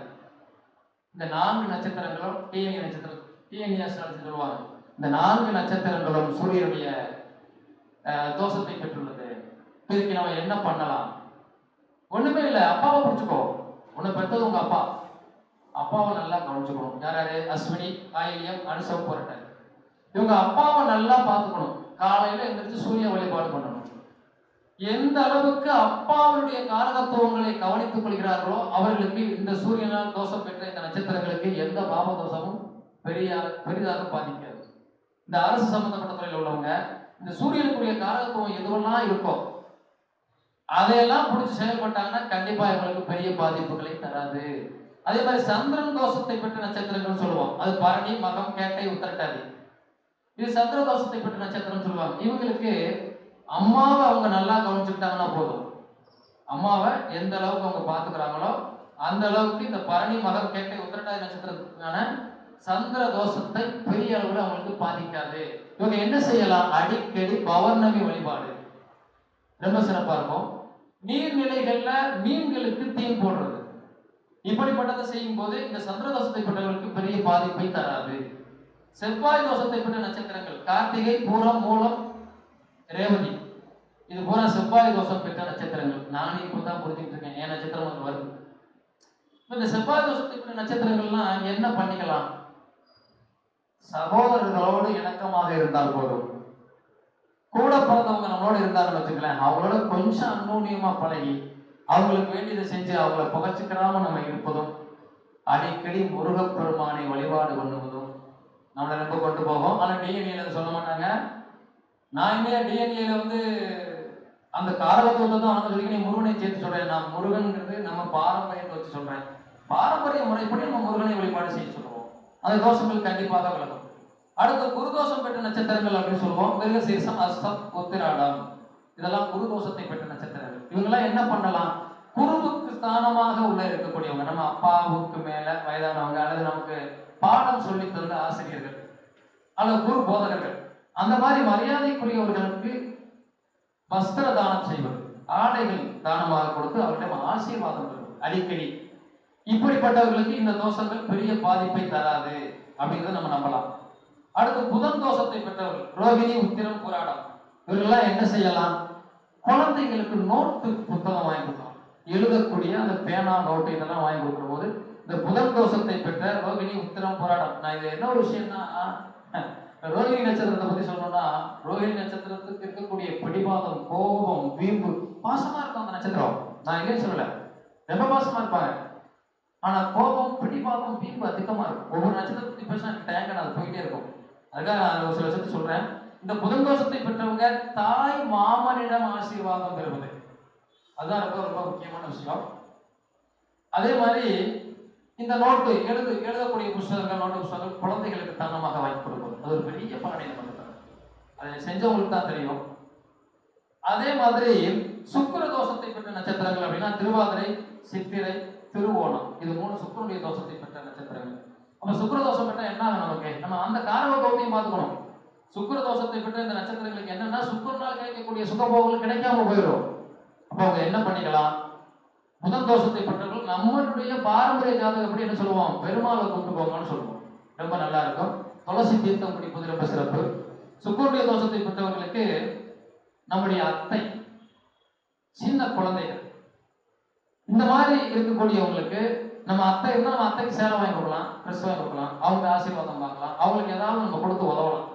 இந்த 4 நட்சத்திரங்களும் டிஎன்ஏ நட்சத்திரம், டிஎன்ஏ சொல்லுவாங்க. இந்த 4 நட்சத்திரங்களும் சூரியனுடைய தோஷத்தை பெற்றுள்ளது. இதுக்கு நம்ம என்ன பண்ணலாம்? ஒண்ணுமே இல்லை, அப்பாவை பிடிச்சுக்கோ. உன்னை பெற்றது உங்க அப்பா, அப்பாவை நல்லா கவனிச்சுக்கணும். யாராரு? அஸ்வினி, ஆயில்யம், அனுசம், புரட்டல். இவங்க அப்பாவை நல்லா பார்த்துக்கணும். காலையில எந்திரிச்சு சூரிய வழிபாடு பண்ணணும். எந்த அளவுக்கு அப்பாவுடைய காரகத்துவங்களை கவனித்துக் கொள்கிறார்களோ அவர்களுக்கு இந்த சூரியனால் தோஷம் பெற்ற இந்த நட்சத்திரங்களுக்கு எந்த பாப தோஷமும் பெரிதாக பாதிக்காது. இந்த அரசு சம்பந்தப்பட்ட துறையில் உள்ளவங்க இந்த சூரியனுக்குரிய காரகத்துவம் எதுவெல்லாம் இருக்கோ அதையெல்லாம் பிடிச்சி செயல்பட்டாங்கன்னா கண்டிப்பா இவங்களுக்கு பெரிய பாதிப்புகளை தராது. அதே மாதிரி சந்திரன் தோஷத்தை பெற்ற நட்சத்திரங்கள் சொல்லுவோம். அது பரணி, மகம், கேட்டை, உத்திரட்டாதி. இது சந்திர தோஷத்தை பெற்ற நட்சத்திரம் சொல்லுவாங்க. இவங்களுக்கு அம்மாவை அவங்க நல்லா கவனிச்சுக்கிட்டாங்கன்னா போதும். அம்மாவை எந்த அளவுக்கு அவங்க பார்த்துக்கிறாங்களோ அந்த அளவுக்கு இந்த பரணி, மகம், கேட்டை, உத்திரட்டாதி நட்சத்திரத்துக்கான சந்திர தோஷத்தை பெரிய அளவில் அவங்களுக்கு பாதிக்காது. இவங்க என்ன செய்யலாம்? அடிக்கடி பௌர்ணமி வழிபாடு. ரொம்ப சிறப்பா இருக்கும். நீர்நிலைகள்ல மீன்களுக்கு தீன் போடுறது, இப்படிப்பட்டதை செய்யும் போது இந்த சந்திர தோஷத்தை பெற்றவர்களுக்கு பெரிய பாதிப்பை தராது. செவ்வாய் தோஷத்தை பெற்ற நட்சத்திரங்கள் கார்த்திகை, பூரம், மூலம், ரேவதி, இது பூரா செவ்வாய் தோஷம் பெற்ற நட்சத்திரங்கள். நானே இப்பதான் புரிஞ்சுட்டு இருக்கேன், என் நட்சத்திரம் அது வருது. இந்த செவ்வாய் தோஷத்தை பெற்ற நட்சத்திரங்கள்லாம் என்ன பண்ணிக்கலாம்? சகோதரர்களோடு இணக்கமாக இருந்தால் போதும். கூட பிறந்தவங்க நம்மளோட இருந்தாங்கன்னு வச்சுக்கலாம், அவங்களோட கொஞ்சம் அந்நூன்யமா பழகி அவங்களுக்கு வேண்டியதை செஞ்சு அவங்கள புகச்சுக்கிறாம நம்ம இருப்பதும், அடிக்கடி முருகப்பெருமானை வழிபாடு பண்ணுவதும் நம்மளை ரொம்ப கொண்டு போகும். ஆனா டிஎன்ஏல சொல்ல மாட்டாங்க. நான் இனிமே டிஎன்ஏல வந்து அந்த காரகத்துவத்தை தான் அவங்க சொல்லி முருகனை சேர்த்து சொல்றேன். நான் முருகன்ங்கிறது நம்ம பாரம்பரியத்தை வச்சு சொல்றேன். பாரம்பரிய முறைப்படி நம்ம முருகனை வழிபாடு செய்ய சொல்லுவோம். அந்த தோஷங்கள் கண்டிப்பாக விலகும். அடுத்த குருதோஷம் பெற்ற நட்சத்திரங்கள் அப்படின்னு சொல்லுவோம். மிருகசீரிஷம், அஸ்தம், உத்திராடம், இதெல்லாம் குருதோஷத்தை பெற்ற நட்சத்திரங்கள். இவங்கெல்லாம் என்ன பண்ணலாம்? குருவுக்கு ஸ்தானமாக உள்ள இருக்கக்கூடியவங்க, நம்ம அப்பாவுக்கு மேல வயதானவங்க, அல்லது நமக்கு பாடம் சொல்லி தந்த ஆசிரியர்கள், அல்லது குரு போதகர்கள், அந்த மாதிரி மரியாதைக்குரியவர்களுக்கு வஸ்திர தானம் செய்வது, ஆடைகள் தானமாக கொடுத்து அவர்களிடம் ஆசீர்வாதம் பெறுவது அடிக்கடி. இப்படிப்பட்டவர்களுக்கு இந்த தோஷங்கள் பெரிய பாதிப்பை தராது அப்படிங்கிறத நம்ம நம்பலாம். அடுத்து புதன் தோஷத்தை பெற்றவர்கள் ரோகிணி, உத்திரம், புராடம், இவர்கள்லாம் என்ன செய்யலாம்? குழந்தைங்களுக்கு நோட்டு புத்தகம் வாங்கி கொடுக்கலாம். எழுதக்கூடிய அந்த பேனா, நோட்டு இதெல்லாம் வாங்கி கொடுக்குற போது இந்த புதன் தோஷத்தை பெற்ற ரோகிணி, உத்திரம், புராடம். நான் இது என்ன ஒரு விஷயம்னா, ரோகிணி நட்சத்திரத்தை பத்தி சொல்லணும்னா, ரோகிணி நட்சத்திரத்துக்கு இருக்கக்கூடிய பிடிவாதம், கோபம், வீம்பு, பாசமா இருக்கும் அந்த நட்சத்திரம். நான் இல்லைன்னு சொல்லல, ரொம்ப பாசமா இருப்பாங்க. ஆனா கோபம், பிடிவாதம், வீம்பு அதிகமா இருக்கும். ஒவ்வொரு நட்சத்திரத்தை பத்தி பேச டேங்கன் அது போயிட்டே இருக்கும். அதுக்காக நான் ஒரு சில விஷயத்தை சொல்றேன். இந்த புதன் தோஷத்தை பெற்றவங்க தாய் மாமனிடம் ஆசீர்வாதம் பெறுவது, அதுதான் ரொம்ப ரொம்ப முக்கியமான விஷயம். அதே மாதிரி இந்த நோட்டு எழுதக்கூடிய புத்தகங்கள், நோட்டு புத்தகங்கள் குழந்தைகளுக்கு தானமாக வாங்கி கொடுப்பது, அது ஒரு பெரிய பலனை நமக்கு தரும். அதை செஞ்சவங்களுக்கு தான் தெரியும். அதே மாதிரி சுக்கிர தோஷத்தை பெற்ற நட்சத்திரங்கள் அப்படின்னா திருவாதிரை, சித்திரை, திருவோணம், இது 3 சுக்கிரனுடைய தோஷத்தை பெற்ற நட்சத்திரங்கள். அப்ப சுக்கிர தோஷம் பெற்ற என்ன ஆகும் நமக்கு? நம்ம அந்த காரகத்தையும் பார்த்துக்கணும். சுக்கிர தோஷத்தை பெற்ற இந்த நட்சத்திரங்களுக்கு என்னன்னா, சுக்கிரனால் கிடைக்கக்கூடிய சுகபோகங்கள் கிடைக்காம போயிடும். அப்ப அவங்க என்ன பண்ணிக்கலாம்? புதன் தோஷத்தை பெற்றவர்கள் நம்மளுடைய பாரம்பரிய ஜாதகப்படி என்ன சொல்லுவோம்? பெருமாளை கொண்டு போங்கன்னு சொல்லுவோம். ரொம்ப நல்லா இருக்கும். துளசி தீர்த்தம் குடிப்பது ரொம்ப சிறப்பு. சுக்கிரனுடைய தோஷத்தை பெற்றவர்களுக்கு நம்முடைய அத்தை, சின்ன குழந்தைகள், இந்த மாதிரி இருக்கக்கூடியவங்களுக்கு நம்ம அத்தை இருந்தால் நம்ம அத்தைக்கு சேலை வாங்கி கொடுக்கலாம், ட்ரெஸ் வாங்கி கொடுக்கலாம், அவங்க ஆசீர்வாதம் பார்க்கலாம், அவங்களுக்கு ஏதாவது நம்ம கொடுத்து உதவலாம்.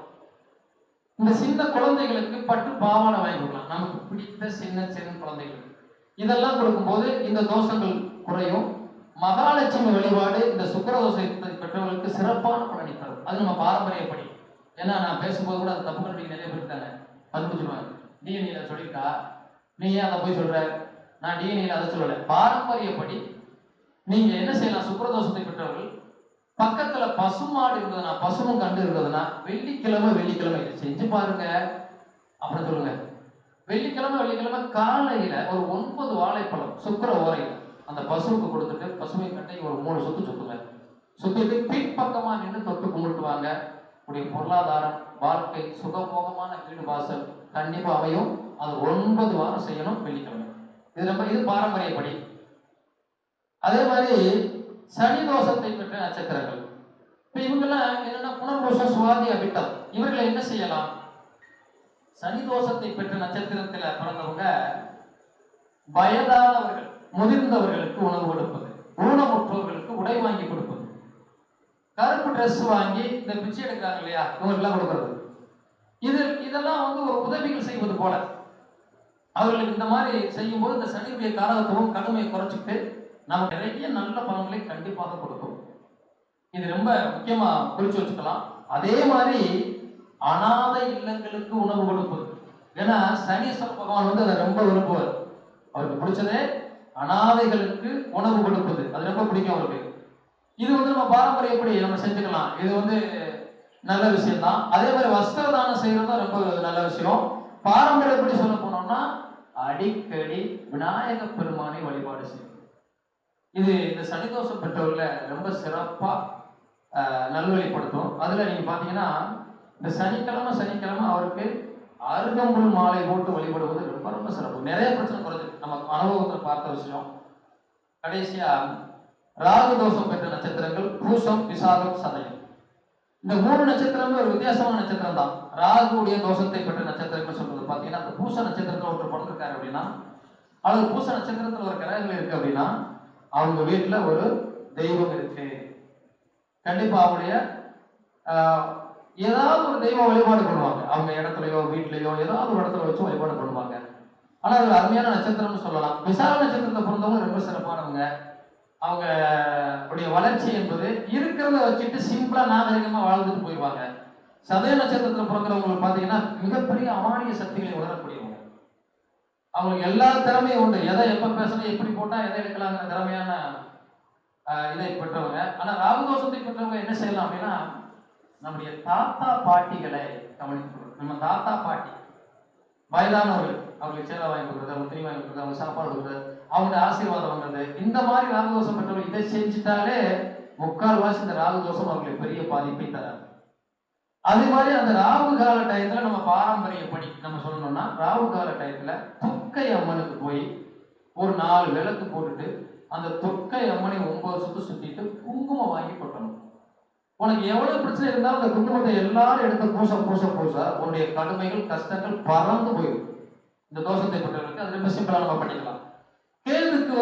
இந்த சின்ன குழந்தைகளுக்கு பட்டு பாவாடை வாங்கி கொடுக்கலாம், நமக்கு பிடித்த சின்ன சின்ன குழந்தைகளுக்கு. இதெல்லாம் கொடுக்கும்போது இந்த தோஷங்கள் குறையும். மகாலட்சுமி வழிபாடு இந்த சுக்கிர தோஷத்தை பெற்றவர்களுக்கு சிறப்பான பலனை தரும். அது நம்ம பாரம்பரியப்படி. ஏன்னா நான் பேசும்போது கூட அது தப்பு கண்டிப்பாக நிறைய பேர் இருக்காங்க. சொல்லுவாங்க, டிஎன்ஏல சொல்லிட்டா நீ ஏன் அதை போய் சொல்ற? நான் டிஎன்ஏல அதை சொல்லலை. பாரம்பரியப்படி நீங்க என்ன செய்யலாம்? சுக்கிரதோஷத்தை பெற்றவர்கள் பக்கத்துல பசுமாடு இருந்ததுன்னா, பசுமும் கண்டு இருந்ததுன்னா, வெள்ளிக்கிழமை இதை செஞ்சு பாருங்க. அப்புறம் சொல்லுங்க. வெள்ளிக்கிழமை காலையில ஒரு 9 வாழைப்பழம் சுக்கிர ஓரையில அந்த பசுவுக்கு கொடுத்துட்டு, பசுவை கட்டை ஒரு 3 சுத்து சுத்துங்க. சுத்திட்டு பின்பக்கமா நின்று தொட்டு கும்பிட்டு வாங்க. உடைய பொருளாதாரம், வாழ்க்கை, சுகபோகமான வீடு வாசல் கண்டிப்பா அமையும். அது 9 வாரம் செய்யணும் வெள்ளிக்கிழமை. இது பாரம்பரியப்படி. அதே மாதிரி சனி தோஷத்தை பெற்ற நட்சத்திரங்கள், இப்ப இவங்கெல்லாம் என்னன்னா புனர்பூசம், சுவாதி, அபிட்டம், இவர்களை என்ன செய்யலாம்? சனி தோஷத்தை பெற்ற நட்சத்திரத்துல பிறந்தவங்க வயதானவர்கள், முதிர்ந்தவர்களுக்கு உணவு கொடுப்பது, ஊனமுற்றோர்களுக்கு உடை வாங்கி கொடுப்பது, கருப்பு ட்ரெஸ் வாங்கி இந்த பிச்சை எடுக்கிறாங்க இல்லையா, இவங்களுக்கெல்லாம் கொடுக்கறது, இதெல்லாம் வந்து ஒரு உதவிகள் செய்வது போல. அவர்களுக்கு இந்த மாதிரி செய்யும் போது இந்த சனியுடைய காரகத்துவம் கடுமையை குறைச்சிட்டு நமக்கு நிறைய நல்ல பலன்களை கண்டிப்பாக கொடுக்கும். இது ரொம்ப முக்கியமா குறிச்சு வச்சுக்கலாம். அதே மாதிரி அனாதை இல்லங்களுக்கு உணவு கொடுப்பது. ஏன்னா சனீஸ்வர பகவான் வந்து அதை ரொம்ப விரும்புவார். அவருக்கு பிடிச்சதே அனாதைகளுக்கு உணவு கொடுப்பது, அது ரொம்ப பிடிக்கும் அவருக்கு. இது வந்து நம்ம பாரம்பரியப்படி நம்ம செஞ்சுக்கலாம். இது வந்து நல்ல விஷயம் தான். அதே மாதிரி வஸ்திர தானம் செய்யறதும் ரொம்ப நல்ல விஷயம். பாரம்பரியப்படி சொல்ல போனோம்னா அடிக்கடி விநாயக பெருமானை வழிபாடு செய்யும். இது இந்த சனிதோஷம் பெற்றவர்களை ரொம்ப சிறப்பா நல்வழிப்படுத்தும். அதுல நீங்க பாத்தீங்கன்னா இந்த சனிக்கிழமை அவருக்கு அருகம்புல் மாலை போட்டு வழிபடுவது ரொம்ப ரொம்ப சிறப்பு. நிறைய பிரச்சனை குறைஞ்சிருக்கு. நம்ம அனுபவத்தில் பார்த்த விஷயம். கடைசியா ராகு தோஷம் பெற்ற நட்சத்திரங்கள் பூசம், விசாகம், சதயம். இந்த 3 நட்சத்திரங்கள் ஒரு வித்தியாசமான நட்சத்திரம் தான். ராகுடைய தோஷத்தை பெற்ற நட்சத்திரங்கள் சொல்றது பாத்தீங்கன்னா, அந்த பூச நட்சத்திரத்தில் ஒருத்தர் பிறந்திருக்காரு அப்படின்னா, அல்லது பூச நட்சத்திரத்தில் ஒரு கிரகங்கள் இருக்கு அப்படின்னா, அவங்க வீட்டுல ஒரு தெய்வம் இருக்கு. கண்டிப்பா அவங்களுடைய ஏதாவது ஒரு தெய்வம் வழிபாடு பண்ணுவாங்க. அவங்க இடத்துலயோ வீட்லயோ ஏதாவது ஒரு இடத்துல வச்சு வழிபாடு பண்ணுவாங்க. ஆனா அது அருமையான நட்சத்திரம்னு சொல்லலாம். விசாக நட்சத்திரத்தை பிறந்தவங்க ரொம்ப சிறப்பானவங்க. அவங்களுடைய வளர்ச்சி என்பது இருக்கிறத வச்சுட்டு சிம்பிளா நாகரிகமா வாழ்ந்துட்டு போயிடுவாங்க. சதய நட்சத்திரத்தில் பிறந்தவங்களுக்கு பாத்தீங்கன்னா மிகப்பெரிய அமானிய சக்திகளை உணரக்கூடியவங்க. அவங்களுக்கு எல்லா திறமையும் உண்டு. எதை எப்ப பேசணும், எப்படி போட்டா எதை எடுக்கலாங்கிற திறமையான இதை பெற்றவங்க. ஆனா ராகுதோஷத்தை பெற்றவங்க என்ன செய்யலாம் அப்படின்னா, நம்முடைய தாத்தா பாட்டிகளை கவனிக்கணும். நம்ம தாத்தா பாட்டி வயதானவர்கள், அவங்களுக்கு சேலை வாங்கி கொடுக்குறது, அவங்க துணி வாங்கி கொடுக்குறது, அவங்க சாப்பாடு கொடுக்குறது, அவங்களோட ஆசீர்வாதம் வாங்குறது, இந்த மாதிரி ராகுதோஷம் பெற்றவர்கள் இதை செஞ்சுட்டாலே முக்கால்வாசி இந்த ராகுதோஷம் அவங்களுக்கு பெரிய பாதிப்பை தராது. அதே மாதிரி அந்த ராகு கால டயத்துல நம்ம பாரம்பரியப்படி நம்ம சொல்லணும்னா, ராகு கால டயத்துல துர்க்கை அம்மனுக்கு போய் ஒரு 4 விளக்கு போட்டுட்டு அந்த துர்க்கை அம்மனை 9 சுத்து சுத்திட்டு குங்குமம் வாங்கி கொட்டணும். உனக்கு எவ்வளவு பிரச்சனை இருந்தாலும் அந்த குங்குமத்தை எல்லாரும் எடுத்து பூச பூச பூச உன்னுடைய கடுமைகள் கஷ்டங்கள் பறந்து போயிடும். இந்த தோஷத்தை பெற்றவர்களுக்கு அது ரொம்ப சிம்பிளா நம்ம பண்ணிக்கலாம். கேதுக்கு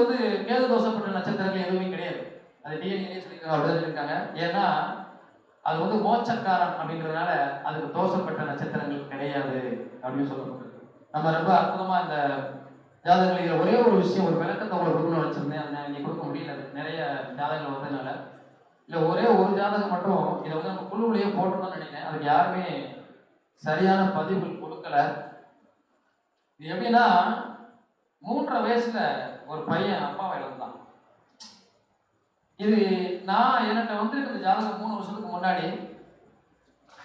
கேது தோஷப்பட்ட நட்சத்திரங்கள் எதுவுமே கிடையாது. அது டிஎன்ஏ சொல்லியிருக்காங்க. ஏன்னா அது மோட்சக்காரன் அப்படிங்கிறதுனால அதுக்கு தோஷப்பட்ட நட்சத்திரங்கள் கிடையாது அப்படின்னு சொல்லப்பட்டிருக்கு. நம்ம ரொம்ப அற்புதமா இந்த ஜாதகங்கள் ஒரே ஒரு விஷயம், ஒரு விளக்கத்தை உங்களுக்கு கொடுக்கணும்னு நினைச்சிருந்தேன். அதை நீங்க கொடுக்க முடியல. நிறைய ஜாதகங்கள் வந்ததுனால இல்ல ஒரே ஒரு ஜாதகம் மட்டும் இதை நம்ம குழுவிலேயே போட்டோம்னு நினைக்கிறேன். அதுக்கு யாருமே சரியான பதிவுகள் கொடுக்கல. இது எப்படின்னா, 3.5 வயசுல ஒரு பையன் அப்பாவை இழந்தான். இது நான் என்கிட்ட இந்த ஜாதகம் 3 வருஷத்துக்கு முன்னாடி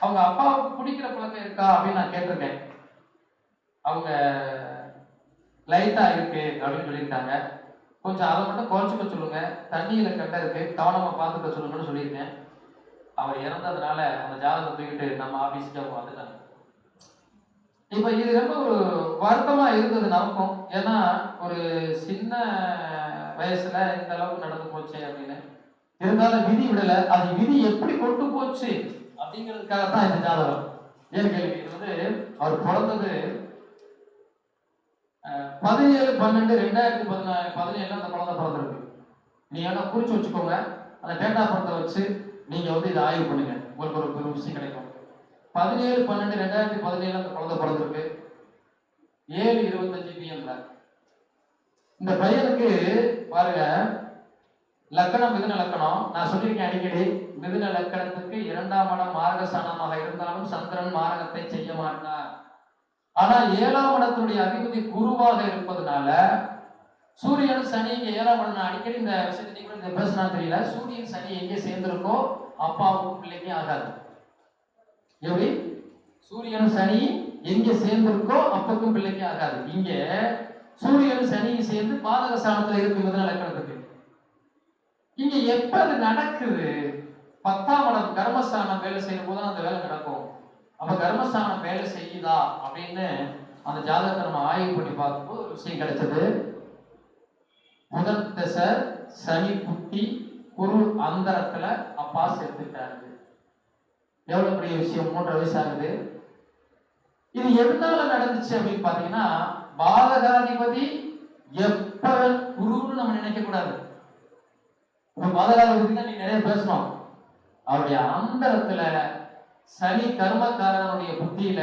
அவங்க அப்பாவுக்கு குடிக்கிற பழக்கம் இருக்கா அப்படின்னு நான் கேட்டிருக்கேன். அவங்க லைட்டா இருக்கு அப்படின்னு சொல்லியிருக்காங்க. கொஞ்சம் அதை மட்டும் குறைச்சிக்க சொல்லுங்க, தண்ணியில கண்ட இருக்கு, கவனமா பார்த்துக்க சொல்லுங்கன்னு சொல்லியிருக்கேன். அவர் இறந்ததுனால அந்த ஜாதகம் தூக்கிட்டு நம்ம ஆபீஸ்க்கு அவங்க வந்துட்டாங்க. இப்ப இது ரொம்ப ஒரு வருத்தமா இருந்தது நமக்கும். ஏன்னா ஒரு சின்ன வயசுல இந்த அளவுக்கு நடந்து போச்சு அப்படின்னு. இருந்தாலும் விதி விடல. அது விதி எப்படி கொண்டு போச்சு அப்படிங்கிறதுக்காகத்தான் இந்த ஜாதகம். ஏன் கேள்வி, இது அவர் பிறந்தது 17/12/2017 அந்த குழந்தை பிறந்திருக்கு. நீங்க என்ன குறிச்சு வச்சுக்கோங்க. அந்த டேட்டா படத்தை வச்சு நீங்க இதை ஆய்வு பண்ணுங்க. உங்களுக்கு ஒரு விஷயம் கிடைக்கும். 17/12/2017 அந்த குழந்தை பிறந்திருக்கு. 7:25 PM. இந்த பையனுக்கு பாருங்க, லக்கணம் மிதுன லக்கணம். நான் சொல்லியிருக்கேன் அடிக்கடி, மிதுன லக்கணத்துக்கு 2ஆம் இடம் மாரகஸ்தானமாக இருந்தாலும் சந்திரன் மாரகத்தை செய்ய மாட்டார். ஆனா 7ஆம் இடத்தினுடைய அதிபதி குருவாக இருப்பதனால சூரியன் சனி இங்க 7ஆம் இடம். நான் அடிக்கடி இந்த விஷயத்தை கூட பேசினா தெரியல. சூரியன் சனி எங்கே சேர்ந்திருக்கோ அப்பாவுக்கும் பிள்ளைக்கும் ஆகாது. எப்படி? சூரியன் சனி எங்க சேர்ந்திருக்கோ அப்பக்கும் பிள்ளைக்கும் ஆகாது. இங்க சூரியன் சனியும் சேர்ந்து பாதக ஸ்தானத்துல இருக்கு மிதுன லக்கணத்துக்கு. இங்க எப்ப அது நடக்குது? 10ஆம் இடம் கர்மஸ்தானம் வேலை செய்யும் போது அந்த வேலை நடக்கும். அப்ப கர்மஸ்தானம் வேலை செய்யுதா அப்படின்னு அந்த ஜாதகத்தை நம்ம ஆய்வு பண்ணி பார்க்கும்போது ஒரு விஷயம் கிடைச்சது. முதல் திசை சனி புத்தி குரு அந்தரத்துல அப்பா சேர்த்துட்டாரு. எவ்வளவு பெரிய விஷயம்! 3.5 வயசு ஆகுது. இது எதனால நடந்துச்சு அப்படின்னு பாத்தீங்கன்னா, பாதகாதிபதி எப்ப குருன்னு நம்ம நினைக்க கூடாது. பாதகாதிபதி தான் நீங்க நிறைய பேசணும். அவருடைய அந்தரத்துல சனி கர்மக்காரனுடைய புத்தியில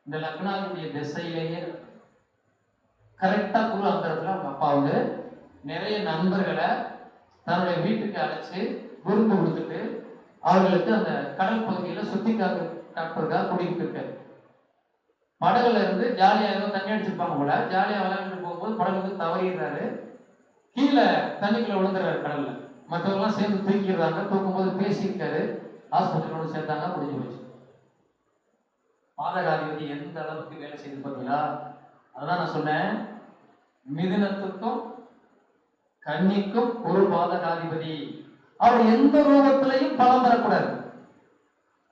இந்த லக்னாவுடைய திசையிலேயே கரெக்டா குரு அந்தரத்துல அவங்க அப்பா நிறைய நண்பர்களை தன்னுடைய வீட்டுக்கு அழைச்சு விருந்து கொடுத்துட்டு அவர்களுக்கு அந்த கடல் பகுதியில சுத்தி காட்டுறதுக்காக கூட்டிட்டு இருக்காரு. படகுல இருந்து ஜாலியா ஏதோ தண்ணி அடிச்சிருப்பாங்க போல, ஜாலியா விளையாண்டு போகும்போது படகு தவறிடுறாரு. கீழே தண்ணிக்குள்ள விழுந்துறாரு கடல்ல. மற்றவங்களாம் சேர்ந்து தூக்கிடுறாங்க. தூக்கும்போது பேசியிருக்காரு. ஹாஸ்பிட்டலோடு சேர்த்தாங்க, முடிஞ்சு போச்சு. பாதகாதிபதி எந்த அளவுக்கு வேலை செய்து பார்த்தீங்களா? அதான் நான் சொன்னேன், மிதுனத்துக்கும் கன்னிக்கும் ஒரு பாதகாதிபதி. அவர் எந்த ரூபத்திலையும் பலம் பெறக்கூடாது.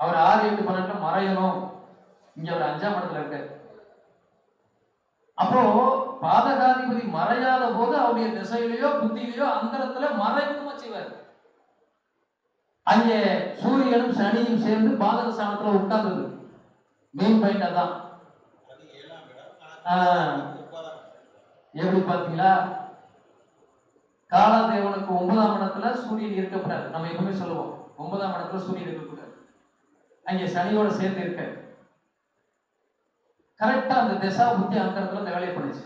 அவர் 6, 8, 12 மறையணும். இங்க ஒரு 5ஆம் இடத்துல இருக்க. அப்போ பாதகாதிபதி மறையாத போது அவருடைய திசையிலேயோ புத்தியிலேயோ அந்தரத்துல மறைமுகமா செய்வார். அங்கே சூரியனும் சனியும் சேர்ந்து பாதக ஸ்தானத்துல உட்கார்ந்தது. மெயின் பாயிண்ட் அதான். எப்படி பாத்தீங்களா? காலதேவனுக்கு 9ஆம் இடத்துல சூரியன் இருக்கக்கூடாது. நம்ம எப்பவுமே சொல்லுவோம் 9ஆம் இடத்துல சூரியன் இருக்கக்கூடாது. அங்கே சனியோட சேர்ந்து இருக்க கரெக்டா அந்த திசா புத்தி அந்தரத்துல அந்த வேலையை பண்ணுச்சு.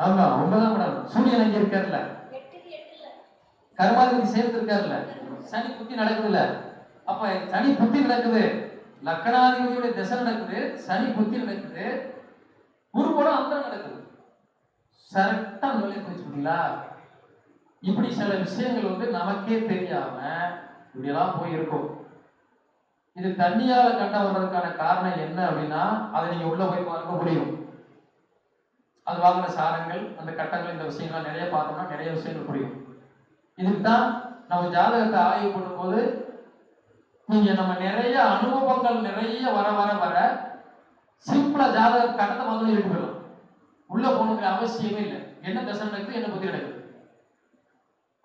ஆமா 9ஆம் இடம் சூரியன் அங்க இருக்காருல்ல, கர்மாதிபதி சேர்ந்து இருக்காருல்ல, சனி புத்தி நடக்குதுல்ல. அப்ப சனி புத்தி நடக்குது, லக்னாதிபதியோட திசை நடக்குது, சனி புத்தி நடக்குது, குருவோட அந்தரம் நடக்குது. கரெக்டா அந்த வேலையை புரிஞ்சுக்கிட்டீங்களா? இப்படி சில விஷயங்கள் வந்து நமக்கே தெரியாம இப்படியெல்லாம் போய் இருக்கும். இது தண்ணியால கண்ட வர்றதுக்கான காரணம் என்ன அப்படின்னா, அதை நீங்க உள்ள போய் பார்க்க முடியும். அது வாங்கின சாரங்கள், அந்த கட்டங்கள், இந்த விஷயங்கள் நிறைய பார்த்தோம்னா நிறைய விஷயங்கள் புரியும். இதுக்கு தான் நம்ம ஜாதகத்தை ஆய்வு பண்ணும்போது நீங்க நம்ம நிறைய அனுபவங்கள் நிறைய வர வர வர சிம்பிளா ஜாதக கட்டத்தை வந்து எடுத்து போயிடலாம். உள்ள போகணுங்கிற அவசியமே இல்லை. என்ன தசை நடக்குது, என்ன புத்தி நடக்குது,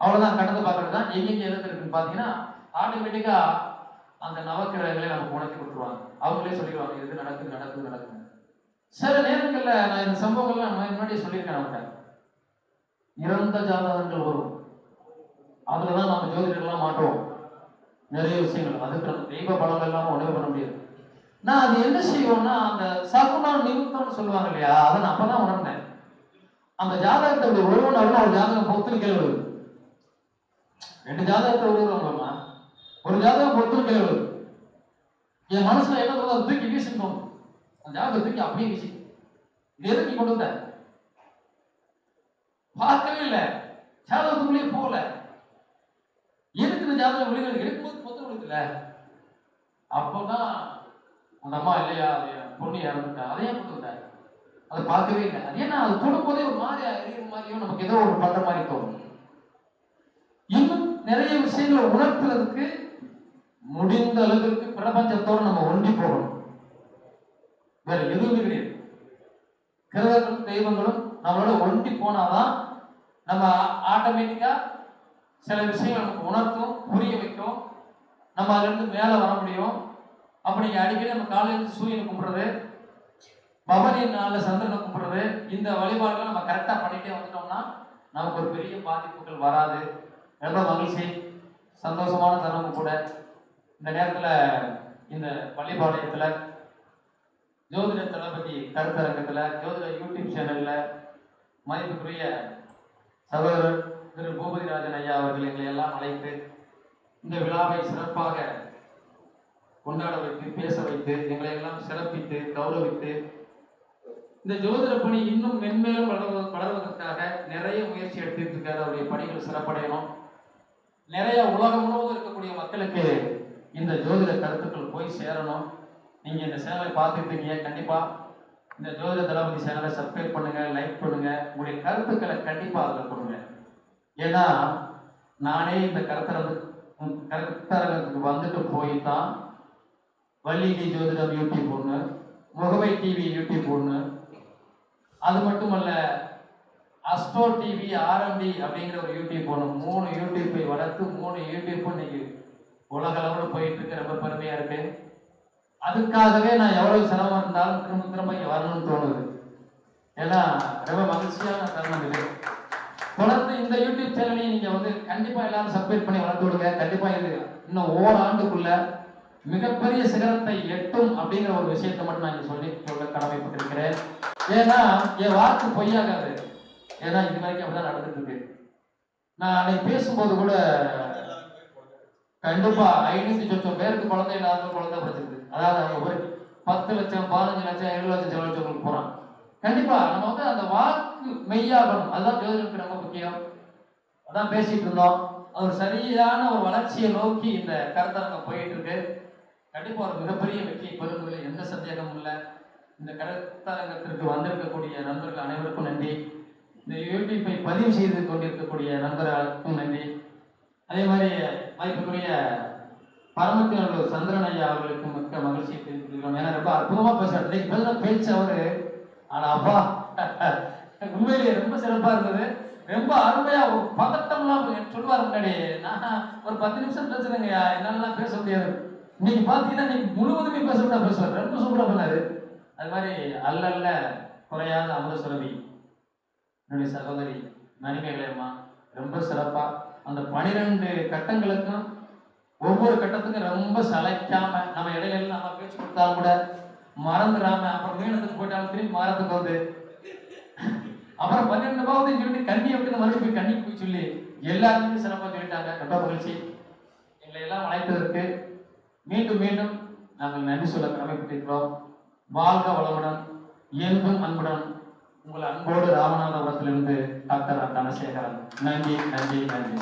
அவ்வளவுதான். கட்டத்தை பார்க்கறது தான். எங்கெங்க எது இருக்குன்னு பாத்தீங்கன்னா ஆட்டோமேட்டிக்கா அந்த நவக்கிரகங்களை நமக்கு உணர்த்தி கொடுத்துருவாங்க. அவங்களே சொல்லிடுவாங்க இது நடக்குது நடக்குது நடக்குது. சில நேரங்கள்ல நான் இந்த சம்பவங்கள்லாம் முன்னாடியே சொல்லியிருக்கேன். நமக்கு இறந்த ஜாதகங்கள் வரும், அதுலதான் நம்ம ஜோதிடர்கள்லாம் மாட்டோம் நிறைய விஷயங்கள். அதுக்கு நம்ம தெய்வ பலம் எல்லாம் உணவு பண்ண முடியாது. நான் அது என்ன செய்வோம்னா, அந்த சகுனம் நிமித்தம்னு சொல்லுவாங்க இல்லையா, அதை நான் அப்பதான் உணர்ந்தேன். அந்த ஜாதகத்தை அப்படி ஒருவன் ஒரு ஜாதகம் பொறுத்து கேள்வி, 2 ஜாதகத்தை ஒருவரமா ஒரு ஜாதகம் பொறுத்து கேள்வி, என் மனசுல என்ன தோணுதோ அதை தூக்கி வீசிக்கணும். அந்த ஜாதகத்தை தூக்கி அப்படியே வீசி இது எதுக்கு கொண்டு வந்த பார்க்கவே இல்லை, ஜாதகத்துக்குள்ளேயே போகல. எதுக்கு இந்த ஜாதகம் வெளியில் எடுக்கும்போது பொத்து விழுதுல, அப்போதான் அந்த அம்மா இல்லையா பொண்ணு இறந்துட்டா, அதையே கொண்டு வந்தாரு. அதை பார்க்கவே இல்லை. அது ஏன்னா அது தொடும் போதே ஒரு மாதிரி எரியுற மாதிரியும் நமக்கு ஏதோ ஒரு பண்ற மாதிரி தோணும். இன்னும் நிறைய விஷயங்களை உணர்த்துறதுக்கு முடிந்த அளவிற்கு பிரபஞ்சத்தோடு நம்ம ஒன்றி போகணும். வேற எதுவுமே கிடையாது. கிரகங்களும் தெய்வங்களும் நம்மளோட ஒன்றி போனாதான் நம்ம ஆட்டோமேட்டிக்கா சில விஷயங்கள் நமக்கு உணர்த்தும், புரிய வைக்கும், நம்ம அதுல இருந்து மேல வர முடியும். அப்ப நீங்க அடிக்கடி நம்ம காலையில சூரியனை கும்பிடுறது, பவனி நாளில் சந்திரனை கும்பிடுறது, இந்த வழிபாடுகளை நம்ம கரெக்டா பண்ணிட்டே வந்துட்டோம்னா நமக்கு ஒரு பெரிய பாதிப்புகள் வராது. ரொம்ப மகிழ்ச்சி, சந்தோஷமான தருணம் கூட. இந்த நேரத்துல இந்த பள்ளிப்பாளையத்துல ஜோதிட தளபதி கருத்தரங்கத்துல ஜோதிட யூடியூப் சேனல்ல மதிப்புக்குரிய சகோதரர் திரு பூபதிராஜன் ஐயா அவர்கள் எங்களை எல்லாம் அழைத்து இந்த விழாவை சிறப்பாக கொண்டாட வைத்து, பேச வைத்து, எங்களை எல்லாம் சிறப்பித்து கௌரவித்து இந்த ஜோதிட பணி இன்னும் மென்மேலும் வளர்வதற்காக நிறைய முயற்சி எடுத்துட்டு இருக்காரு. அவருடைய பணிகள் சிறப்படையணும். நிறைய உலகம் முழுவதும் இருக்கக்கூடிய மக்களுக்கு இந்த ஜோதிட கருத்துக்கள் போய் சேரணும். நீங்க இந்த சேனலை பார்த்துட்டு இருக்கீங்க, கண்டிப்பா இந்த ஜோதிட தளபதி சேனலை சப்ஸ்கிரைப் பண்ணுங்க, லைக் பண்ணுங்க, உங்களுடைய கருத்துக்களை கண்டிப்பா அதில் கொடுங்க. ஏன்னா நானே இந்த கருத்தரங்கத்துக்கு வந்துட்டு போய் தான் வள்ளிடி ஜோதிடம் யூடியூப் ஒன்று, முகவை டிவி யூடியூப் ஒன்று, அது மட்டுமல்ல அஸ்ட்ரோ டிவி ஆர்எம்டி அப்படிங்கிற ஒரு யூடியூப் ஒன்று, 3 யூடியூப்பை வளர்த்து 3 யூடியூப் இன்னைக்கு உலக அளவில் போயிட்டு இருக்கு. ரொம்ப பெருமையா இருக்கு. அதுக்காகவே நான் எவ்வளவு சிரமம் இருந்தாலும் திரும்ப திரும்ப இங்க வரணும்னு தோணுது. ஏன்னா ரொம்ப மகிழ்ச்சியான தருணம் இது. தொடர்ந்து இந்த யூடியூப் சேனலையும் நீங்க வந்து கண்டிப்பா எல்லாரும் சப்ஸ்கிரைப் பண்ணி வளர்த்து விடுங்க. கண்டிப்பா இது இன்னும் ஓராண்டுக்குள்ள மிகப்பெரிய சிகரத்தை எட்டும் அப்படிங்கிற ஒரு விஷயத்தை மட்டும் நான் சொல்லி சொல்ல கடமைப்பட்டிருக்கிறேன். ஏன்னா என் வாக்கு பொய்யாகாது. ஏன்னா இது வரைக்கும் அப்படிதான் நடந்துட்டு இருக்கு. நான் அன்னைக்கு பேசும்போது கூட கண்டிப்பா 500 லட்சம் பேருக்கு குழந்தை இல்லாத குழந்தை படிச்சிருக்கு. அதாவது அவங்க ஒரு 10 லட்சம் 15 லட்சம் 7 லட்சம் 7 லட்சம் போறான். கண்டிப்பா நம்ம வந்து அந்த வாக்கு மெய்யாகணும். அதுதான் ஜோதிடத்துக்கு ரொம்ப முக்கியம். அதான் பேசிட்டு இருந்தோம். அது ஒரு சரியான ஒரு வளர்ச்சியை நோக்கி இந்த கருத்தரங்கம் போயிட்டு இருக்கு. கண்டிப்பா ஒரு மிகப்பெரிய வெற்றியை பெறுவதில் எந்த சந்தேகமும் இல்லை. இந்த கருத்தரங்கத்திற்கு வந்திருக்கக்கூடிய நண்பர்கள் அனைவருக்கும் நன்றி. இந்த யூடியூப்பை பதிவு செய்து கொண்டிருக்கக்கூடிய நண்பர்களுக்கும் நன்றி. அதே மாதிரி மதிப்புக்குரிய பரமத்தினர் சந்திரன் ஐயா அவர்களுக்கு மிக்க மகிழ்ச்சி தெரிவித்துக்கிறோம். ஏன்னா ரொம்ப அற்புதமா பேசுறாரு. இன்னைக்கு பேசுற பேச்சு அவரு ஆனா அப்பா உண்மையிலேயே ரொம்ப சிறப்பா இருந்தது. ரொம்ப அருமையா ஒரு பதட்டம்லாம் சொல்லுவார். முன்னாடி நான் ஒரு 10 நிமிஷம் பேசுறேங்கய்யா, என்னாலலாம் பேச முடியாது. இன்னைக்கு பாத்தீங்கன்னா இன்னைக்கு முழுவதுமே பேசுவார். ரொம்ப சூப்பரா பண்ணாரு. அது மாதிரி அல்லல்ல குறையாத அமுத சுரபி என்னுடைய சகோதரி மணிமேகலை அம்மா ரொம்ப சிறப்பா அந்த 12 கட்டங்களுக்கும் ஒவ்வொரு கட்டத்துக்கும் ரொம்ப சளைக்காம நம்ம இடையில நம்ம பேச்சு கொடுத்தாலும் கூட மறந்துடாம அப்புறம் மீனத்துக்கு போயிட்டாலும் திரும்பி மரத்துக்கு வந்து அப்புறம் 12 பாவத்தையும் சொல்லிட்டு கண்ணி அப்படின்னு மறுபடியும் போய் கண்ணிக்கு போய் சொல்லி எல்லாத்தையும் சிறப்பாக சொல்லிட்டாங்க. ரொம்ப மகிழ்ச்சி. எங்களை எல்லாம் அழைத்ததற்கு மீண்டும் மீண்டும் நாங்கள் நன்றி சொல்ல கடமைப்பட்டிருக்கிறோம். வாழ்க வளமுடன், இயல்பும் அன்புடன் உங்கள் அன்போடு ராமநாதபுரத்திலிருந்து டாக்டர் தனசேகரன். நன்றி நன்றி நன்றி.